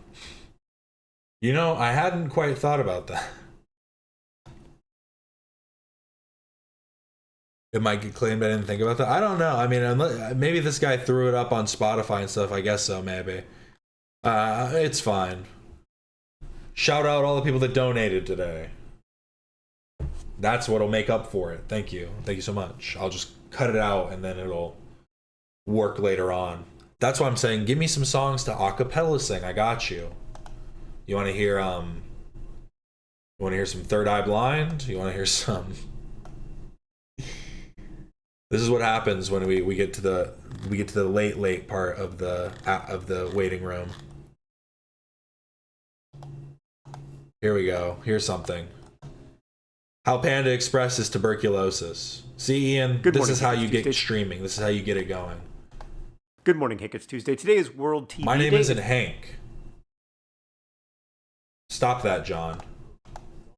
You know, I hadn't quite thought about that. It might get claimed. I didn't think about that. I don't know. I mean, maybe this guy threw it up on Spotify and stuff. I guess so, maybe. It's fine. Shout out all the people that donated today. That's what'll make up for it. Thank you. Thank you so much. I'll just cut it out and then it'll work later on. That's why I'm saying, give me some songs to acapella sing. I got you. You want to hear some Third Eye Blind? You want to hear some? This is what happens when we get to the late part of the waiting room. Here we go. Here's something. How Panda expresses tuberculosis. See, Ian, this is how you get streaming. This is how you get it going.
Good morning, Hank. It's Tuesday. Today is World TB Day.
My name isn't Hank. Stop that, John.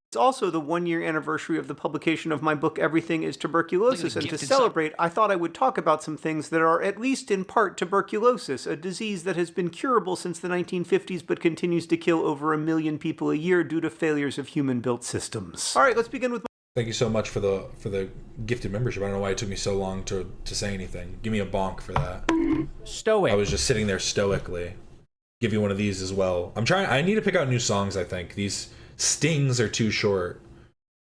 It's also the 1-year anniversary of the publication of my book, Everything is Tuberculosis. And to celebrate, I thought I would talk about some things that are at least in part tuberculosis, a disease that has been curable since the 1950s but continues to kill over 1 million people a year due to failures of human-built systems. All right, let's begin with...
Thank you so much for the gifted membership. I don't know why it took me so long to say anything. Give me a bonk for that.
Stoic.
I was just sitting there stoically. Give you one of these as well. I need to pick out new songs, I think. These stings are too short.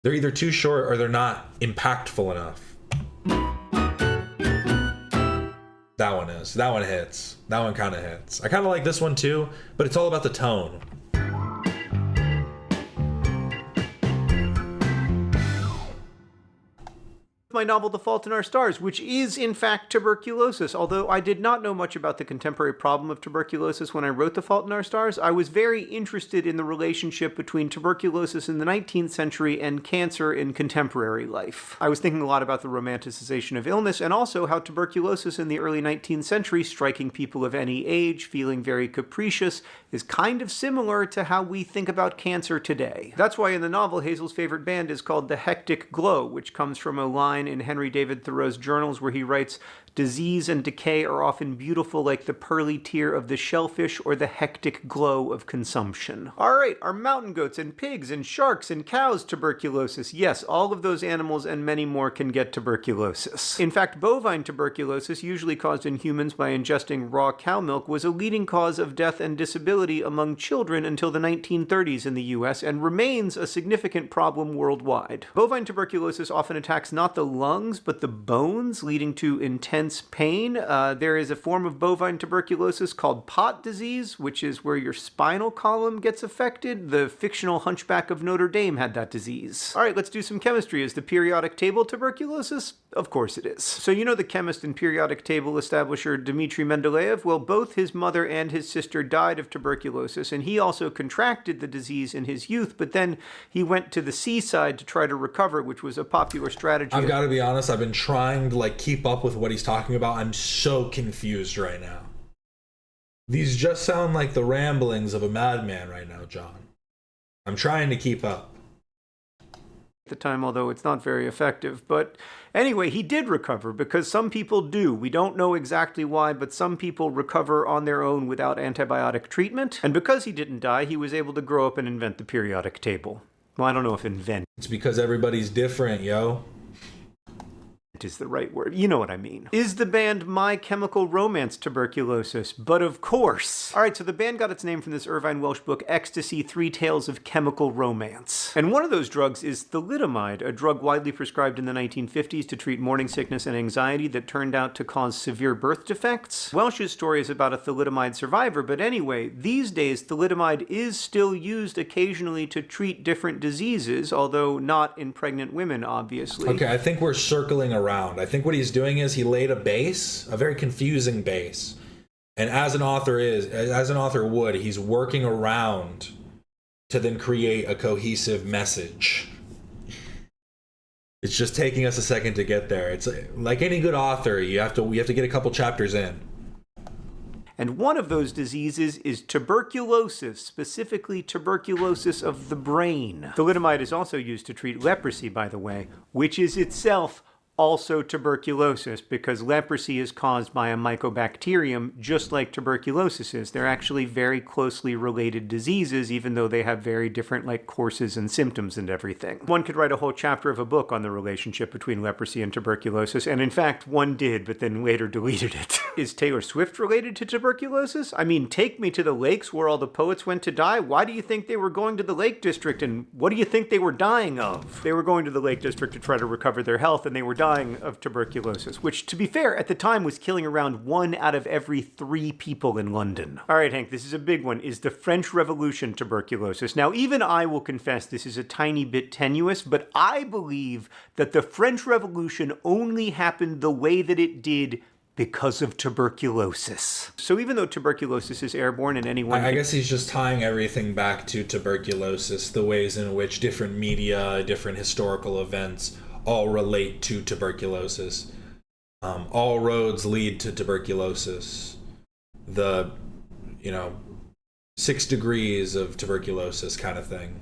They're either too short or they're not impactful enough. That one is. That one hits. That one kind of hits. I kind of like this one too, but it's all about the tone.
my novel The Fault in Our Stars, which is in fact tuberculosis. Although I did not know much about the contemporary problem of tuberculosis when I wrote The Fault in Our Stars, I was very interested in the relationship between tuberculosis in the 19th century and cancer in contemporary life. I was thinking a lot about the romanticization of illness and also how tuberculosis in the early 19th century, striking people of any age, feeling very capricious, is kind of similar to how we think about cancer today. That's why in the novel, Hazel's favorite band is called The Hectic Glow, which comes from a line in Henry David Thoreau's journals where he writes, "Disease and decay are often beautiful like the pearly tear of the shellfish or the hectic glow of consumption." All right, are mountain goats and pigs and sharks and cows tuberculosis? Yes, all of those animals and many more can get tuberculosis. In fact, bovine tuberculosis, usually caused in humans by ingesting raw cow milk, was a leading cause of death and disability among children until the 1930s in the US and remains a significant problem worldwide. Bovine tuberculosis often attacks not the lungs, but the bones, leading to intense pain. There is a form of bovine tuberculosis called pot disease, which is where your spinal column gets affected. The fictional Hunchback of Notre Dame had that disease. All right, let's do some chemistry. Is the periodic table tuberculosis? Of course it is. So you know the chemist and periodic table establisher Dmitri Mendeleev? Well, both his mother and his sister died of tuberculosis, and he also contracted the disease in his youth, but then he went to the seaside to try to recover, which was a popular strategy.
I've got to be honest, I've been trying to keep up with what he's talking about. I'm so confused right now. These just sound like the ramblings of a madman right now, John. I'm trying to keep up.
The time, although it's not very effective. But anyway, he did recover, because some people do. We don't know exactly why, but some people recover on their own without antibiotic treatment. And because he didn't die, he was able to grow up and invent the periodic table. Well, I don't know if invent.
It's because everybody's different, yo.
Is the right word. You know what I mean. Is the band My Chemical Romance tuberculosis? But of course. All right, so the band got its name from this Irvine Welsh book, Ecstasy, 3 Tales of Chemical Romance. And one of those drugs is thalidomide, a drug widely prescribed in the 1950s to treat morning sickness and anxiety that turned out to cause severe birth defects. Welsh's story is about a thalidomide survivor, but anyway, these days thalidomide is still used occasionally to treat different diseases, although not in pregnant women, obviously.
Okay, I think we're circling around. I think what he's doing is he laid a base, a very confusing base. And as an author would, he's working around to then create a cohesive message. It's just taking us a second to get there. It's like any good author, you have to get a couple chapters in.
And one of those diseases is tuberculosis, specifically tuberculosis of the brain. Thalidomide is also used to treat leprosy, by the way, which is itself also tuberculosis, because leprosy is caused by a mycobacterium, just like tuberculosis is. They're actually very closely related diseases, even though they have very different courses and symptoms and everything. One could write a whole chapter of a book on the relationship between leprosy and tuberculosis, and in fact, one did, but then later deleted it. Is Taylor Swift related to tuberculosis? I mean, Take Me to the Lakes, where all the poets went to die. Why do you think they were going to the Lake District, and what do you think they were dying of? They were going to the Lake District to try to recover their health, and they were dying of tuberculosis, which, to be fair, at the time was killing around 1 out of every 3 people in London. All right, Hank, this is a big one. Is the French Revolution tuberculosis? Now, even I will confess this is a tiny bit tenuous, but I believe that the French Revolution only happened the way that it did because of tuberculosis. So even though tuberculosis is airborne and anyone...
I guess he's just tying everything back to tuberculosis, the ways in which different media, different historical events all relate to tuberculosis. All roads lead to tuberculosis. The, 6 degrees of tuberculosis kind of thing.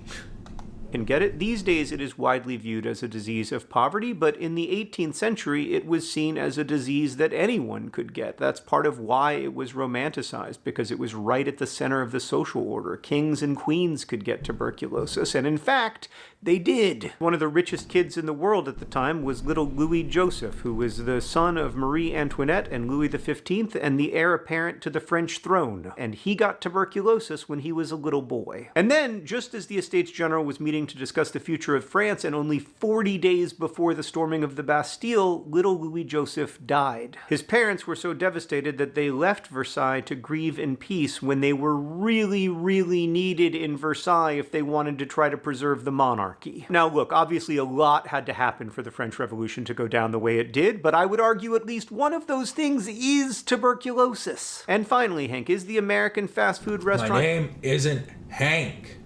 Can get it. These days it is widely viewed as a disease of poverty, but in the 18th century it was seen as a disease that anyone could get. That's part of why it was romanticized, because it was right at the center of the social order. Kings and queens could get tuberculosis, and in fact, they did. One of the richest kids in the world at the time was little Louis Joseph, who was the son of Marie Antoinette and Louis XV and the heir apparent to the French throne. And he got tuberculosis when he was a little boy. And then, just as the Estates General was meeting to discuss the future of France, and only 40 days before the storming of the Bastille, little Louis Joseph died. His parents were so devastated that they left Versailles to grieve in peace when they were really, really needed in Versailles if they wanted to try to preserve the monarchy. Now look, obviously a lot had to happen for the French Revolution to go down the way it did, but I would argue at least one of those things is tuberculosis. And finally, Hank, is the American fast food restaurant...
My name isn't Hank.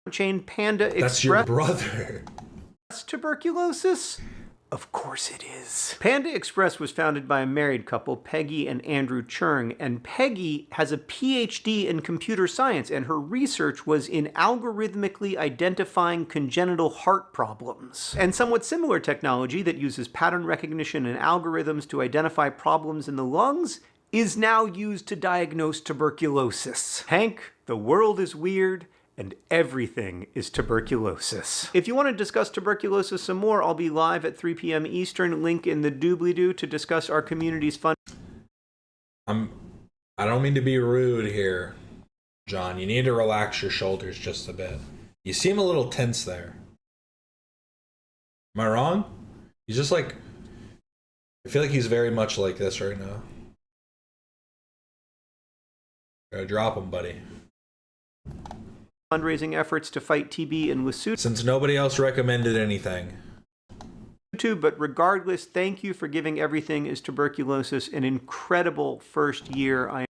...chain Panda Express...
That's your brother.
Tuberculosis? Of course it is. Panda Express was founded by a married couple, Peggy and Andrew Chung, and Peggy has a PhD in computer science, and her research was in algorithmically identifying congenital heart problems. And somewhat similar technology that uses pattern recognition and algorithms to identify problems in the lungs is now used to diagnose tuberculosis. Hank, the world is weird, and everything is tuberculosis. If you want to discuss tuberculosis some more, I'll be live at 3 p.m. Eastern, link in the doobly-doo, to discuss our community's fund.
I don't mean to be rude here, John. You need to relax your shoulders just a bit. You seem a little tense there. Am I wrong? He's just like, I feel like he's very much like this right now. Gotta drop him, buddy.
Fundraising efforts to fight TB and Lesotho.
Since nobody else recommended anything.
But regardless, thank you for giving Everything is Tuberculosis an incredible first year.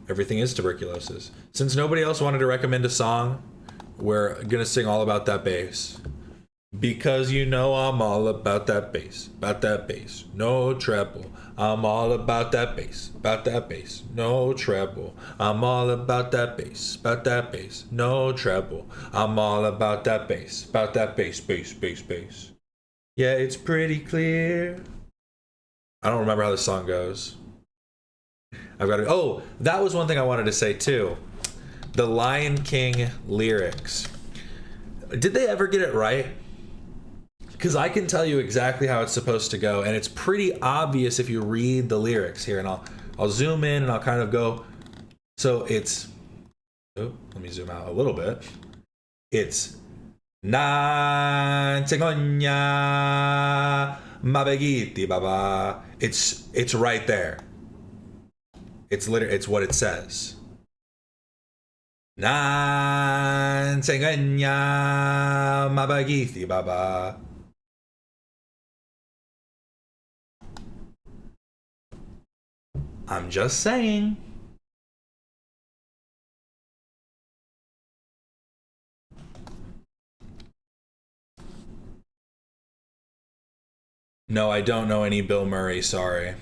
Everything is tuberculosis. Since nobody else wanted to recommend a song, we're gonna sing all about that bass. Because you know I'm all about that bass, no treble. I'm all about that bass, no treble. I'm all about that bass, no treble. I'm all about that bass, bass. Yeah, it's pretty clear. I don't remember how the song goes. I've got to. Oh, that was one thing I wanted to say too. The Lion King lyrics. Did they ever get it right? Because I can tell you exactly how it's supposed to go, and it's pretty obvious if you read the lyrics here. And I'll zoom in and I'll kind of go. So it's. Oh, let me zoom out a little bit. It's na mabegiti baba. It's right there. It's what it says. Nan senganya mabagiti baba. I'm just saying. No, I don't know any Bill Murray, sorry.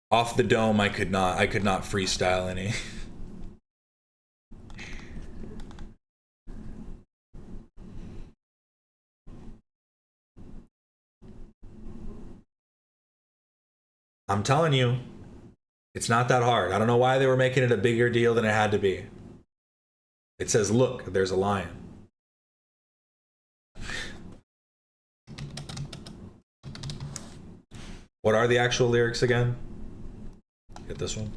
Off the dome, I could not freestyle any. I'm telling you, it's not that hard. I don't know why they were making it a bigger deal than it had to be. It says, look, there's a lion. What are the actual lyrics again? Get this one.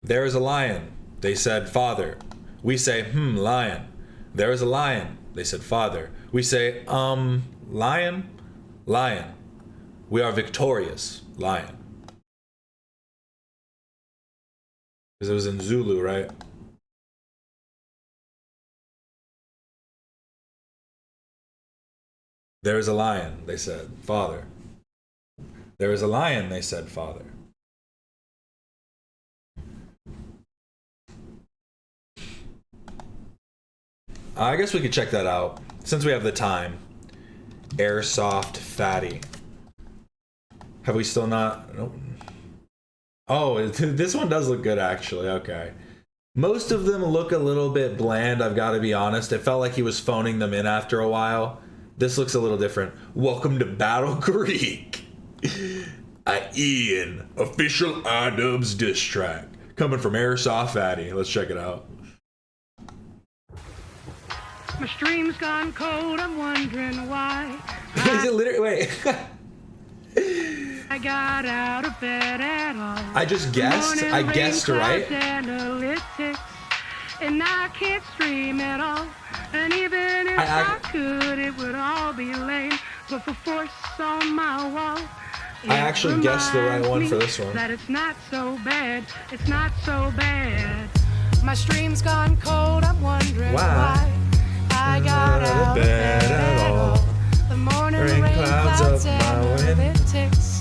There is a lion. They said, father. We say, lion. There is a lion. They said, father. We say, lion? Lion. We are victorious, lion. Because it was in Zulu, right? There is a lion, they said, father. There is a lion, they said, father. I guess we could check that out, since we have the time. Airsoft Fatty. Have we still not? Nope. Oh, this one does look good, actually. Okay. Most of them look a little bit bland, I've got to be honest. It felt like he was phoning them in after a while. This looks a little different. Welcome to Battle Creek. Ian, official iDubbbz diss track. Coming from Airsoft Fatty. Let's check it out.
My stream's gone cold, I'm wondering why.
Is it literally? Wait.
I got out of bed at all.
I just guessed. I guessed right.
Analytics, and I can't stream at all. And even if I could, it would all be lame. But for force on my wall,
I actually guessed the right one for this one.
That it's not so bad. It's not so bad. My stream's gone cold. I'm wondering why. I got out of bed at all. The morning rain clouds up analytics.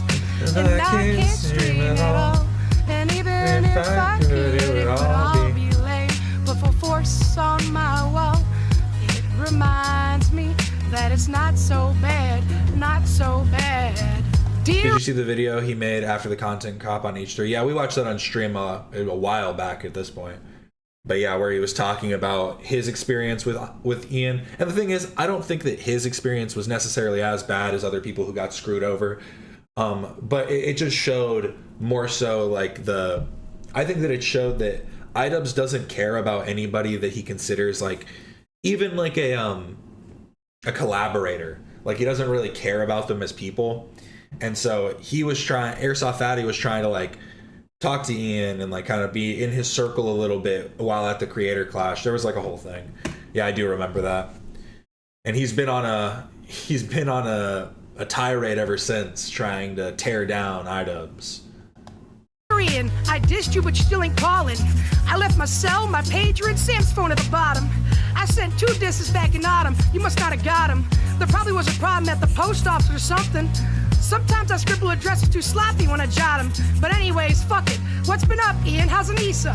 And I can't stream at all. And even if I could, it would all be lame. But for force on my wall, it reminds me that it's not so bad, not so bad.
Did you see the video he made after the content cop on H3? Yeah, we watched that on stream a while back at this point. But yeah, where he was talking about his experience with Ian. And the thing is, I don't think that his experience was necessarily as bad as other people who got screwed over. But it just showed more so like I think that it showed that iDubbbz doesn't care about anybody that he considers like even like a collaborator. Like he doesn't really care about them as people. And so Airsoft Fatty was trying to like talk to Ian and like kind of be in his circle a little bit while at the Creator Clash. There was like a whole thing. Yeah, I do remember that. And he's been on he's been on a tirade ever since, trying to tear down iDubbbz.
I dissed you, but you still ain't calling. I left my cell, my pager, and Sam's phone at the bottom. I sent 2 disses back in autumn. You must not have got them. There probably was a problem at the post office or something. Sometimes I scribble addresses too sloppy when I jot them. But anyways, fuck it. What's been up, Ian? How's Anissa?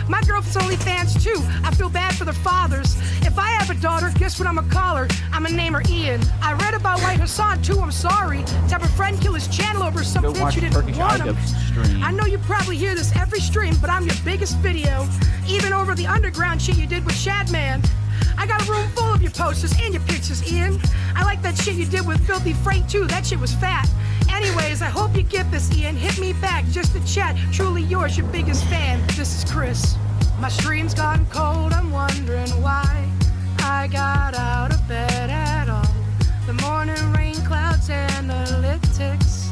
My girlfriend's OnlyFans too. I feel bad for their fathers. If I have a daughter, guess what I'ma call her? I'ma name her Ian. I read about White Hassan too, I'm sorry. To have a friend kill his channel over some bitch you didn't want him. I know you probably hear this every stream, but I'm your biggest video. Even over the underground shit you did with Shadman. I got a room full of your posters and your pictures, Ian. I like that shit you did with Filthy Frank too, that shit was fat. Anyways, I hope you get this, Ian. Hit me back just to chat. Truly yours, your biggest fan. This is Chris. My stream's gotten cold, I'm wondering why I got out of bed at all. The morning rain clouds analytics,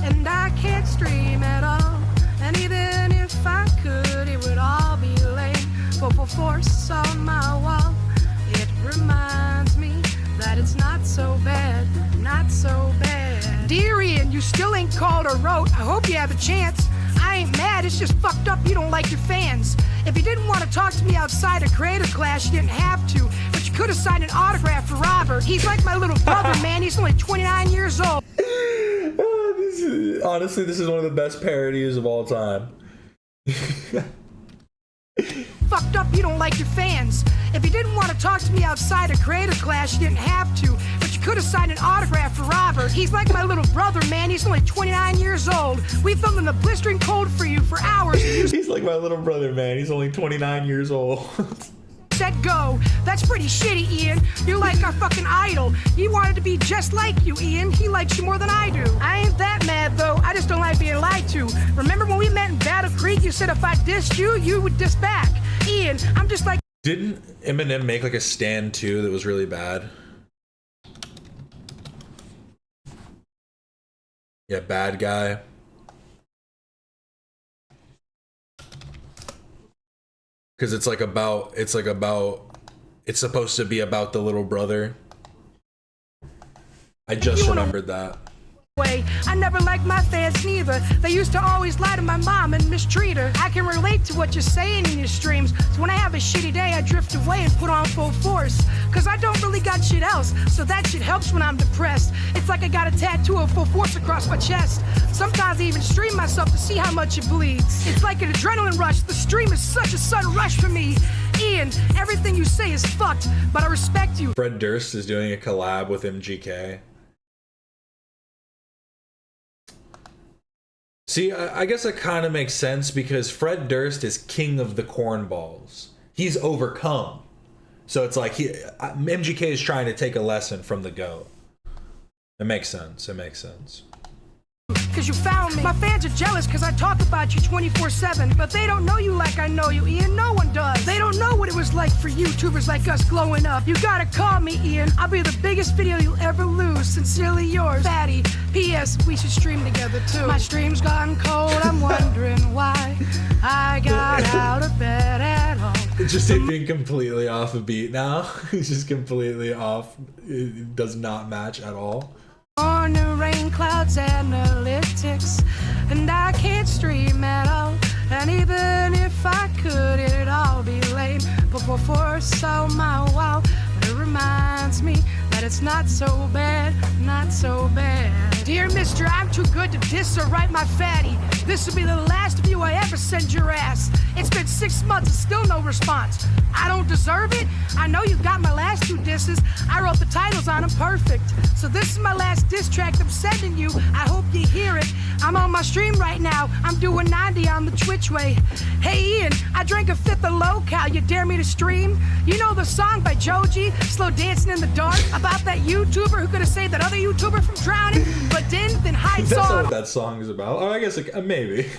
and I can't stream at all. And even if I could, it would all be lame. But for force on my wall, it reminds me that it's not so bad, not so bad. Dear Ian, you still ain't called or wrote. I hope you have a chance. I ain't mad, it's just fucked up you don't like your fans. If you didn't want to talk to me outside of Creator Clash, you didn't have to. But you could have signed an autograph for Robert. He's like my little brother, man. He's only 29 years old.
Honestly, this is one of the best parodies of all time.
Fucked up you don't like your fans. If you didn't want to talk to me outside of Creator Clash, you didn't have to. But you could have signed an autograph for Robert. He's like my little brother, man. He's only 29 years old. We filmed in the blistering cold for you for hours.
He's like my little brother, man. He's only 29 years old.
Set go. That's pretty shitty, Ian. You're like our fucking idol. He wanted to be just like you, Ian. He likes you more than I do. I ain't that mad, though. I just don't like being lied to. Remember when we met in Battle Creek? You said if I dissed you, you would diss back. Ian, I'm just like...
Didn't Eminem make like a stand too that was really bad? Yeah, bad guy. Because it's supposed to be about the little brother. I just remembered that.
I never liked my fans neither. They used to always lie to my mom and mistreat her. I can relate to what you're saying in your streams. So when I have a shitty day, I drift away and put on full force. Cause I don't really got shit else, so that shit helps when I'm depressed. It's like I got a tattoo of full force across my chest. Sometimes I even stream myself to see how much it bleeds. It's like an adrenaline rush. The stream is such a sudden rush for me. Ian, everything you say is fucked, but I respect you.
Fred Durst is doing a collab with MGK. See, I guess that kind of makes sense because Fred Durst is king of the cornballs. He's overcome. So it's like MGK is trying to take a lesson from the GOAT. It makes sense. It makes sense.
Cause you found me. My fans are jealous cause I talk about you 24/7. But they don't know you like I know you, Ian. No one does. They don't know what it was like for YouTubers like us glowing up. You gotta call me, Ian. I'll be the biggest video you'll ever lose. Sincerely yours, Fatty. P.S. We should stream together too. My stream's gotten cold. I'm wondering why I got out of bed at all.
It's just it being completely off the beat now. It's just completely off. It does not match at all.
On the rain clouds analytics, and I can't stream at all. And even if I could, it'd all be lame. But before it's on my wall, but it reminds me that it's not so bad, not so bad. Dear Mister, I'm too good to diss or write my fatty. This will be the last view I ever send your ass. It's been 6 months and still no response. I don't deserve it. I know you got my last 2 disses. I wrote the titles on them perfect. So this is my last diss track I'm sending you. I hope you hear it. I'm on my stream right now. I'm doing 90 on the Twitch way. Hey Ian, I drank a 5th of low-cal. You dare me to stream? You know the song by Joji, Slow Dancing in the Dark? About that YouTuber who could have saved that other YouTuber from drowning, but didn't, then hides
That's
on.
not what that song is about. Oh, I guess maybe.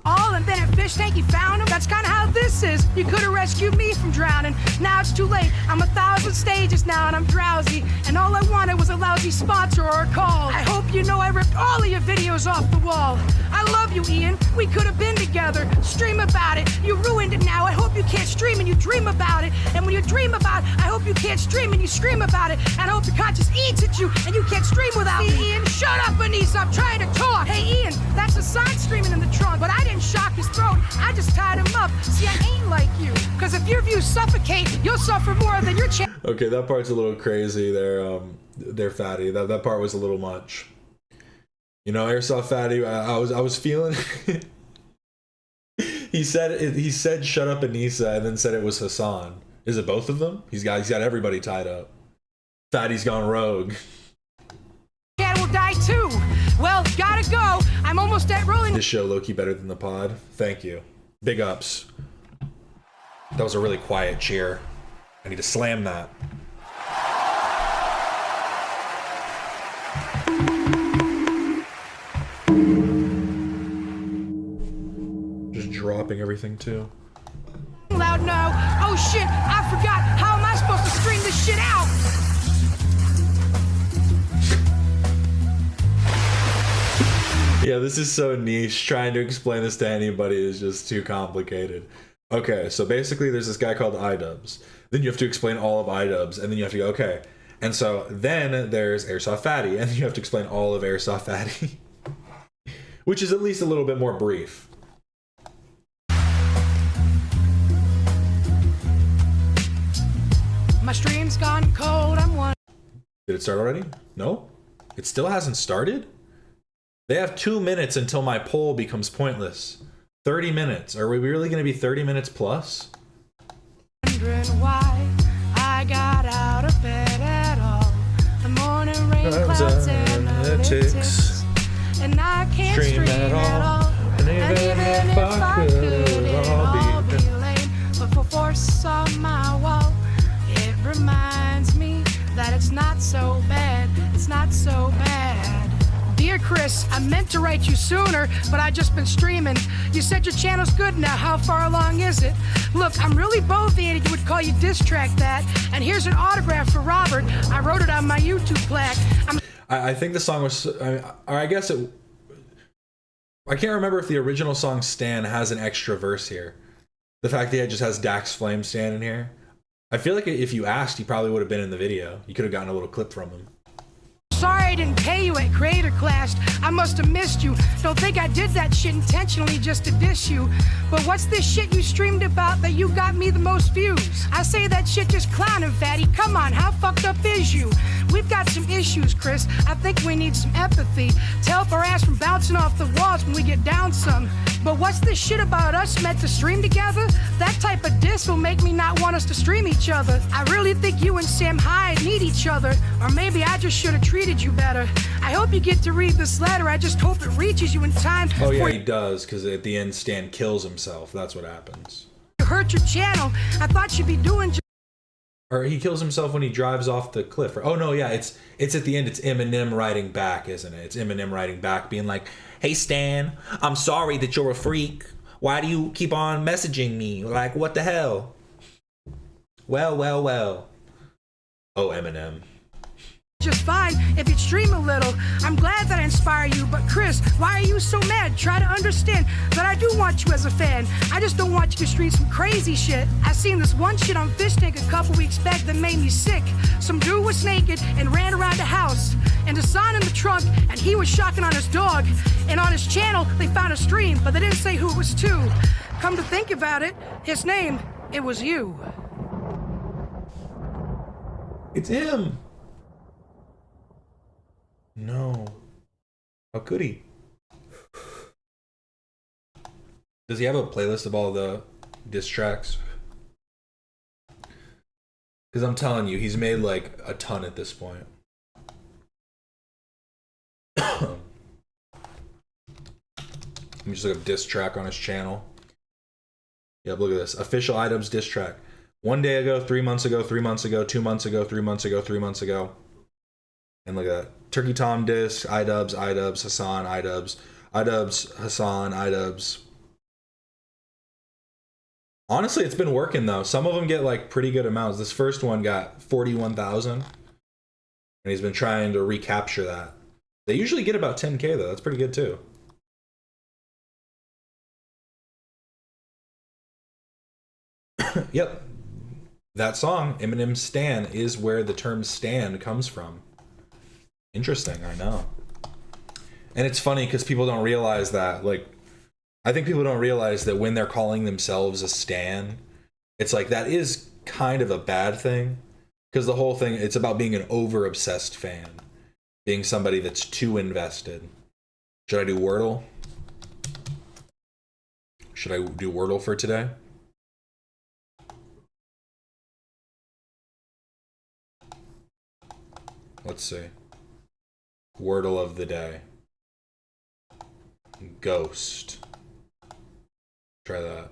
All and then at Fish Tank you found him. That's kind of how this is. You could have rescued me from drowning. Now it's too late. I'm 1,000 stages now and I'm drowsy. And all I wanted was a lousy sponsor or a call. I hope you you know I ripped all of your videos off the wall. I love you, Ian. We could have been together. Stream about it. You ruined it now. I hope you can't stream and you dream about it. And when you dream about it, I hope you can't stream and you scream about it. And I hope your conscience eats at you and you can't stream without me, Ian. Shut up, Anissa. I'm trying to talk. Hey, Ian, that's a sign streaming in the trunk. But I didn't shock his throat. I just tied him up. See, I ain't like you. Because if your views suffocate, you'll suffer more than your chance.
Okay, that part's a little crazy there, Fatty. That part was a little much. You know, Airsoft Fatty, I was feeling he said shut up Anissa and then said it was Hassan. Is it both of them? He's got everybody tied up. Fatty's gone rogue.
Cat will die too. Well, gotta go. I'm almost at rolling.
This show low-key better than the pod. Thank you. Big ups. That was a really quiet cheer. I need to slam that. Just dropping everything too.
Loud no. Oh shit, I forgot. How am I supposed to stream this shit out?
Yeah, this is so niche. Trying to explain this to anybody is just too complicated. Okay, so basically there's this guy called iDubbbz. Then you have to explain all of iDubbbz, and then you have to go, okay. And so then there's Airsoft Fatty, and then you have to explain all of Airsoft Fatty. Which is at least a little bit more brief.
My stream's gone cold, I'm one.
Did it start already? No? It still hasn't started? They have 2 minutes until my poll becomes pointless. 30 minutes. Are we really going to be 30 minutes plus?
Wondering why I got out of bed at all. The morning rain clouds analytics. And I can't stream at all. And even if I could, it'd all be lame. But for force on my wall, it reminds me that it's not so bad. It's not so bad. Dear Chris, I meant to write you sooner, but I just been streaming. You said your channel's good now. How far along is it? Look, I'm really boviated you would call you diss track that. And here's an autograph for Robert. I wrote it on my YouTube plaque.
I think the song was, I guess it, I can't remember if the original song Stan has an extra verse here. The fact that it just has Dax Flame Stan in here. I feel like if you asked, he probably would have been in the video. You could have gotten a little clip from him.
Sorry I didn't pay you at Creator Class. I must have missed you. Don't think I did that shit intentionally just to diss you. But what's this shit you streamed about that you got me the most views? I say that shit just clowning, Fatty. Come on, how fucked up is you? We've got some issues, Chris. I think we need some empathy to help our ass from bouncing off the walls when we get down some. But what's this shit about us meant to stream together? That type of diss will make me not want us to stream each other. I really think you and Sam Hyde need each other. Or maybe I just should have treated you better. I hope you get to read this letter. I just hope it reaches you in time.
Oh yeah, he does, because at the end Stan kills himself. That's what happens.
You hurt your channel. I thought you'd be doing
or he kills himself when he drives off the cliff. Oh no, yeah, it's at the end. It's Eminem writing back, isn't it? It's Eminem writing back, being like, "Hey Stan, I'm sorry that you're a freak. Why do you keep on messaging me? Like, what the hell?" Well, well, well. Oh, Eminem.
just fine if you stream a little. I'm glad that I inspire you, but Chris, why are you so mad? Try to understand that I do want you as a fan. I just don't want you to stream some crazy shit. I seen this one shit on Fish Tank a couple weeks back that made me sick. Some dude was naked and ran around the house, and a sign in the trunk, and he was shocking on his dog. And on his channel, they found a stream, but they didn't say who it was to. Come to think about it, his name, it was you.
It's him. No. How could he? Does he have a playlist of all the diss tracks? Because I'm telling you, he's made like a ton at this point. Let me just look up diss track on his channel. Yep, look at this. Official iDubbbz diss track. 1 day ago, 3 months ago, 3 months ago, 2 months ago, 3 months ago, 3 months ago. And look at that. Turkey Tom disc, iDubbbz, Hassan, iDubbbz, Hassan, iDubbbz. Honestly, it's been working though. Some of them get like pretty good amounts. This first one got 41,000. And he's been trying to recapture that. They usually get about 10K though. That's pretty good too. Yep. That song, Eminem's Stan, is where the term stan comes from. Interesting, I know. And it's funny because people don't realize that. Like, I think people don't realize that when they're calling themselves a stan, it's like that is kind of a bad thing. Because the whole thing, it's about being an over-obsessed fan. Being somebody that's too invested. Should I do Wordle? Should I do Wordle for today? Let's see. Wordle of the day. Ghost. Try that.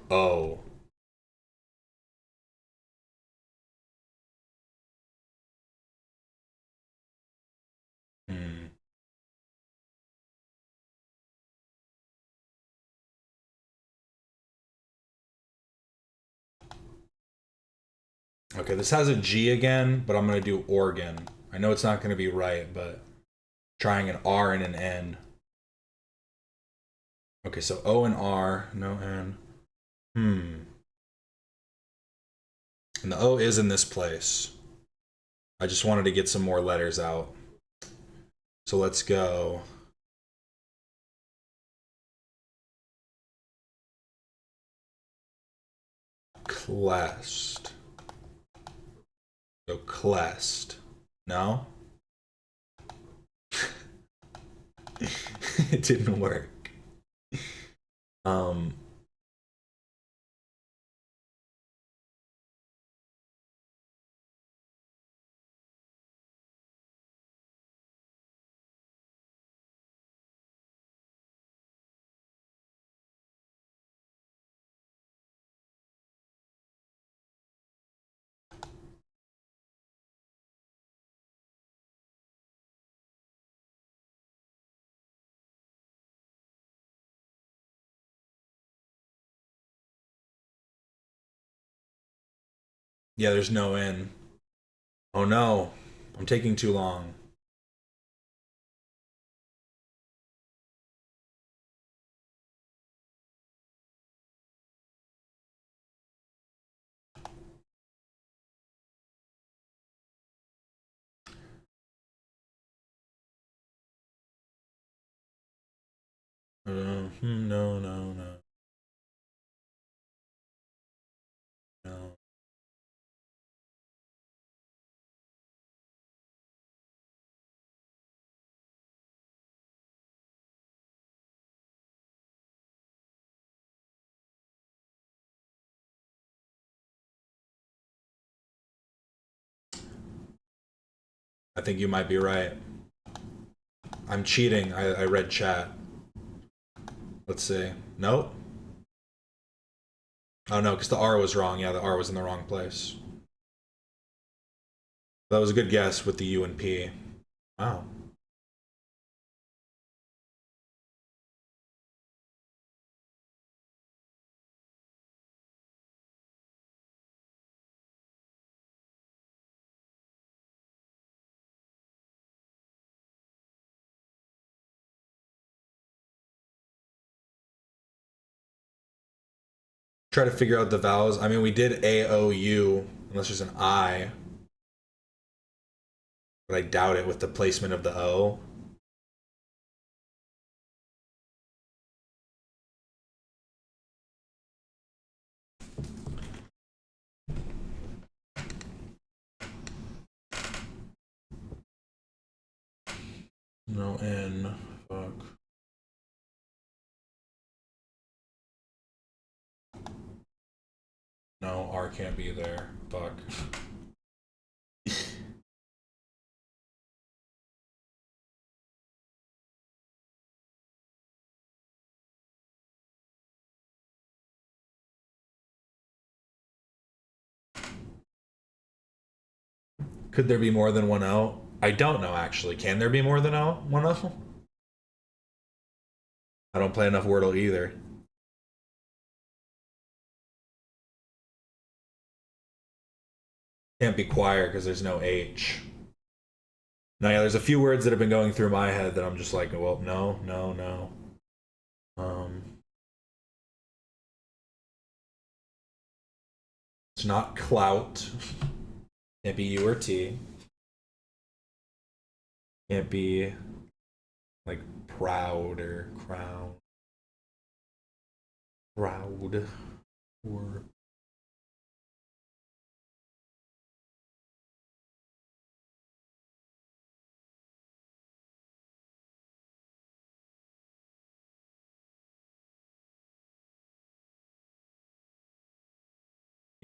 Oh. Okay, this has a G again, but I'm going to do organ. I know it's not going to be right, but trying an R and an N. Okay, so O and R, no N. And the O is in this place. I just wanted to get some more letters out. So let's go. Clest. So Clest. No? It didn't work. Yeah, there's no N. Oh no, I'm taking too long. No, no, no. No. I think you might be right. I'm cheating. I read chat. Let's see. Nope. Oh no, because the R was wrong. Yeah, the R was in the wrong place. That was a good guess with the U and P. Wow. Try to figure out the vowels. I mean, we did A, O, U, unless there's an I. But I doubt it with the placement of the O. No N. Fuck. No, R can't be there. Fuck. Could there be more than one O? I don't know, actually. Can there be more than one O? I don't play enough Wordle either. Can't be choir because there's no H. Now, yeah, there's a few words that have been going through my head that I'm just like, well, no. It's not clout. Can't be U or T. Can't be like proud or crown. Proud or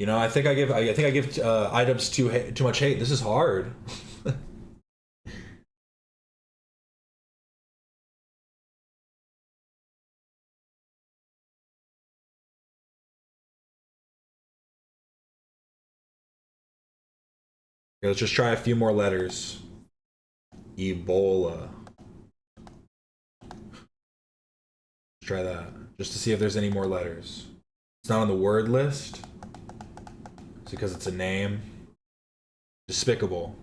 I think I give items too much hate. This is hard. Okay, let's just try a few more letters. Ebola. Let's try that just to see if there's any more letters. It's not on the word list. It's because it's a name. Despicable.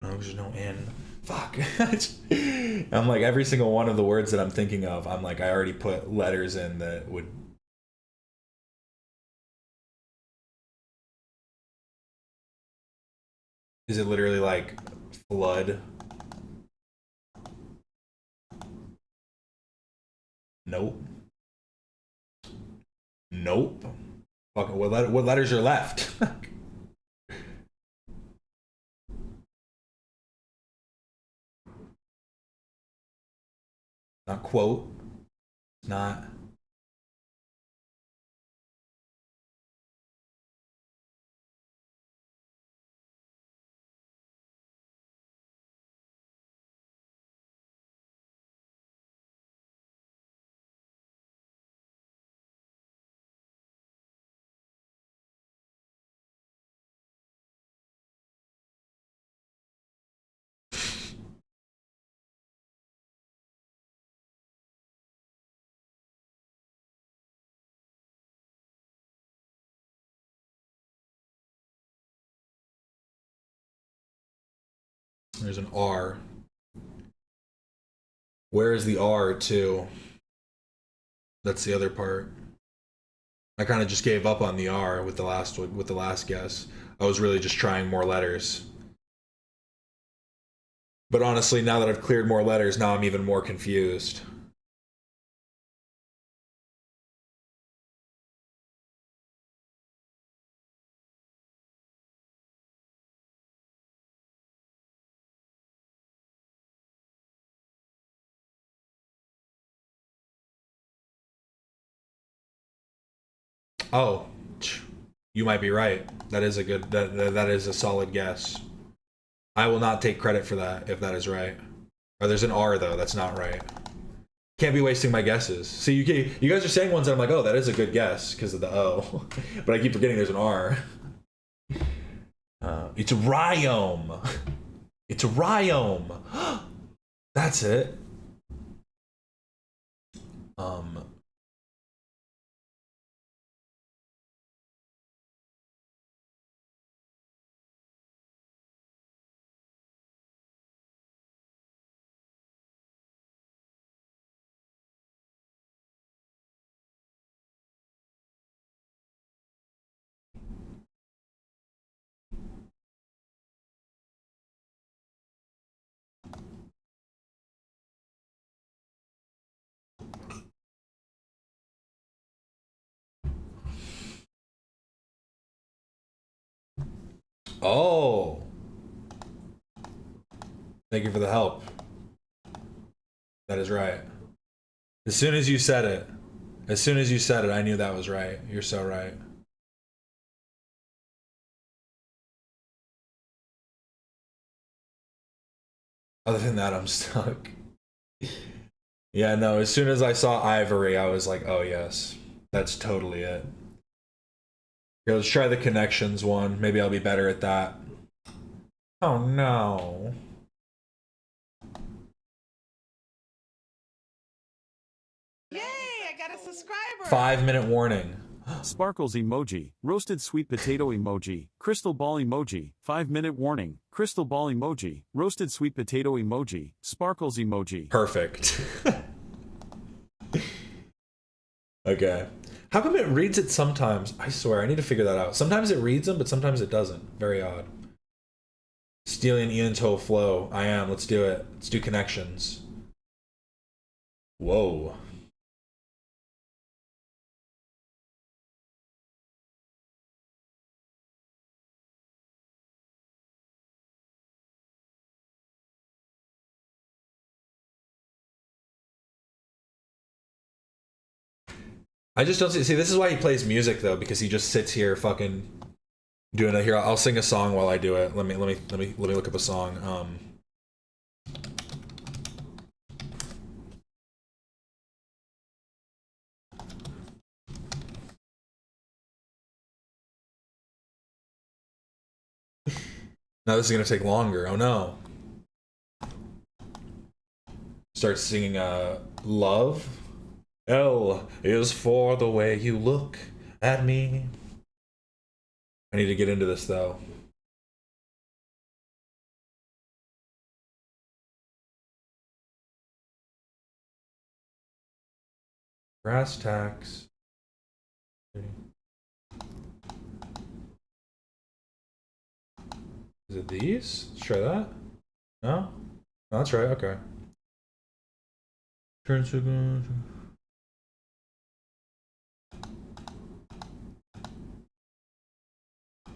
No, there's no N. Fuck. I'm like, every single one of the words that I'm thinking of, I'm like, I already put letters in that would. Is it literally like flood? Nope. Nope. Fuck, what letters are left? Not quote. Not. There's an R. Where is the R to? That's the other part. I kind of just gave up on the R with the last guess. I was really just trying more letters. But honestly, now that I've cleared more letters, now I'm even more confused. Oh, you might be right. That is a good. That is a solid guess. I will not take credit for that if that is right. Or there's an R though. That's not right. Can't be wasting my guesses. See, you guys are saying ones that I'm like, oh, that is a good guess because of the O, but I keep forgetting there's an R. It's Ryome. It's Ryome. That's it. Oh. Thank you for the help. That is right. As soon as you said it, I knew that was right. You're so right. Other than that, I'm stuck. Yeah, no, as soon as I saw ivory, I was like, oh yes, that's totally it. Here, let's try the connections one. Maybe I'll be better at that. Oh no.
got a subscriber.
5-minute warning.
Sparkles emoji, roasted sweet potato emoji, crystal ball emoji, 5-minute warning, crystal ball emoji, roasted sweet potato emoji, sparkles emoji.
Perfect. Okay. How come it reads it sometimes? I swear, I need to figure that out. Sometimes it reads them, but sometimes it doesn't. Very odd. Stealing Ian's whole flow. I am. Let's do it. Let's do connections. Whoa. I just don't see this is why he plays music though, because he just sits here fucking doing it. Here, I'll sing a song while I do it. Let me look up a song. Now this is gonna take longer. Oh no. Start singing Love. L is for the way you look at me. I need to get into this though. Brass tacks. Is it these? Let's try that. No? No, that's right. Okay. Turn signal.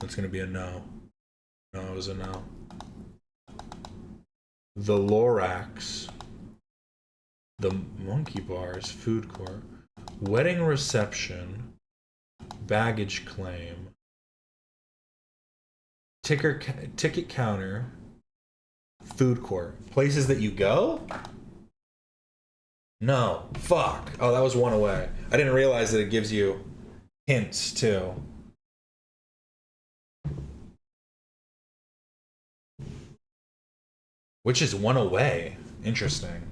It's gonna be a no. No, it was a no. The Lorax. The Monkey Bars Food Court. Wedding reception. Baggage claim. Ticket counter. Food court. Places that you go? No. Fuck. Oh, that was one away. I didn't realize that it gives you hints too. Which is one away. Interesting.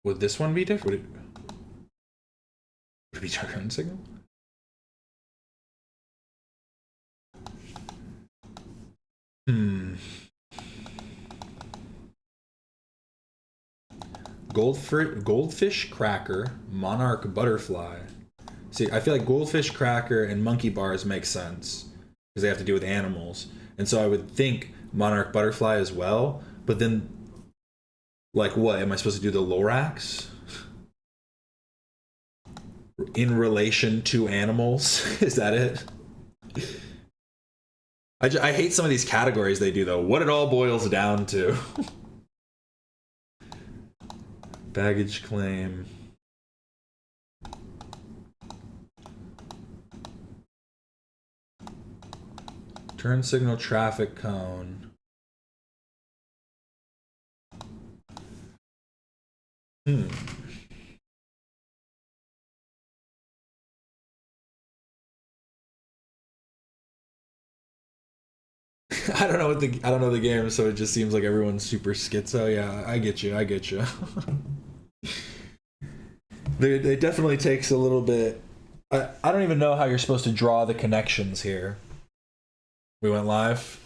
Would this one be different? Would it be turn signal? Goldfish cracker, monarch butterfly. See, I feel like goldfish cracker and monkey bars make sense because they have to do with animals, and so I would think monarch butterfly as well. But then, like, what am I supposed to do? The Lorax in relation to animals? Is that it? I hate some of these categories they do though. What it all boils down to. Baggage claim. Turn signal, traffic cone. I don't know the game, so it just seems like everyone's super schizo. Yeah, I get you. It definitely takes a little bit. I don't even know how you're supposed to draw the connections here. We went live.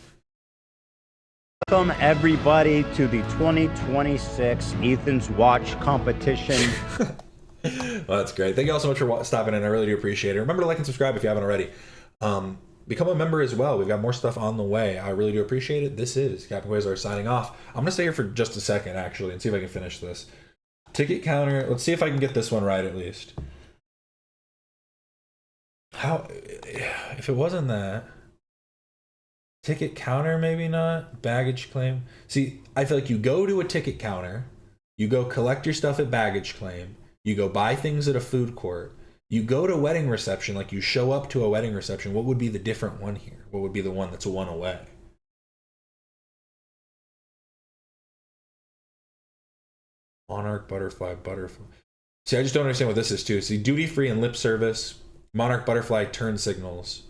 Welcome everybody to the 2026 Ethan's Watch competition.
Well, that's great. Thank you all so much for stopping in. I really do appreciate it. Remember to like and subscribe if you haven't already. Become a member as well. We've got more stuff on the way. I really do appreciate it. This is Captain Quasar signing off. I'm going to stay here for just a second, actually, and see if I can finish this. Ticket counter. Let's see if I can get this one right, at least. How... If it wasn't that... Ticket counter, maybe not. Baggage claim. See, I feel like you go to a ticket counter. You go collect your stuff at baggage claim. You go buy things at a food court. You go to wedding reception, like you show up to a wedding reception. What would be the different one here? What would be the one that's one away? Monarch, butterfly, butterfly. See, I just don't understand what this is too. See, duty free and lip service, monarch, butterfly, turn signals,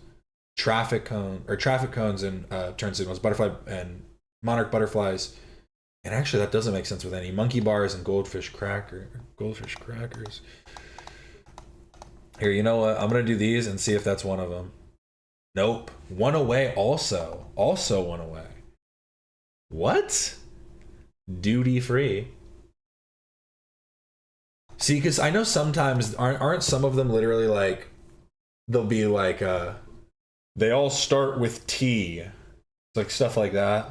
traffic cones and turn signals, butterfly and monarch butterflies. And actually, that doesn't make sense with any monkey bars and goldfish crackers. Here, you know what? I'm gonna do these and see if that's one of them. Nope, one away. Also one away. What? Duty free. See, because I know sometimes aren't some of them literally like they'll be like they all start with T, like stuff like that.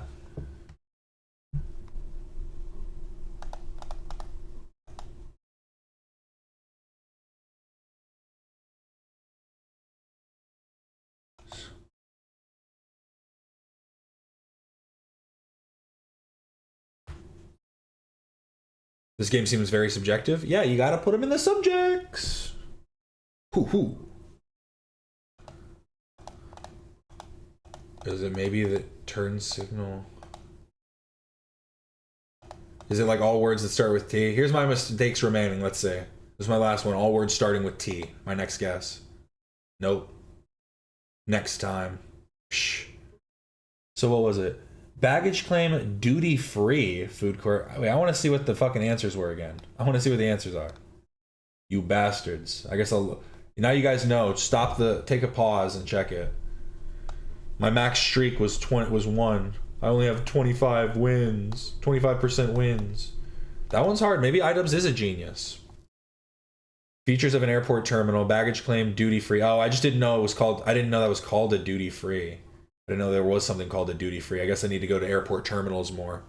This game seems very subjective. Yeah, you gotta put them in the subjects. Hoo. Is it maybe the turn signal? Is it like all words that start with T? Here's my mistakes remaining, let's say. This is my last one. All words starting with T. My next guess. Nope. Next time. Psh. So what was it? Baggage claim, duty free, food court. Wait, I want to see what the fucking answers were again. I want to see what the answers are. You bastards. I guess I'll. Now you guys know. Take a pause and check it. My max streak was 1. I only have 25 wins. 25% wins. That one's hard. Maybe iDubbbz is a genius. Features of an airport terminal, baggage claim, duty free. Oh, I just didn't know it was called. I didn't know that was called a duty free. I didn't know there was something called a duty free. I guess I need to go to airport terminals more.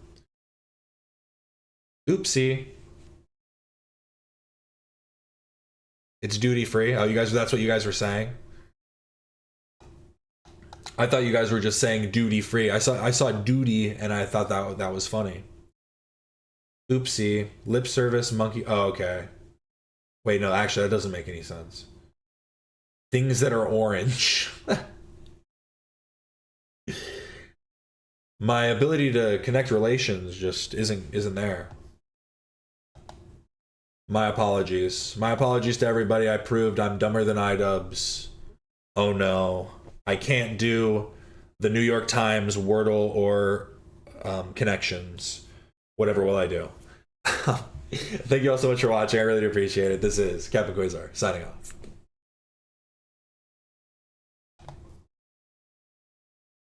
Oopsie. It's duty free. Oh, you guys, that's what you guys were saying? I thought you guys were just saying duty free. I saw duty and I thought that was funny. Oopsie. Lip service, monkey. Oh, okay. Wait, no, actually that doesn't make any sense. Things that are orange. My ability to connect relations just isn't there. My apologies. My apologies to everybody. I proved I'm dumber than iDubbbz. Oh no. I can't do the New York Times, Wordle, or connections. Whatever will I do? Thank you all so much for watching. I really do appreciate it. This is Captain Quasar signing off.